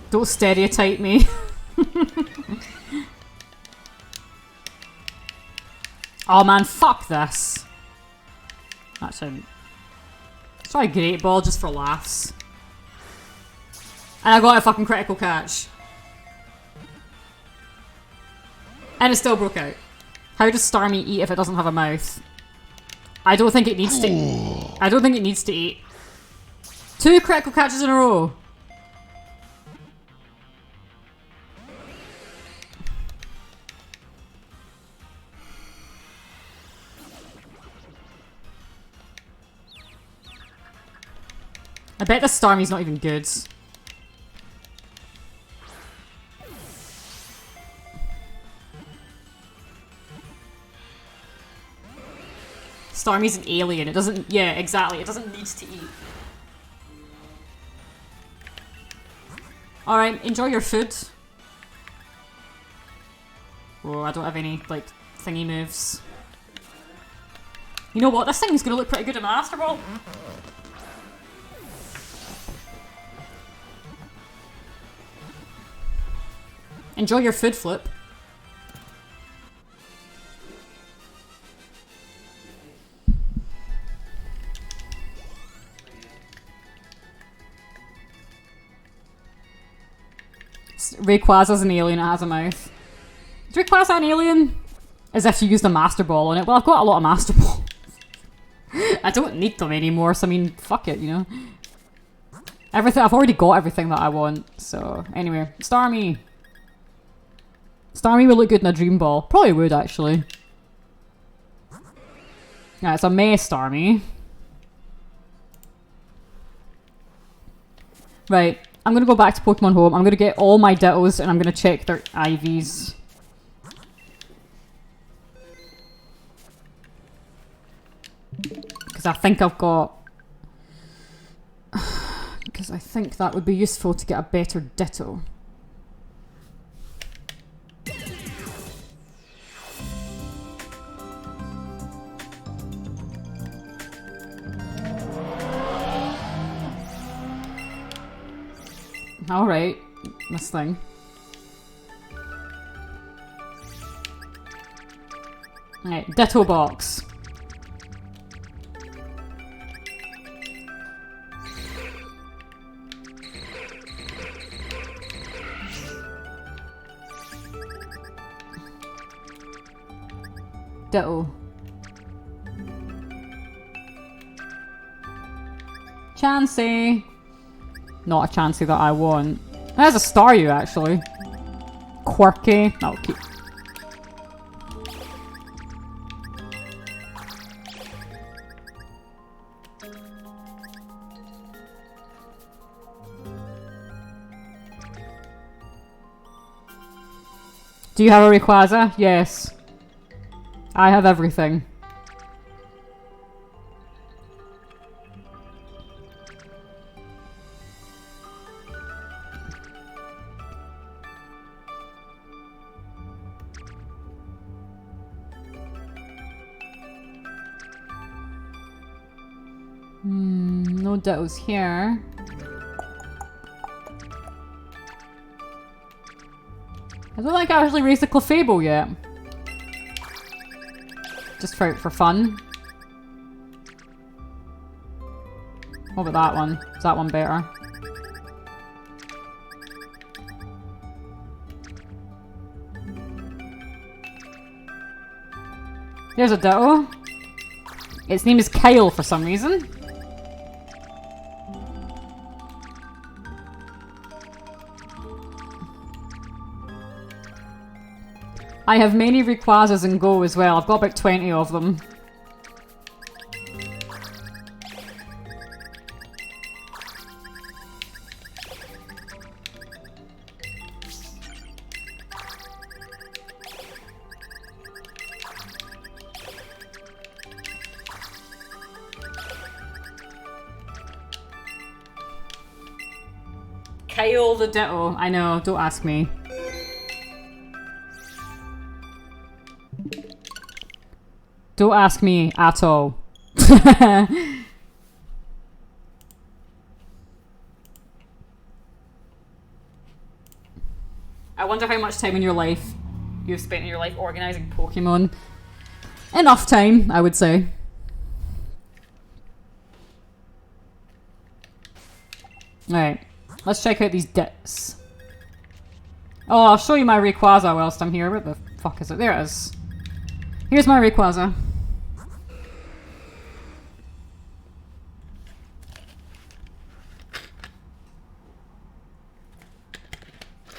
Don't stereotype me. Oh man, fuck this. That's a... Let's try a Great Ball just for laughs. And I got a fucking critical catch. And it still broke out. How does Starmie eat if it doesn't have a mouth? I don't think it needs to... I don't think it needs to eat. 2 critical catches in a row. I bet the Starmie's not even good. Starmie's an alien. It doesn't... Yeah, exactly. It doesn't need to eat. Alright, enjoy your food. Oh, I don't have any, like, thingy moves. You know what? This thing's gonna look pretty good in Master Ball. Enjoy your food, Flip. Rayquaza's an alien, it has a mouth. Is Rayquaza an alien? As if you used a Master Ball on it. Well, I've got a lot of Master Balls. I don't need them anymore, so I mean, fuck it, you know? Everything, I've already got everything that I want, so... Anyway, Starmie. Starmie would look good in a Dream Ball. Probably would, actually. Yeah, it's a Meh Starmie. Right, I'm gonna go back to Pokemon Home. I'm gonna get all my Dittos and I'm gonna check their IVs. Because I think I've got... Because I think that would be useful to get a better Ditto. Alright, this thing. Alright, Ditto box. Ditto. Chansey. Not a Chansey that I want. There's a Staryu, actually. Quirky. That'll keep. Do you have a Rayquaza? Yes. I have everything. No Dittos here. I don't think I actually raised the Clefable yet. Just for fun. What about that one? Is that one better? There's a Ditto. Its name is Kyle for some reason. I have many Rayquazas in Go as well. I've got about 20 of them. Kyle the Ditto. I know, don't ask me. Don't ask me at all. I wonder how much time in your life you've spent in your life organising Pokemon. Enough time, I would say. Alright, let's check out these dits. Oh, I'll show you my Rayquaza whilst I'm here. Where the fuck is it? There it is. Here's my Rayquaza.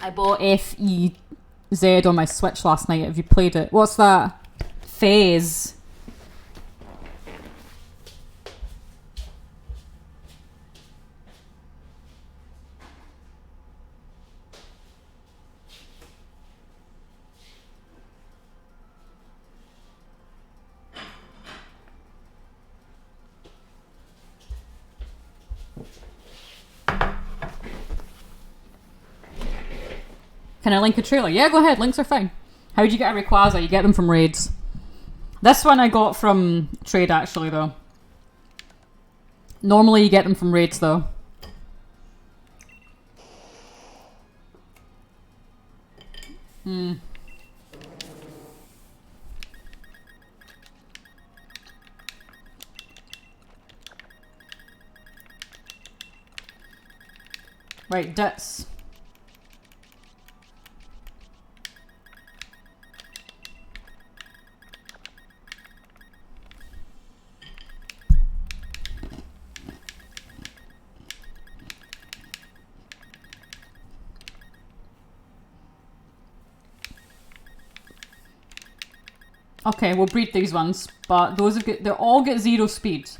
I bought FEZ on my Switch last night. Have you played it? What's that? Phase. Can I link a trailer? Yeah, go ahead. Links are fine. How would you get a Rayquaza? You get them from raids. This one I got from trade, actually, though. Normally you get them from raids, though. Right, dits. Okay, we'll breed these ones, but those have got, they all get 0 speed.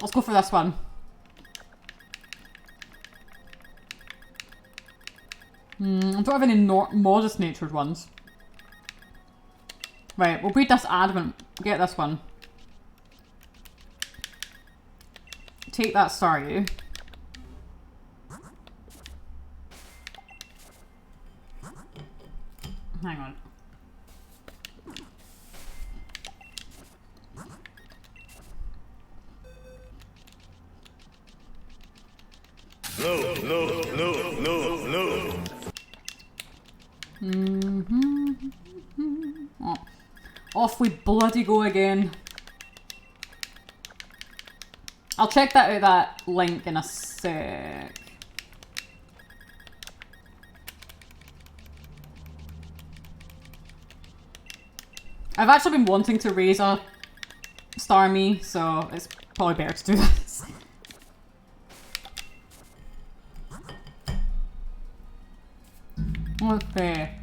Let's go for this one. I don't have any modest natured ones. Right, we'll breed this adamant. Get this one. Take that Staryu. Hang on. No. Oh. Off we bloody go again. I'll check that out, that link, in a sec. I've actually been wanting to raise a Starmie, so it's probably better to do this. Okay.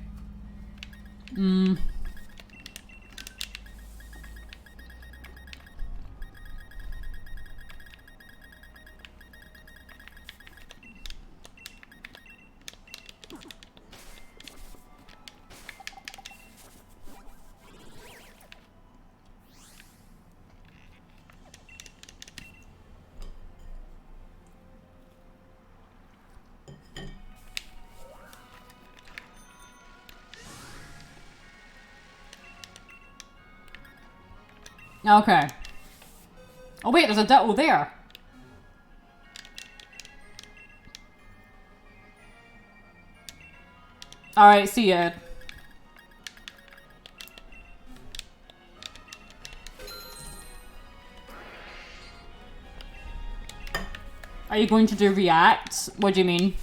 Okay. Oh wait, there's a Ditto there. Alright, see ya. Are you going to do react? What do you mean?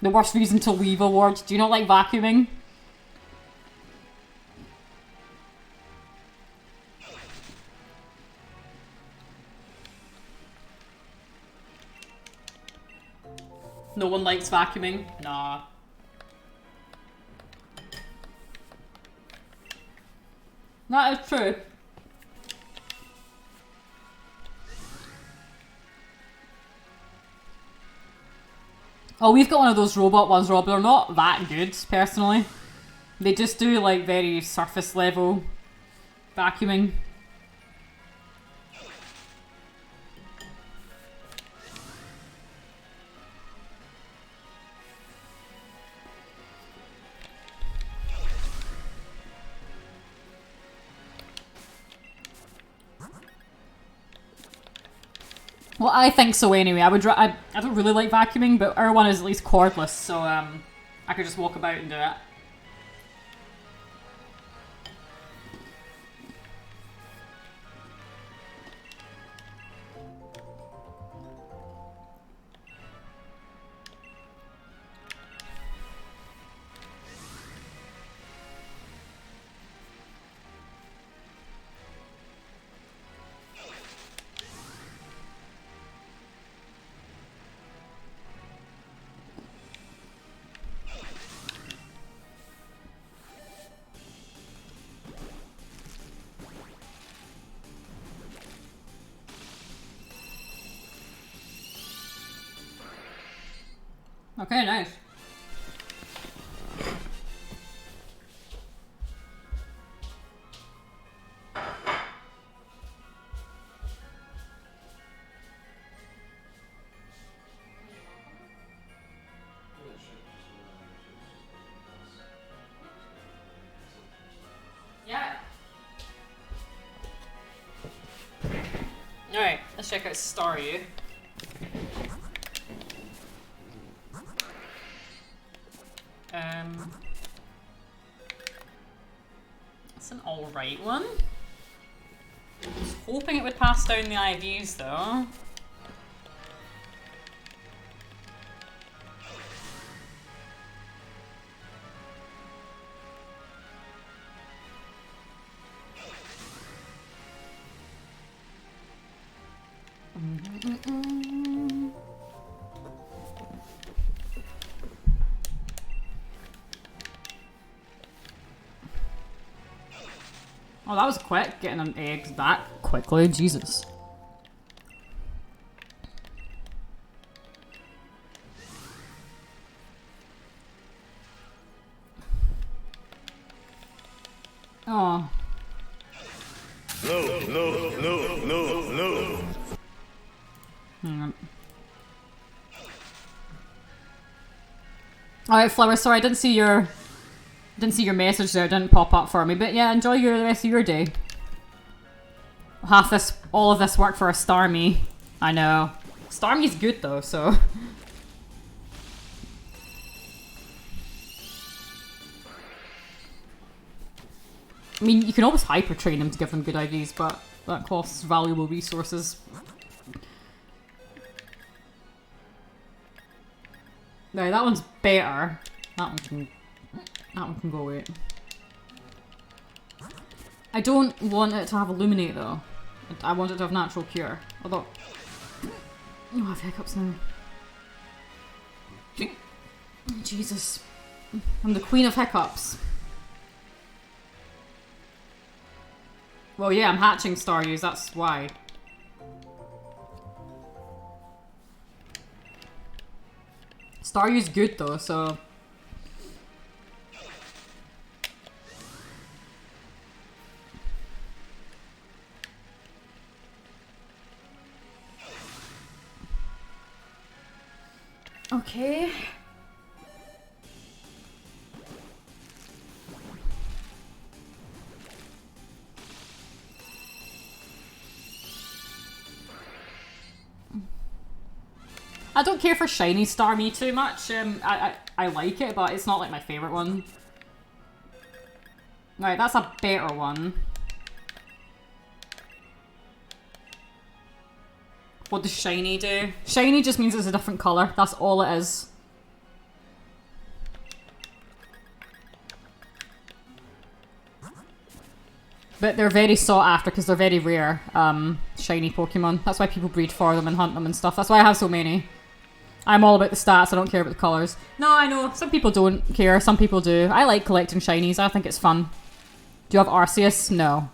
The worst reason to leave award. Do you not like vacuuming? No one likes vacuuming? Nah. That is true. Oh, we've got one of those robot ones, Rob. They're not that good, personally. They just do, like, very surface level vacuuming. Well, I think so anyway. I don't really like vacuuming, but our one is at least cordless, so I could just walk about and do it. Okay, nice. Yeah. Alright, let's check out Staryu. That's an alright one. I was hoping it would pass down the IVs though. Oh, that was quick, getting an egg that quickly, Jesus. Oh. No. Hang on. Alright, Flower, sorry, I didn't see your message there, it didn't pop up for me, but yeah, enjoy the rest of your day. All of this work for a Starmie. I know. Starmie's good though, so. I mean, you can always hyper train them to give them good IVs, but that costs valuable resources. No, that one's better. That one can go away. I don't want it to have Illuminate though. I want it to have Natural Cure. Although... Oh, I have hiccups now. Jesus. I'm the queen of hiccups. Well, yeah, I'm hatching Staryus, that's why. Staryu's good though, so... Okay. I don't care for shiny Starmie too much. I like it, but it's not like my favourite one. Right, that's a better one. What does shiny do? Shiny just means it's a different colour. That's all it is. But they're very sought after because they're very rare, shiny Pokemon. That's why people breed for them and hunt them and stuff. That's why I have so many. I'm all about the stats, I don't care about the colours. No, I know, some people don't care, some people do. I like collecting shinies, I think it's fun. Do you have Arceus? No.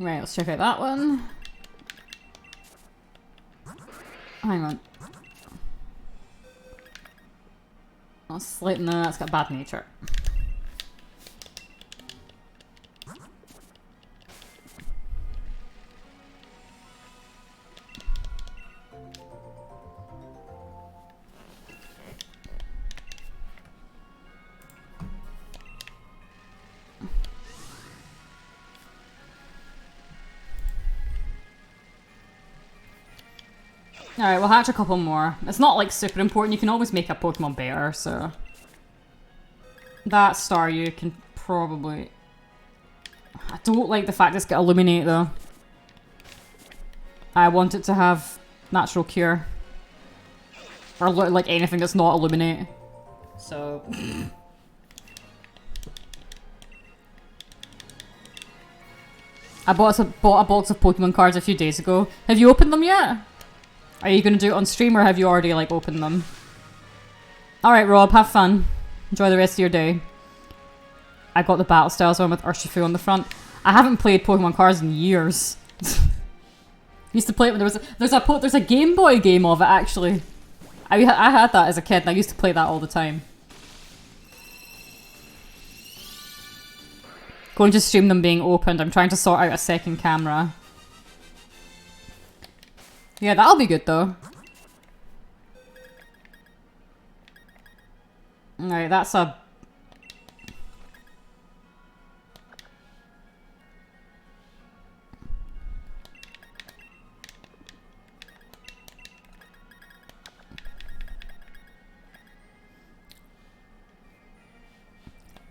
Right, let's check out that one. Hang on. Oh, Slate, no, that's got bad nature. Alright, we'll hatch a couple more. It's not like super important, you can always make a Pokemon better, so... That Staryu can probably... I don't like the fact it's got Illuminate though. I want it to have Natural Cure. Or like anything that's not Illuminate. So... I bought a box of Pokemon cards a few days ago. Have you opened them yet? Are you going to do it on stream or have you already like opened them? Alright Rob, have fun. Enjoy the rest of your day. I got the Battle Styles one with Urshifu on the front. I haven't played Pokemon cards in years. Used to play it when there's a Game Boy game of it actually. I had that as a kid and I used to play that all the time. Going to stream them being opened. I'm trying to sort out a second camera. Yeah, that'll be good though. Alright, that's a...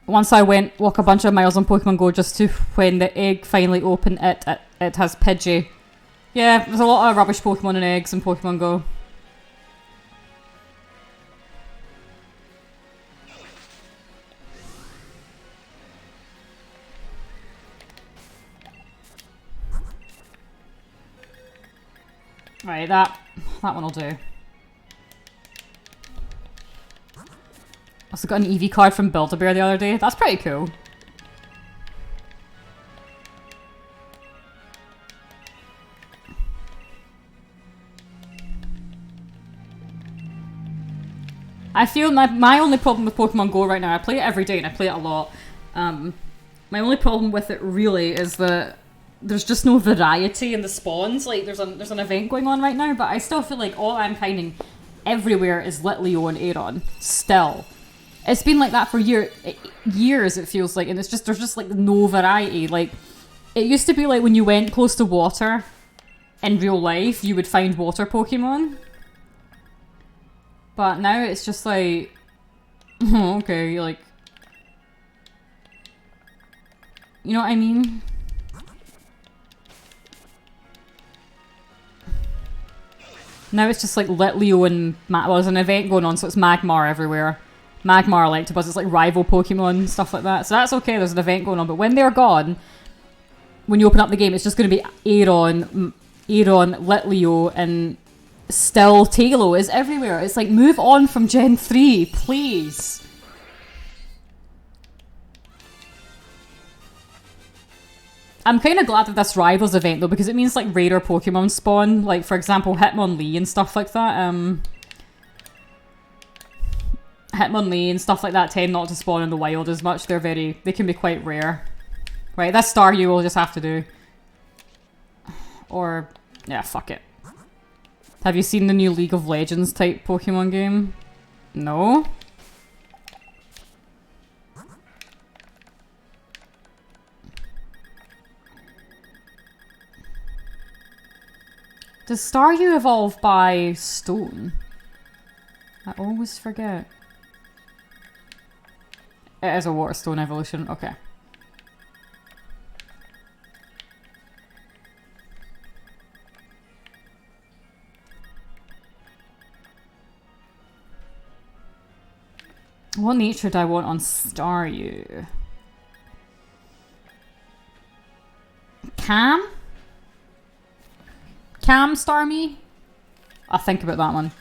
Once I went walk a bunch of miles on Pokemon Go just to when the egg finally opened it has Pidgey. Yeah, there's a lot of rubbish Pokemon and eggs in Pokemon Go. Right, that one will do. Also got an EV card from Build-A-Bear the other day. That's pretty cool. I feel my only problem with Pokemon Go right now, I play it every day and I play it a lot. My only problem with it really is that there's just no variety in the spawns. Like there's an event going on right now, but I still feel like all I'm finding everywhere is Litleo and Aeron. Still. It's been like that for years it feels like, and there's just like no variety. Like it used to be like when you went close to water in real life, you would find water Pokemon. But now it's just like, oh, okay, like, you know what I mean? Now it's just like Litleo and well, there's an event going on, so it's Magmar everywhere. Magmar, Electabuzz, it's like rival Pokemon, stuff like that. So that's okay, there's an event going on, but when they're gone, when you open up the game, it's just going to be Aeron, Litleo, and still Tailo is everywhere. It's like, move on from Gen 3, please. I'm kind of glad that this Rivals event though, because it means like rarer Pokemon spawn, like for example Hitmonlee and stuff like that. Hitmonlee and stuff like that tend not to spawn in the wild as much. They can be quite rare. Right, that's Staryu we'll just have to do. Or, yeah, fuck it. Have you seen the new League of Legends type Pokemon game? No? Does Staryu evolve by stone? I always forget. It is a water stone evolution, okay. What nature do I want on Staryu? Cam? Cam Starmie? I'll think about that one.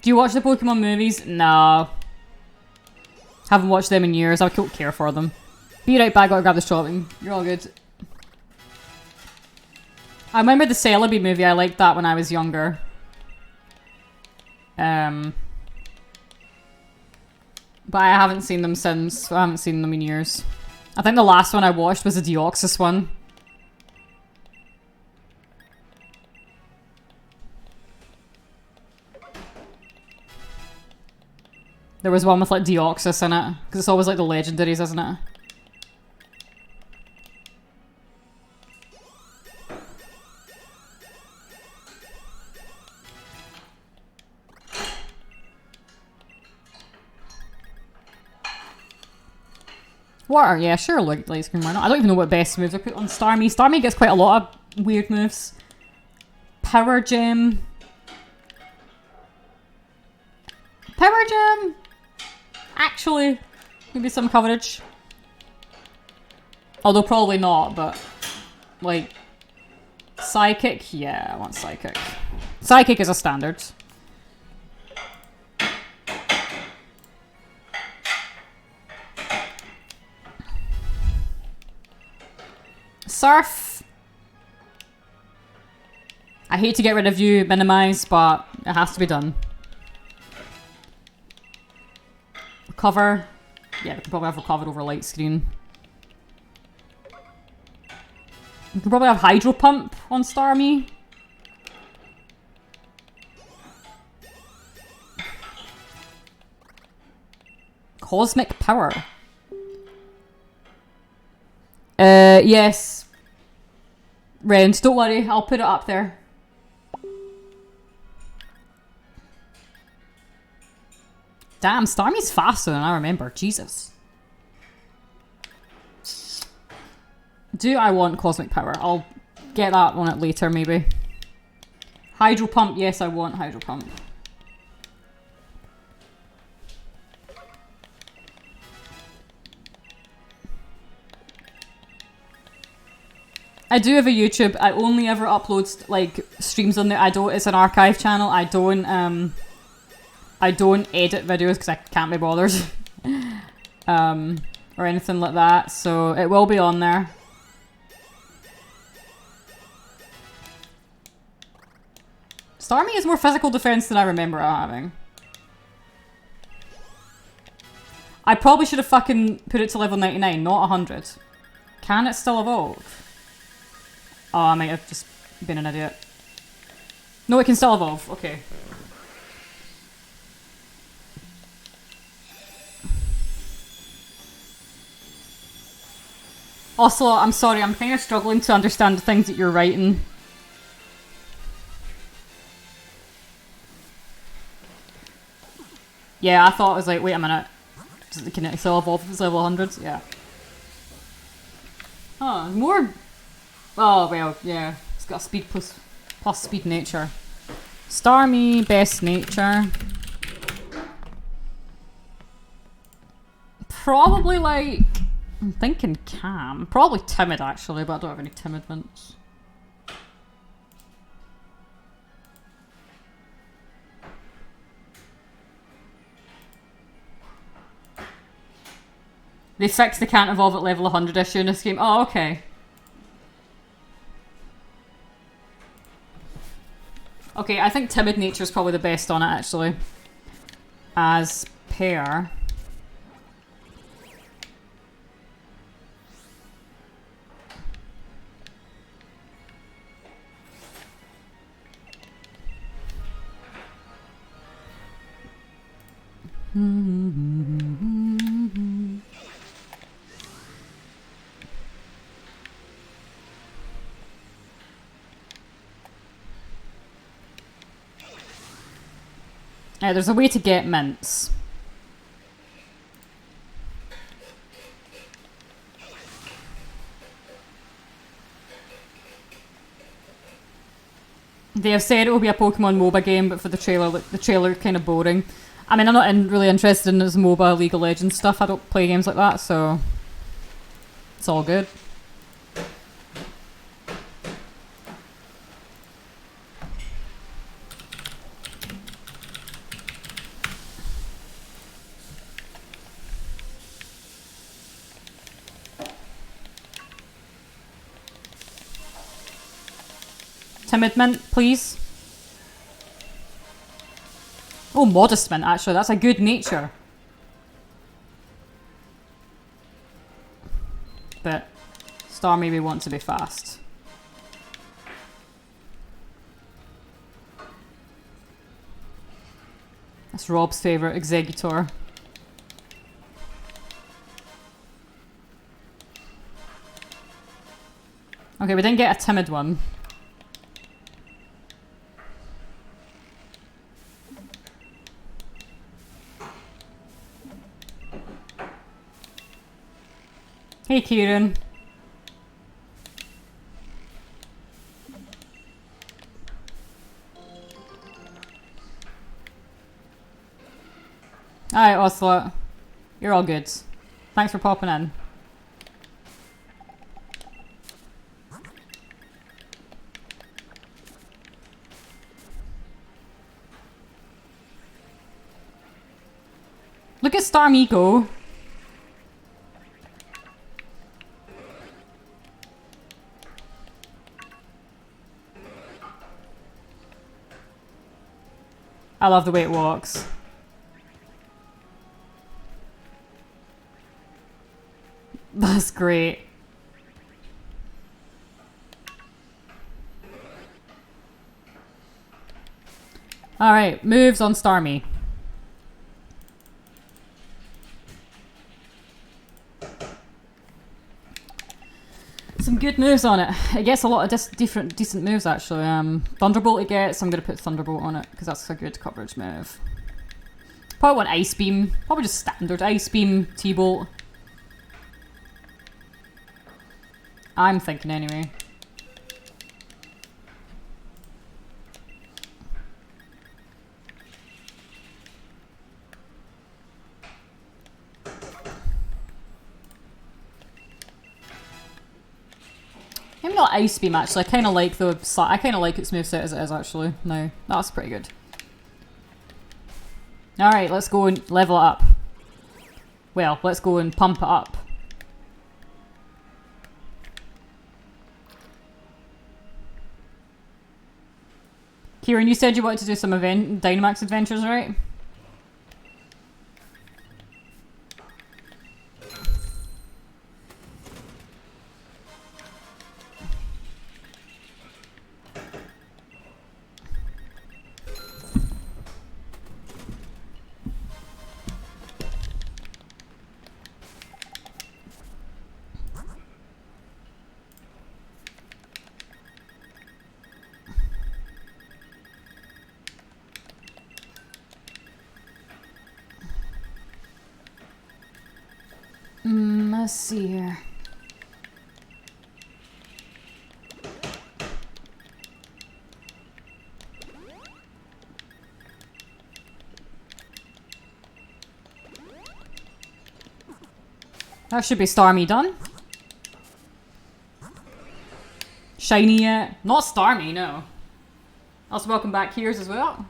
Do you watch the Pokemon movies? No. Haven't watched them in years. I don't care for them. Be right back, gotta grab the shopping. You're all good. I remember the Celebi movie. I liked that when I was younger. But I haven't seen them since. I haven't seen them in years. I think the last one I watched was the Deoxys one. There was one with like Deoxys in it. Because it's always like the legendaries, isn't it? Water, yeah, sure, light screen, why not? I don't even know what best moves I put on Starmie. Starmie gets quite a lot of weird moves. Power Gem. Power Gem! Actually, maybe some coverage. Although probably not, but like Psychic, yeah, I want Psychic. Psychic is a standard. Surf. I hate to get rid of you, minimize, but it has to be done. Recover. Yeah, we can probably have recovered over light screen. We can probably have Hydro Pump on Starmie. Cosmic Power. Yes. Rent, don't worry, I'll put it up there. Damn, Starmie's faster than I remember. Jesus. Do I want Cosmic Power? I'll get that on it later, maybe. Hydro Pump, yes, I want Hydro Pump. I do have a YouTube. I only ever upload like streams on there. I don't. It's an archive channel. I don't edit videos because I can't be bothered, or anything like that. So it will be on there. Starmie has more physical defense than I remember having. I probably should have fucking put it to level 99, not 100. Can it still evolve? Oh, I might have just been an idiot. No, it can still evolve. Okay. Also, I'm sorry, I'm kind of struggling to understand the things that you're writing. Yeah, I thought it was like, wait a minute. Can it still evolve if it's level 100? Yeah. Oh, more... Oh, well, yeah. It's got a speed plus speed nature. Starmie, best nature. Probably like... I'm thinking Cam. Probably timid, actually, but I don't have any timid mints. They fixed the can't evolve at level 100 issue in this game. Oh, okay. Okay, I think timid nature is probably the best on it, actually. as pair. There's a way to get mints. They have said it will be a Pokemon MOBA game, but for the trailer, the trailer kind of boring. I mean, I'm not really interested in this MOBA League of Legends stuff. I don't play games like that, so it's all good. Timid mint, please. Oh, modest mint, actually. That's a good nature. But Star maybe wants to be fast. That's Rob's favourite, Executor. Okay, we didn't get a timid one. Hey, Kieran. Alright, Ocelot. You're all good. Thanks for popping in. Look at Starmie go. I love the way it walks. That's great. Alright, moves on Starmie. Some good moves on it. It gets a lot of decent moves actually. Thunderbolt it gets. I'm going to put Thunderbolt on it because that's a good coverage move. Probably want Ice Beam. Probably just standard Ice Beam, T-Bolt. I'm thinking anyway. Maybe not Ice Beam actually. I kind of like its moveset as it is actually. No, that's pretty good. All right, let's go and level it up. Well, let's go and pump it up. Kieran, you said you wanted to do some Dynamax adventures, right? Let's see here. That should be Starmie done. Shiny yet? Not Starmie, no. Also welcome back Here's as well.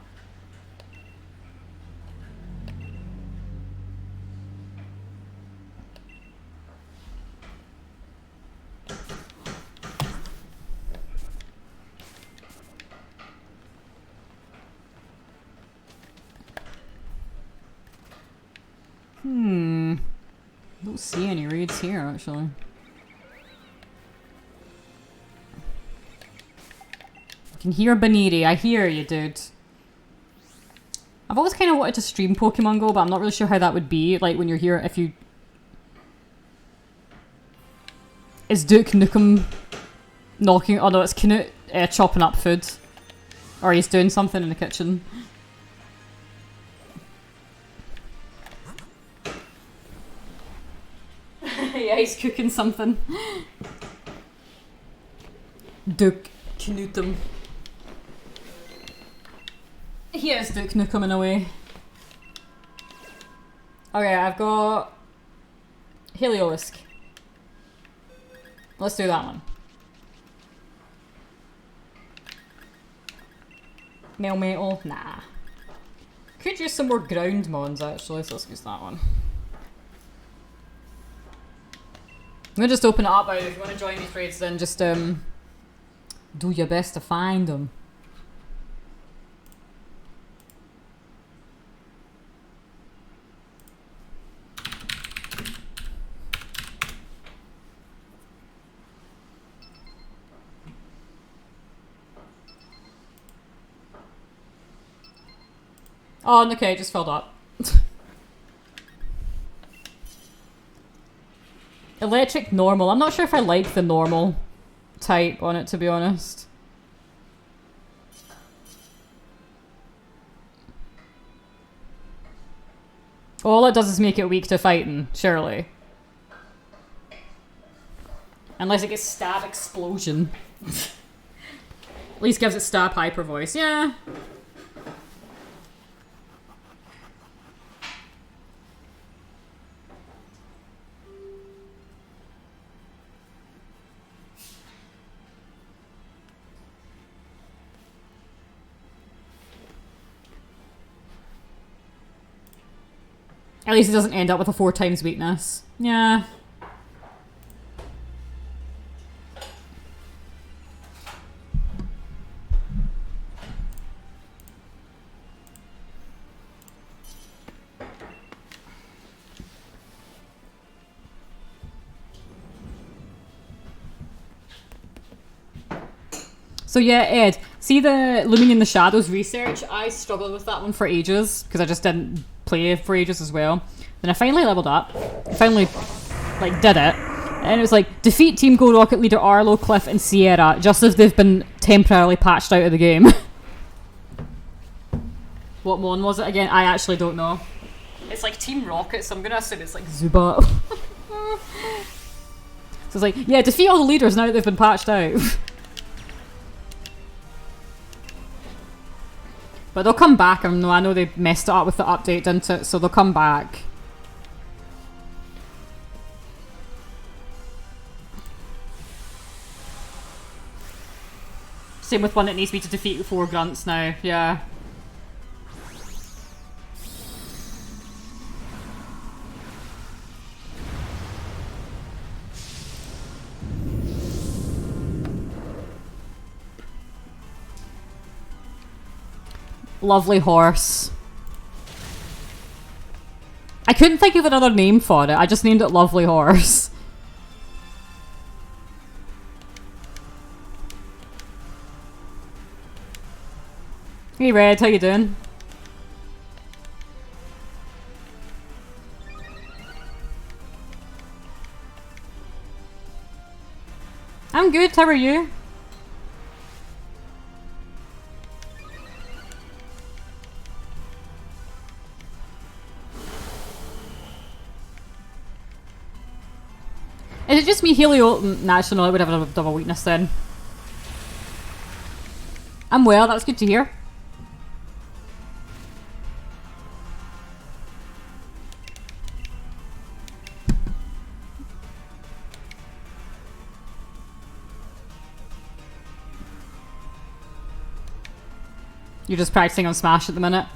don't see any raids here, actually. I can hear Baniri. I hear you, dude. I've always kind of wanted to stream Pokemon Go, but I'm not really sure how that would be. Like, when you're here, if you... Is Duke Nukem knocking... Oh no, it's Knut chopping up food. Or he's doing something in the kitchen. Yeah, he's cooking something. Duke Knutum. He is Duke Nukem in a way. Okay, I've got Heliolisk. Let's do that one. Melmetal? Nah. Could use some more ground mons actually, so let's use that one. I'm gonna just open it up. If you want to join these raids, then just do your best to find them. Oh, okay, it just filled up. Electric normal. I'm not sure if I like the normal type on it, to be honest. All it does is make it weak to fighting, surely. Unless it gets stab explosion. At least gives it stab hyper voice, yeah. At least it doesn't end up with a 4 times weakness. Yeah. So yeah, Ed, see the Looming in the Shadows research? I struggled with that one for ages because I just didn't play for ages as well. Then I finally leveled up, finally like did it, and it was like defeat Team Go Rocket leader Arlo, Cliff, and Sierra just as they've been temporarily patched out of the game. What mon was it again? I actually don't know. It's like Team Rocket, so I'm gonna assume it's like Zubat. So it's like, yeah, defeat all the leaders now that they've been patched out. But they'll come back. I know they messed it up with the update, didn't it? So they'll come back. Same with one that needs me to defeat 4 grunts now. Yeah. Lovely horse. I couldn't think of another name for it. I just named it Lovely Horse. Hey Red, how you doing? I'm good, how are you? Is it just me Helio? Naturally, no, I would have a double weakness then. I'm well, that's good to hear. You're just practicing on Smash at the minute.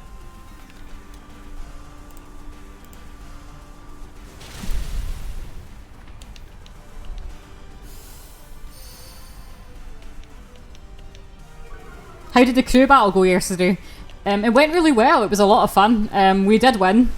How did the crew battle go yesterday? It went really well. It was a lot of fun. We did win.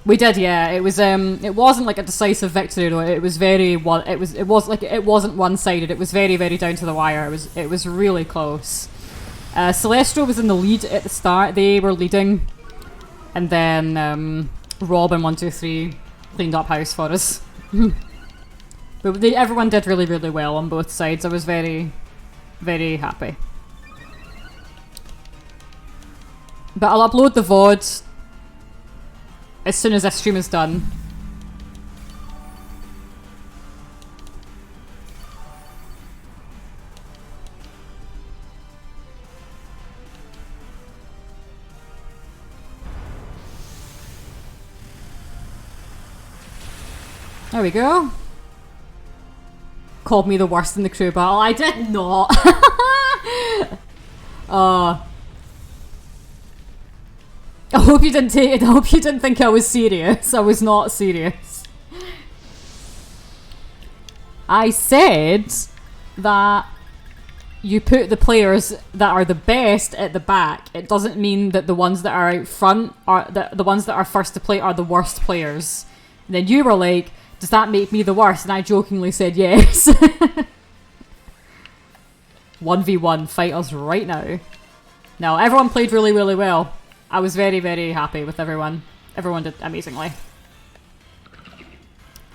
We did, yeah. It was it wasn't like a decisive victory though. It was very it wasn't one-sided. It was very, very down to the wire. It was really close. Celestial was in the lead at the start. They were leading, and then Rob and 123 cleaned up house for us. But everyone did really, really well on both sides. I was very, very happy. But I'll upload the VOD as soon as this stream is done. There we go. Called me the worst in the crew battle. I did not. I hope you didn't take it. I hope you didn't think I was serious. I was not serious. I said that you put the players that are the best at the back. It doesn't mean that the ones that are out front are the ones that are first to play are the worst players. And then you were like, does that make me the worst? And I jokingly said yes. 1v1, fight us right now. No, everyone played really, really well. I was very, very happy with everyone. Everyone did amazingly.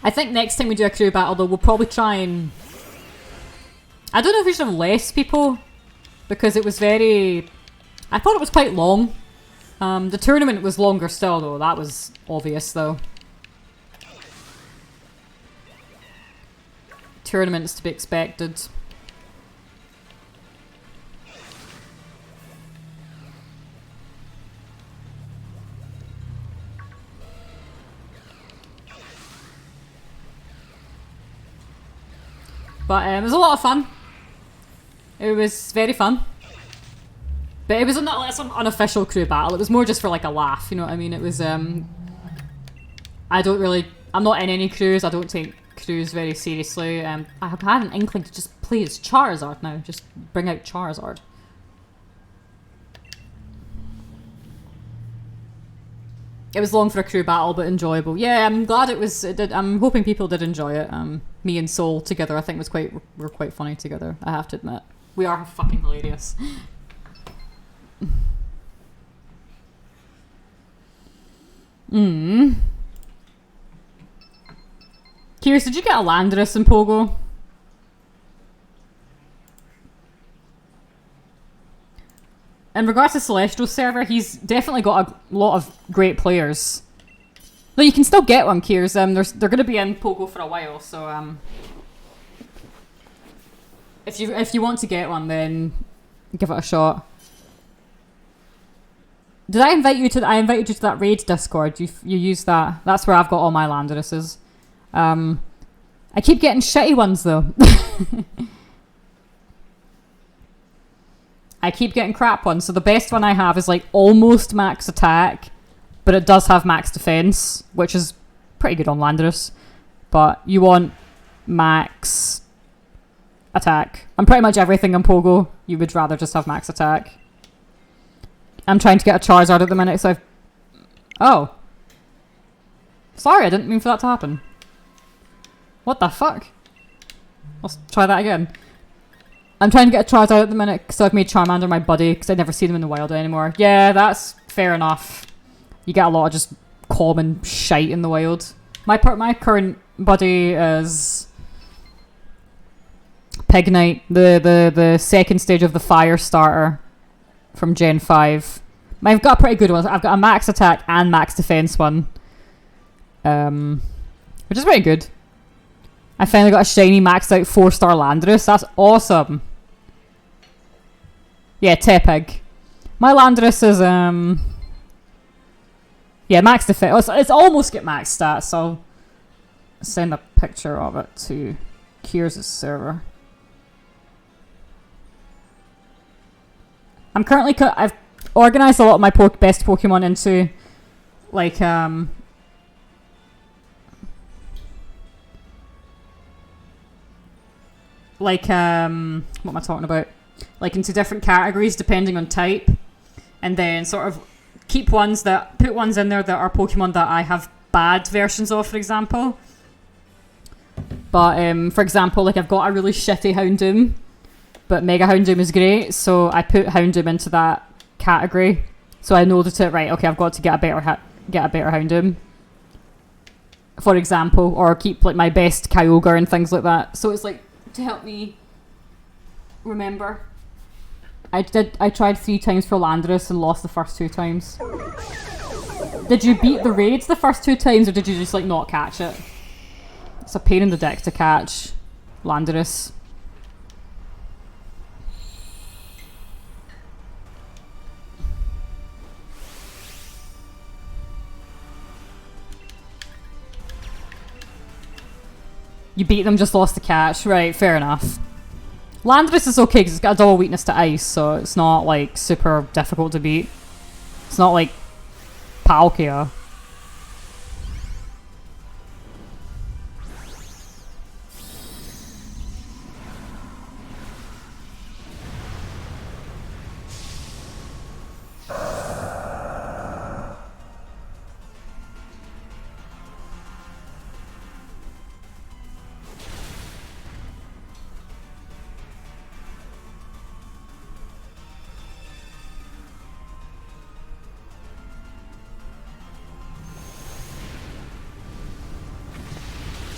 I think next time we do a crew battle though, we'll probably try and... I don't know if we should have less people, because it was very... I thought it was quite long. The tournament was longer still though, that was obvious though. Tournaments to be expected. But it was a lot of fun. It was very fun. But it was not some unofficial crew battle. It was more just for like a laugh, you know what I mean? It was, I'm not in any crews. I don't take crews very seriously. I have had an inkling to just play as Charizard now. Just bring out Charizard. It was long for a crew battle, but enjoyable. Yeah, I'm glad it was. I'm hoping people did enjoy it. Me and Soul together, I think, were quite funny together. I have to admit, we are fucking hilarious. Kyrus, did you get a Landorus in Pogo? In regards to Celestial's server, he's definitely got a lot of great players. Though you can still get one, Kyrus. They're going to be in Pogo for a while, so if you want to get one, then give it a shot. Did I invite you to? I invited you to that raid Discord. You use that. That's where I've got all my Landoruses. I keep getting shitty ones though. I keep getting crap ones. So the best one I have is like almost max attack, but it does have max defense, which is pretty good on Landorus. But you want max attack. And pretty much everything in Pogo, you would rather just have max attack. I'm trying to get a Charizard at the minute, so I've... Oh. Sorry, I didn't mean for that to happen. What the fuck? Let's try that again. I'm trying to get a Charizard at the minute, so I've made Charmander my buddy, because I never see them in the wild anymore. Yeah, that's fair enough. You get a lot of just common shite in the wild. My current buddy is... Pignite, the second stage of the Fire starter from Gen 5. I've got a pretty good one. I've got a max attack and max defense one. Which is pretty good. I finally got a shiny maxed out 4-star Landorus. That's awesome. Yeah, Tepig. My Landorus is, yeah, max defense. It's almost get max stats, so I'll send a picture of it to Kyrus' server. I'm currently... I've organised a lot of my best Pokemon into, like, what am I talking about? Like into different categories depending on type, and then sort of put ones in there that are Pokemon that I have bad versions of, for example. But for example, like I've got a really shitty Houndoom, but Mega Houndoom is great, so I put Houndoom into that category. So I know that right, okay, I've got to get a better Houndoom, for example, or keep like my best Kyogre and things like that. So it's like to help me remember. I tried 3 times for Landorus and lost the first 2 times. Did you beat the raids the first 2 times, or did you just like not catch it? It's a pain in the dick to catch Landorus. You beat them, just lost the catch. Right, fair enough. Landorus is okay because it's got a double weakness to ice, so it's not like super difficult to beat. It's not like Palkia.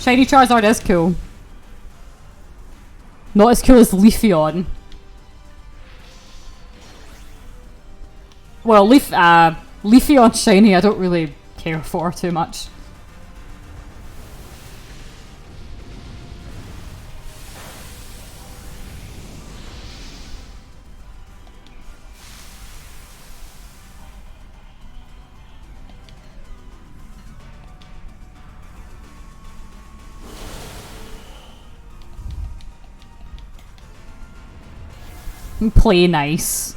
Shiny Charizard is cool. Not as cool as Leafeon. Well, Leafeon shiny I don't really care for too much. Play nice.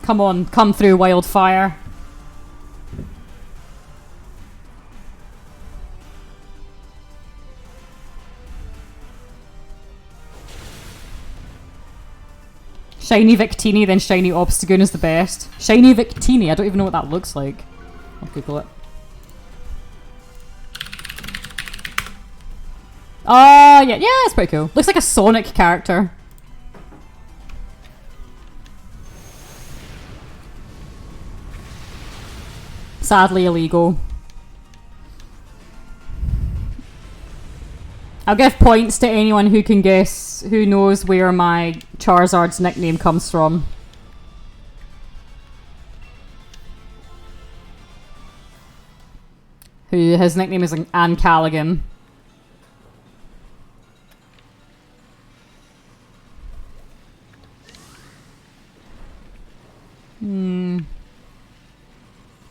Come on, come through, Wildfire. Shiny Victini, then Shiny Obstagoon is the best. Shiny Victini, I don't even know what that looks like. I'll Google it. Yeah, it's pretty cool. Looks like a Sonic character. Sadly illegal. I'll give points to anyone who can guess, who knows where my Charizard's nickname comes from. His nickname is Anne Callaghan.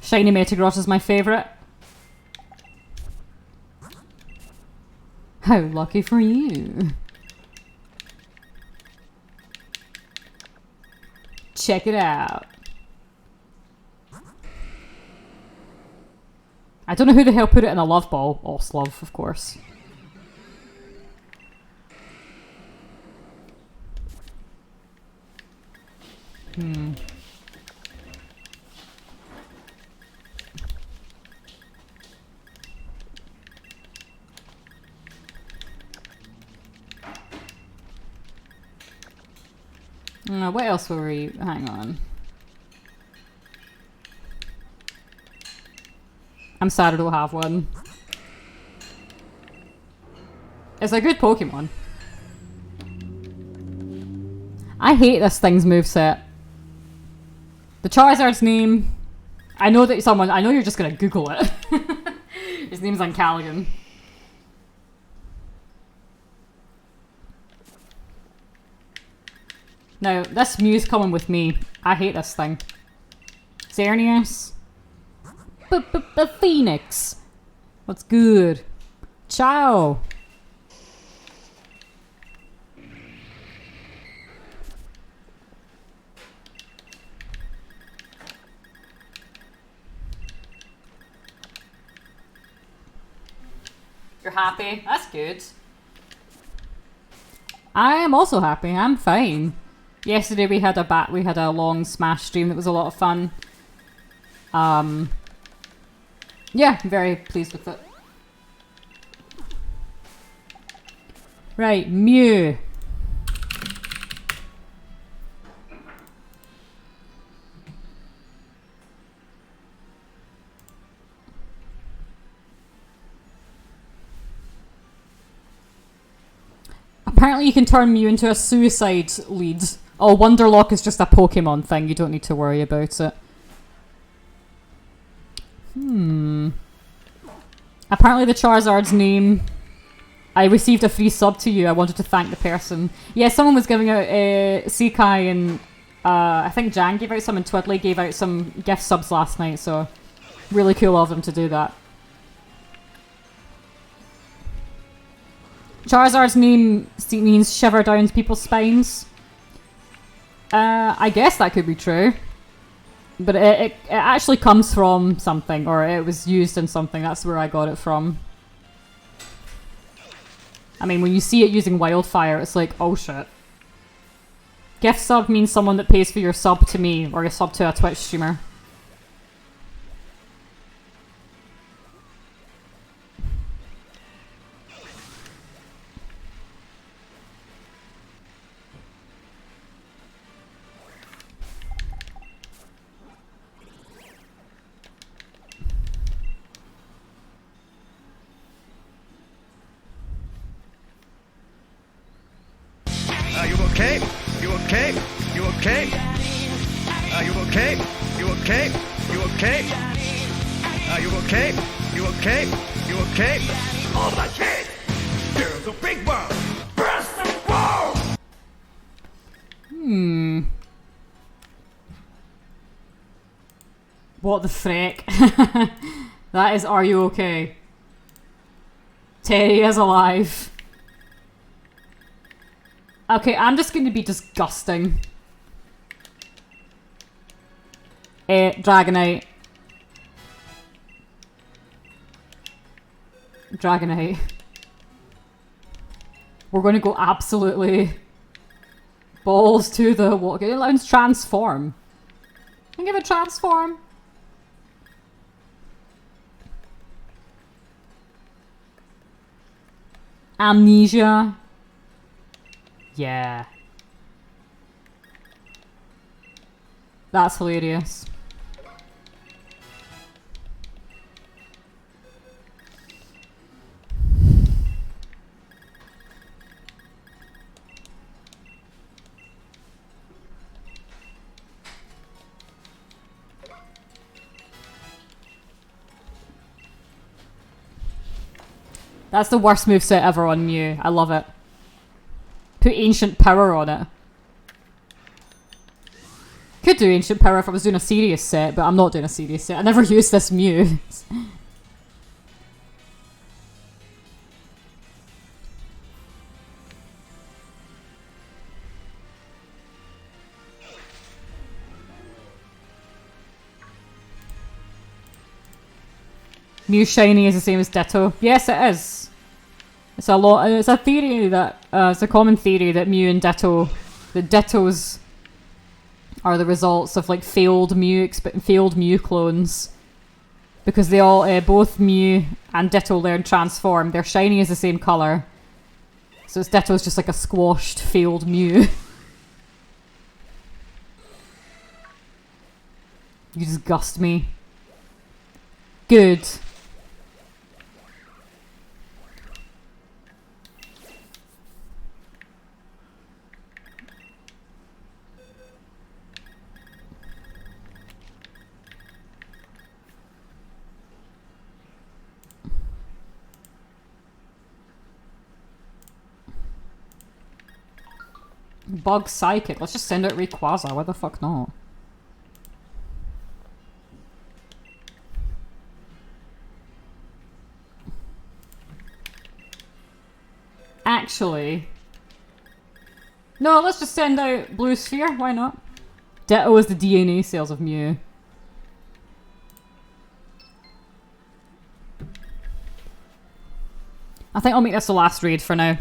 Shiny Metagross is my favourite. How lucky for you. Check it out. I don't know who the hell put it in a love ball. Oslov, of course. What else were we... Hang on. I'm sad I don't have one. It's a good Pokemon. I hate this thing's moveset. The Charizard's name... I know you're just gonna Google it. His name's Callaghan. Now, this Mew's coming with me. I hate this thing. Xerneas. Phoenix. What's good? Ciao. You're happy. That's good. I am also happy. I'm fine. Yesterday we had a long Smash stream that was a lot of fun. Yeah, I'm very pleased with it. Right, Mew. Apparently you can turn Mew into a suicide lead. Oh, Wonderlock is just a Pokemon thing. You don't need to worry about it. Apparently the Charizard's name... I received a free sub to you. I wanted to thank the person. Yeah, someone was giving out... Sekai and... I think Jan gave out some and Twiddly gave out some gift subs last night, so... Really cool of them to do that. Charizard's name means shiver down people's spines. I guess that could be true. But it actually comes from something, or it was used in something. That's where I got it from. I mean, when you see it using Wildfire, it's like, oh shit. Gift sub means someone that pays for your sub to me, or your sub to a Twitch streamer. Are you okay? You okay? You okay? Are you okay? You okay? You okay? Are you okay? You okay? You okay? Oh my kid! There's a big one! Burst the wall! What the frick? That is Are You Okay? Terry is alive. Okay, I'm just going to be disgusting. Dragonite. Dragonite. We're going to go absolutely balls to the wall. Okay, let's transform. Can I give it transform? Amnesia. Yeah. That's hilarious. That's the worst moveset ever on Mew. I love it. Put Ancient Power on it. Could do Ancient Power if I was doing a serious set, but I'm not doing a serious set. I never used this Mew. Mew shiny is the same as Ditto. Yes, it is. It's a lot. It's a theory that it's a common theory that Mew and Ditto, that Dittos are the results of like failed Mew clones, because they all both Mew and Ditto learn transform. Their shiny is the same color, so it's Ditto's just like a squashed failed Mew. You disgust me. Good. Bug Psychic. Let's just send out Rayquaza. Why the fuck not? Actually... No, let's just send out Blue Sphere. Why not? Ditto is the DNA cells of Mew. I think I'll make this the last raid for now.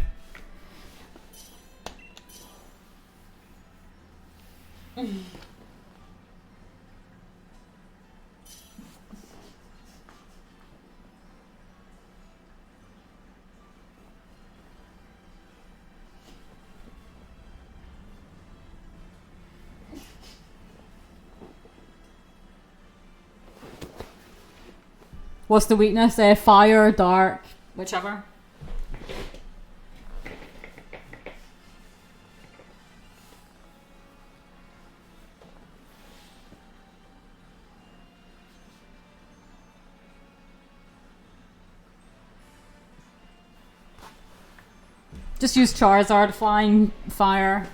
What's the weakness? Fire, dark, whichever. Just use Charizard, flying, fire.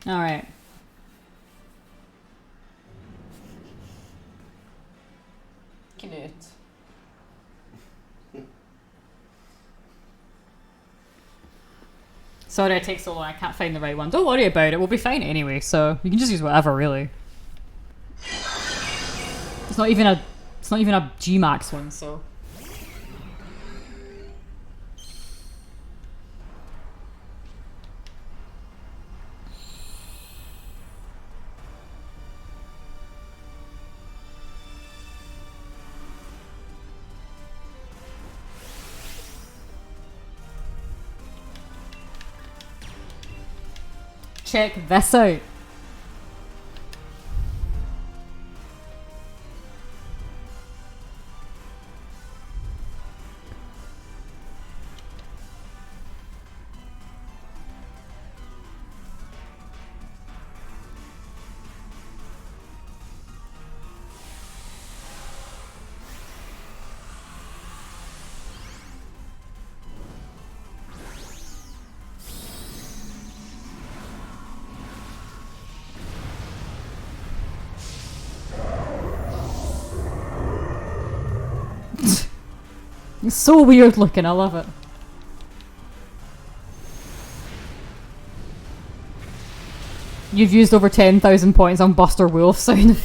All right. Knut. Sorry, it takes so long. I can't find the right one. Don't worry about it. We'll be fine anyway. So you can just use whatever, really. It's not even a G Max one. So. Check this out. It's so weird looking, I love it. You've used over 10,000 points on Buster Wolf sound.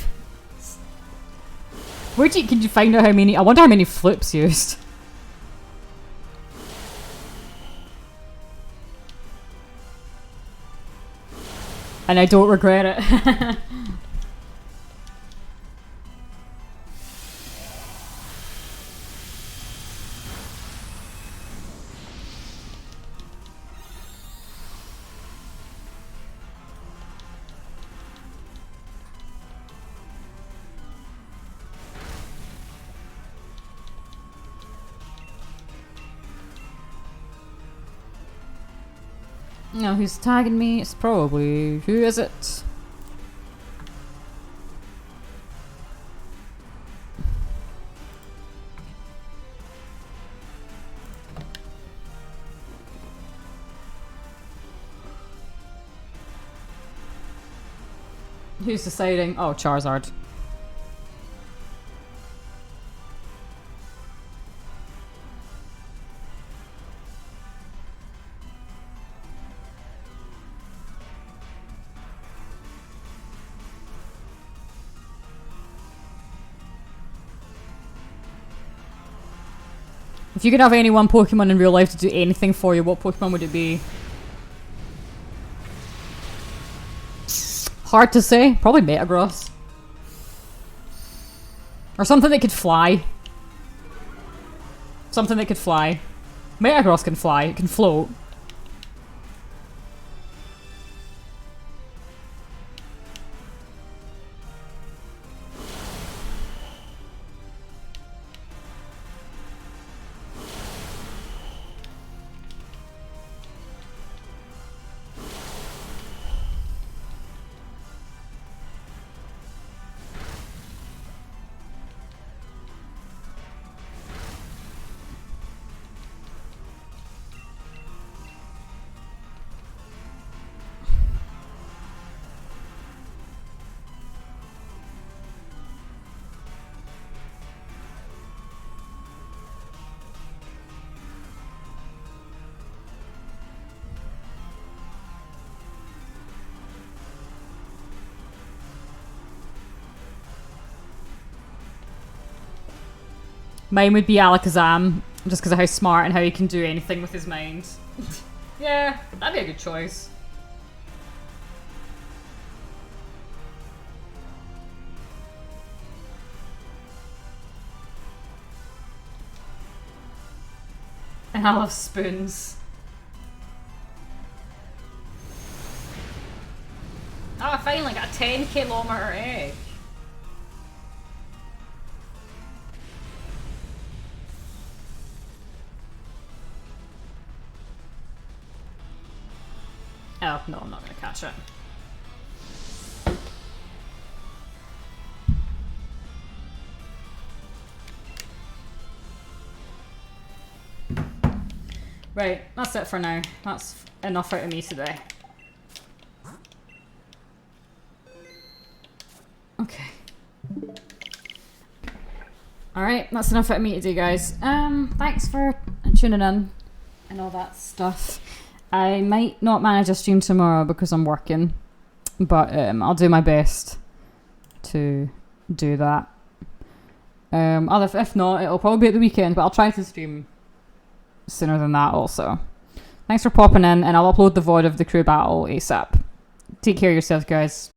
Can you find out how many? I wonder how many flips used. And I don't regret it. No, who's tagging me? It's probably... Who is it? Who's deciding? Oh, Charizard. If you could have any one Pokemon in real life to do anything for you, what Pokemon would it be? Hard to say. Probably Metagross. Or something that could fly. Something that could fly. Metagross can fly. It can float. Mine would be Alakazam, just because of how smart and how he can do anything with his mind. Yeah, that'd be a good choice. And I love spoons. Oh, I finally got a 10 kilometer egg. Oh, no, I'm not going to catch it. Right, that's it for now. That's enough out of me today. Okay. Alright, that's enough out of me today, guys. Thanks for tuning in and all that stuff. I might not manage a stream tomorrow because I'm working, but I'll do my best to do that. If not, it'll probably be at the weekend, but I'll try to stream sooner than that also. Thanks for popping in, and I'll upload the VOD of the crew battle ASAP. Take care of yourselves, guys.